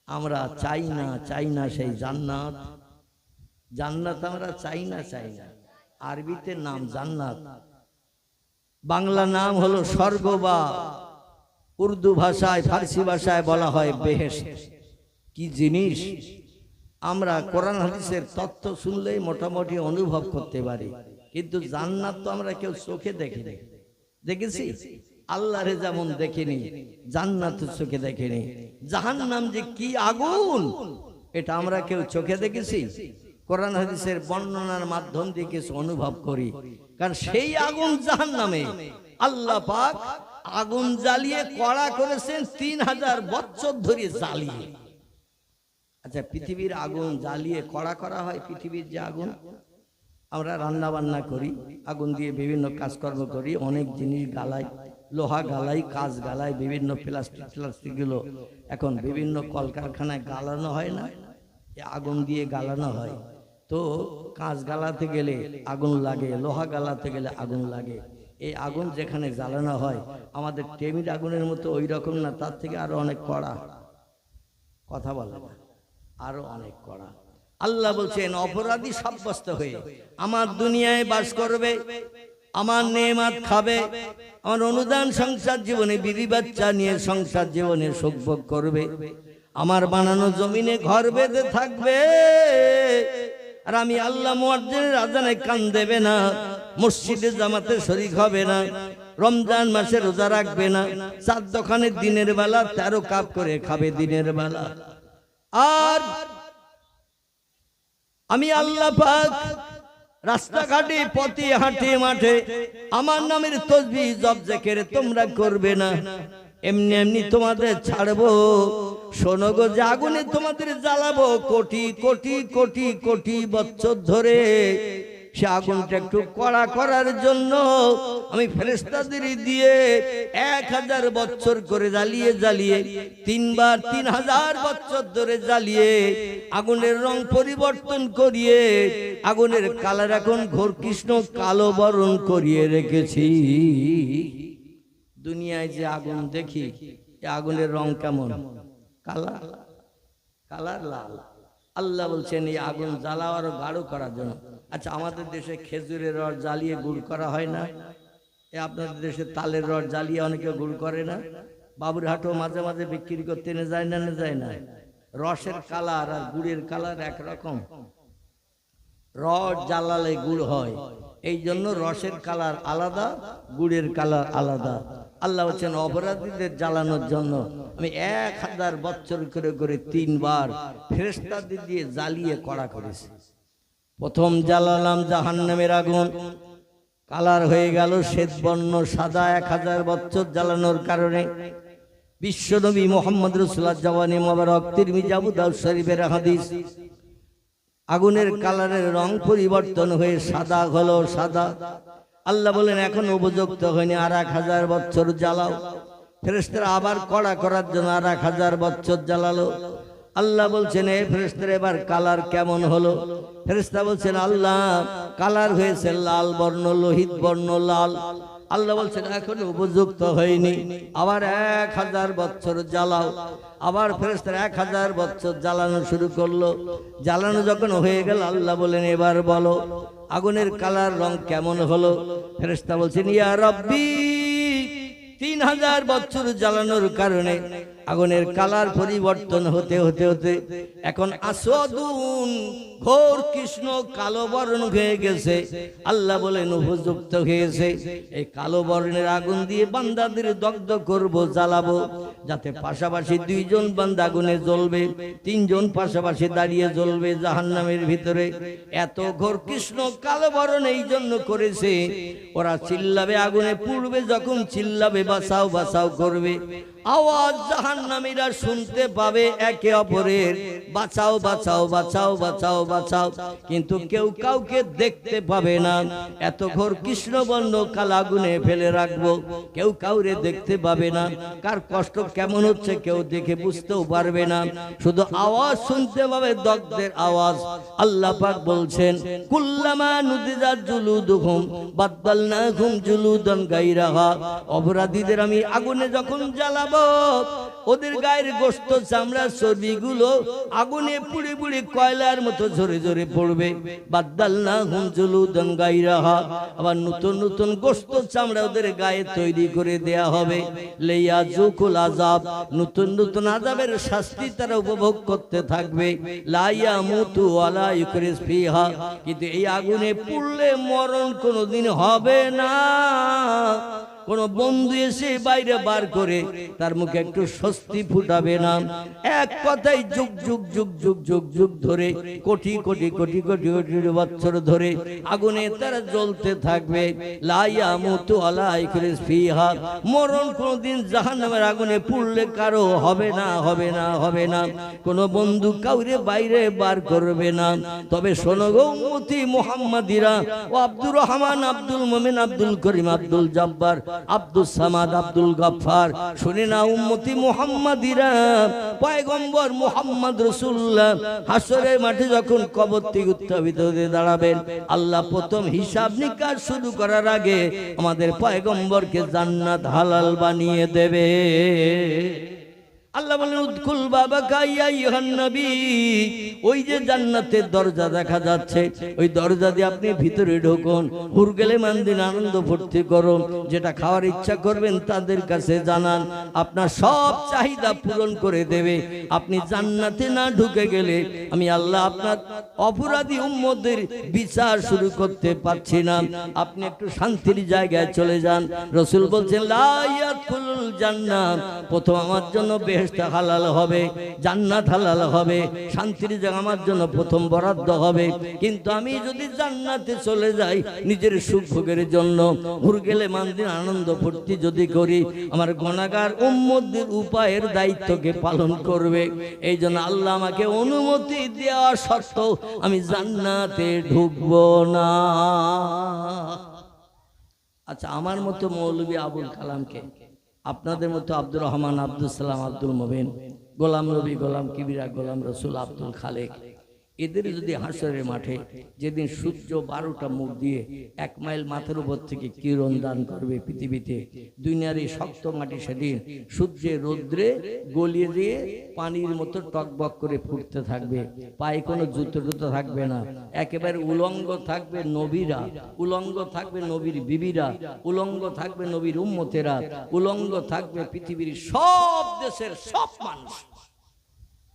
আমরা চাই না সেই জান্নাত। জান্নাত আমরা চাই না। আরবিতে নাম জান্নাত, বাংলা নাম হলো স্বর্গ বা উর্দু ভাষায় ফার্সি ভাষায় বলা হয় বেহেশত। কি জিনিস আমরা কোরআন হাদিসের তথ্য শুনলেই মোটামুটি অনুভব করতে পারি, কিন্তু জান্নাত তো আমরা কেউ চোখে দেখিনি। দেখেছি আল্লাহরে যেমন দেখিনি, জান্নাত চোখে দেখিনি। জাহান্নাম যে কি আগুন এটা আমরা কেউ চোখে দেখেছি? কোরআন হাদিসের বর্ণনার মাধ্যম দিয়ে কিছু অনুভব করি। কারণ সেই আগুন জাহান্নামে আল্লাহ পাক আগুন জ্বালিয়ে কড়া করেছেন 3000 বছর ধরে জ্বালিয়ে। আচ্ছা, পৃথিবীর আগুন জ্বালিয়ে কড়া করা হয়? পৃথিবীর যে আগুন, আমরা রান্না বান্না করি আগুন দিয়ে, বিভিন্ন কাজকর্ম করি, অনেক জিনিস গালাই, লোহা গালাই, কাঁচ গালাই, বিভিন্ন প্লাস্টিকগুলো এখন বিভিন্ন কলকারখানায় গালানো হয় না, আগুন দিয়ে গালানো হয়। তো কাঁচ গালাতে গেলে আগুন লাগে, লোহা গালাতে গেলে আগুন লাগে। এই আগুন যেখানে জ্বালানো হয় আমাদের টেমির আগুনের মতো ওই রকম না, তার থেকে আরো অনেক কড়া। কথা বলে না, আরো অনেক কড়া। আল্লাহ বলছেন অপরাধী সাব্যস্ত হয়ে আমার দুনিয়ায় বাস করবে, আমার নেয়ামত খাবে, আমার অনুদান সংসার জীবনে বিবি বাচ্চা নিয়ে সংসার জীবনে সুখ ভোগ করবে, আমার বানানো জমিনে ঘর বেঁধে থাকবে, আর আমি আল্লাহ মুয়াজ্জিনের আযানে কান দেবে না, মসজিদে জামাতে শরীক হবে না, রমজান মাসে রোজা রাখবে না, চার দোকানে দিনের বেলা 13 কাপ করে খাবে দিনের বেলা। আর আমি আল্লাহ পাক রাস্তাঘাটে পথে হাটে মাঠে আমার নামের তাসবিহ জপ জিকির তোমরা করবে না, এমনি এমনি তোমাদের ছাড়বো। শোনো গো, যে আগুনে তোমাদের জ্বালাবো কোটি কোটি কোটি কোটি বছর ধরে, সে আগুনটা একটু কড়া করার জন্য আমি ফেরেশতাদের দিয়ে 1000 বছর করে জ্বালিয়ে জ্বালিয়ে 3000 বছর ধরে জ্বালিয়ে আগুনের রং পরিবর্তন করিয়ে আগুনের কালার এখন ঘোর কৃষ্ণ কালো বরণ করিয়ে রেখেছি। দুনিয়ায় যে আগুন দেখি, এই আগুনের রং কেমন? কালার কালার লাল। আল্লাহ বলছেন এই আগুন জ্বালাও আরো গাঢ় করার জন্য। আচ্ছা, আমাদের দেশে খেজুরের রস জ্বালিয়ে গুড় করা হয় না? আপনাদের দেশে তালের রস জ্বালিয়ে অনেকে গুড় করে না? বাবুরহাটও মাঝে মাঝে বিক্রি করতে এনে যায় না? যায় না? রসের কালার আর গুড়ের কালার একরকম। রস জ্বালালে গুড় হয়, এই জন্য রসের কালার আলাদা, গুড়ের কালার আলাদা। আল্লাহ বলছেন অপরাধীদের জ্বালানোর জন্য আমি 1000 বছর করে করে 3 বার ফেরেশতাদের দিয়ে জ্বালিয়ে কড়া করেছি। প্রথম জ্বালালাম জাহান্নামের আগুন, কালার হয়ে গেল শ্বেতবর্ণ সাদা 1000 বছর জ্বালানোর কারণে। বিশ্বনবী মুহাম্মদ রাসূলুল্লাহ জওয়ানি মোবারক তিরমিজি আবু দাউদ শরীফের হাদিস, আগুনের কালারের রং পরিবর্তন হয়ে সাদা হলো সাদা। আল্লাহ বলেন এখন উপযুক্ত হয়নি, আর 1000 বছর জ্বালাও। ফেরেশতারা আবার কড়া করার জন্য আর 1000 বছর জ্বালালো। আল্লাহ বলছেন এ ফেরেশতারা এবার কালার কেমন হলো? ফেরেশতা বলছেন আল্লাহ কালার হয়েছে লাল বর্ণ, লোহিত বর্ণ লাল। আল্লাহ বলছেন এখন উপযুক্ত হয়নি, আবার 1000 বছর জ্বালাও। আবার ফেরেশতারা 1000 বছর জ্বালানো শুরু করলো। জ্বালানো যখন হয়ে গেল আল্লাহ বলেন এবার বলো আগুনের কালার রং কেমন হলো? ফেরেশতা বলছেন ইয়া রব্বি 3000 বছর জ্বালানোর কারণে আগুনের কালার পরিবর্তন হতে হতে হতে এখন আসওয়াদুন ঘোর কৃষ্ণ কালো বর্ণ হয়ে গেছে। আল্লাহ বলেন উপযুক্ত হয়েছে, এই কালো বর্ণের আগুন দিয়ে বান্দাদের দগ্ধ করব, জ্বালাবো, যাতে পাশাপাশি 2 জন বান্দা আগুনে জ্বলবে, 3 জন পাশাপাশি দাঁড়িয়ে জ্বলবে জাহান্নামের ভিতরে। এত ঘোর কৃষ্ণ কালো বর্ণ এই জন্য করেছে ওরা চিল্লাবে, আগুনে পুড়বে, যখন চিল্লাবে বাঁচাও বাঁচাও করবে, আওয়াজ জাহান্নামীরা শুনতে পাবে একে অপরের বাঁচাও বাঁচাও বাঁচাও বাঁচাও বাঁচাও, কিন্তু কেউ কাউকে দেখতে পাবে না। এত ঘোর কৃষ্ণবর্ণ কালো আগুনে ফেলে রাখবো, কেউ কাউরে দেখতে পাবে না। কার কষ্ট কেমন হচ্ছে কেউ দেখে বুঝতেও পারবে না, শুধু আওয়াজ শুনতে পাবে, দগ্ধের আওয়াজ। আল্লাহ পাক বলছেন কুল্লামা নুদিজাত জুলুদুহুম বাদদালনাহুম জুলুদান গায়রাহা, অপরাধীদের আমি আগুনে যখন জ্বালাবো ওদের গায়ের গোশত চামড়া চর্বিগুলো আগুনে পুড়ে পুড়ে কয়লার মতো ঝরে ঝরে পড়বে। বাদদালনাহুম জুলুদান গায়রাহা, আবার নতুন নতুন গোশত চামড়া ওদের গায়ে তৈরি করে দেয়া হবে। লিয়াযুকুল আযাব, নতুন নতুন আযাবের শাস্তি তারা উপভোগ করতে থাকবে। লা ইয়ামুতু ওয়ালা ইউকরিস ফিহা, কিন্তু এই আগুনে পুড়লে মরণ কোনোদিন হবে না। কোন বন্ধু এসে বাইরে বার করে তার মুখে একটু স্বস্তি ফুটাবে না। এক কথায় যুগ যুগ যুগ যুগ যুগ যুগ ধরে কোটি কোটি কোটি কোটি কোটি বছর ধরে আগুনে তারা জ্বলতে থাকবে। লা ইয়ামুতু ওয়ালা ইউকরিস ফিহা, মরণ কোনদিন জাহান্নামের আগুনে পুড়লে কারো হবে না, হবে না, হবে না। কোন বন্ধু কাউরে বাইরে বার করবে না। তবে শোনো গো উম্মতি মুহাম্মাদিরা, ও আব্দুর রহমান, আব্দুল মুমিন, আব্দুল করিম, আব্দুল জব্বার, আব্দুল সামাদ, আব্দুল গফফার, শুনে না উম্মতি মুহাম্মাদিরা, পয়গম্বর মুহাম্মদ রাসূলুল্লাহ হাসরের মাঠে যখন কবর থেকে উত্থাপিত হয়ে দাঁড়াবেন, আল্লাহ প্রথম হিসাব নিকাশ শুরু করার আগে আমাদের পয়গম্বরকে জান্নাত হালাল বানিয়ে দেবে। আল্লাহ বলেন উদকুল বাবাকা ইয়া আইয়ুহান নবী, ওই যে জান্নাতের দরজা দেখা যাচ্ছে, ওই দরজা দিয়ে আপনি ভিতরে ঢুকুন। হুরগেলে মানদিন আনন্দ ফুর্তি করুন, যেটা খাওয়ার ইচ্ছা করবেন তাদের কাছে জানান, আপনার সব চাহিদা পূরণ করে দেবে। আপনি জান্নাতে না ঢুকে গেলে আমি আল্লাহ আপনার অপরাধী উম্মতদের বিচার শুরু করতে পারছি না। আপনি একটু শান্তির জায়গায় চলে যান। রাসূল বলছেন লা ইয়াদখুলুল জান্নাত, প্রথম আমার জন্য হালাল হবে, জান্নাত হালাল হবে, শান্তির জায়গা আমার জন্য প্রথম বরাদ্দ হবে। কিন্তু আমি যদি জান্নাতে চলে যাই নিজের সুখ ভোগের জন্য, হুরগেলে মানদিন আনন্দ ফুর্তি যদি করি, আমার গুনাহগার উম্মতদের উপায়ের দায়িত্বকে পালন করবে। এই জন্য আল্লাহ আমাকে অনুমতি দেওয়া সত্ত্বেও আমি জান্নাতে ঢুকবো না। আচ্ছা, আমার মতো মৌলভী আবুল কালামকে, আপনাদের মতো আব্দুর রহমান, আব্দুল সালাম, আব্দুল মুবিন, গোলাম নবী, গোলাম কিবিরা, গোলাম রসুল, আব্দুল খালেক, এদের যদি হাসরের মাঠে যেদিন সূর্য 12টা মুখ দিয়ে 1 মাইল মাথার উপর থেকে কিরণ দান করবে পৃথিবীতে, দুনিয়ার এই শক্ত মাটি সেদিন সূর্যের রৌদ্রে গলিয়ে দিয়ে পানির মতো টকবক করে ফুটতে থাকবে। পায়ে কোনো জুতো টুতো থাকবে না, একেবারে উলঙ্গ থাকবে নবীরা, উলঙ্গ থাকবে নবীর বিবিরা, উলঙ্গ থাকবে নবীর উম্মতেরা, উলঙ্গ থাকবে পৃথিবীর সব দেশের সব মানুষ,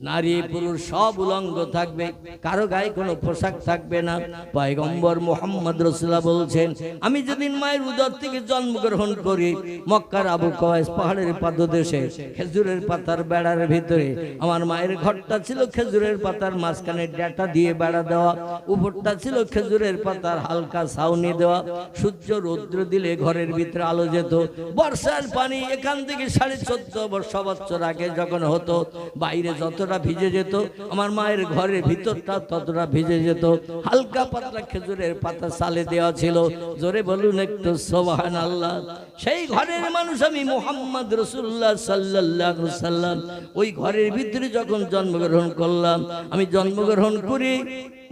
নারী পুরুষ সব উলঙ্গ থাকবে, কারো গায়ে কোনো পোশাক থাকবে না। পয়গম্বর মুহাম্মদ রাসূলুল্লাহ বলছেন, আমি যেদিন মায়ের উদর থেকে জন্মগ্রহণ করি মক্কার আবু কওয়াইস পাহাড়ের পাদদেশে খেজুরের পাতার বেড়ার ভিতরে, আমার মায়ের ঘরটা ছিল খেজুরের পাতার মাঝখানে ডেটা দিয়ে বেড়া দেওয়া, উপরটা ছিল খেজুরের পাতার হালকা ছাউনি দেওয়া। সূর্য রৌদ্র দিলে ঘরের ভিতরে আলো যেত। বর্ষার পানি এখান থেকে 14.5 বছর আগে যখন হতো, বাইরে যতটা ভিজে যেত আমার মায়ের ঘরের ভিতরটা ততটা ভিজে যেত। হালকা পাতলা খেজুরের পাতা সালে দেওয়া ছিল, জোরে বলুন একটু সুবহানাল্লাহ। সেই ঘরের মানুষ আমি মুহাম্মদ রাসূলুল্লাহ সাল্লাল্লাহু আলাইহি ওয়াসাল্লাম। ওই ঘরের ভিতরে যখন জন্মগ্রহণ করলাম, আমি জন্মগ্রহণ করি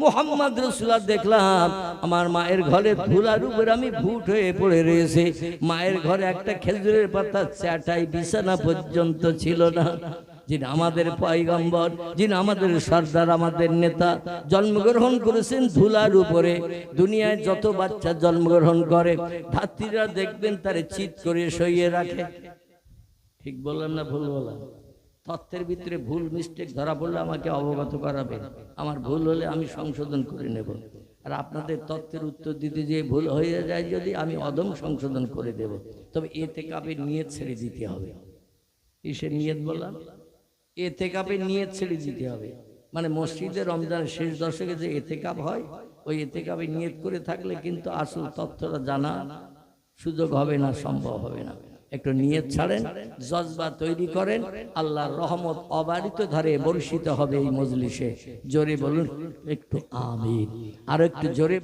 মুহাম্মদ রাসূলুল্লাহ দেখলাম আমার মায়ের ঘরে ধুলার উপর আমি ভুট হয়ে পড়ে রয়েছে। মায়ের ঘরে একটা খেজুরের পাতা চাটাই বিছানা পর্যন্ত ছিল না। যিনি আমাদের পয়গম্বর, যিনি আমাদের সর্দার, আমাদের নেতা, জন্মগ্রহণ করেছেন ধুলার উপরে। দুনিয়ায় যত বাচ্চা জন্মগ্রহণ করে ধাত্রীরা দেখবেন তারে চিৎ করে সইয়ে রাখে। ঠিক বললাম না ভুল বললাম? তথ্যের ভিতরে ভুল মিস্টেক ধরা পড়লে আমাকে অবগত করাবেন, আমার ভুল হলে আমি সংশোধন করে নেব। আর আপনাদের তথ্যের উত্তর দিতে যে ভুল হয়ে যায় যদি, আমি অদম সংশোধন করে দেব। তবে এতেকাবের নিয়ত ছেড়ে দিতে হবে। কিসের নিয়ত বললাম? এতেকাবের নিয়ত ছেড়ে দিতে হবে। মানে মসজিদে রমজানের শেষ দশকে যে এতেকাব হয়, ওই এতেকাবের নিয়ত করে থাকলে কিন্তু আসল তথ্যটা জানা সুযোগ হবে না, সম্ভব হবে না। একটু নিয়ত ছাড়েন, জজবা তৈরি করেন, আল্লাহর রহমত অবারিত ধারে বর্ষিত হবে এই মজলিসে। জোরে বলুন একটু আমিন। আর একটু জোরে।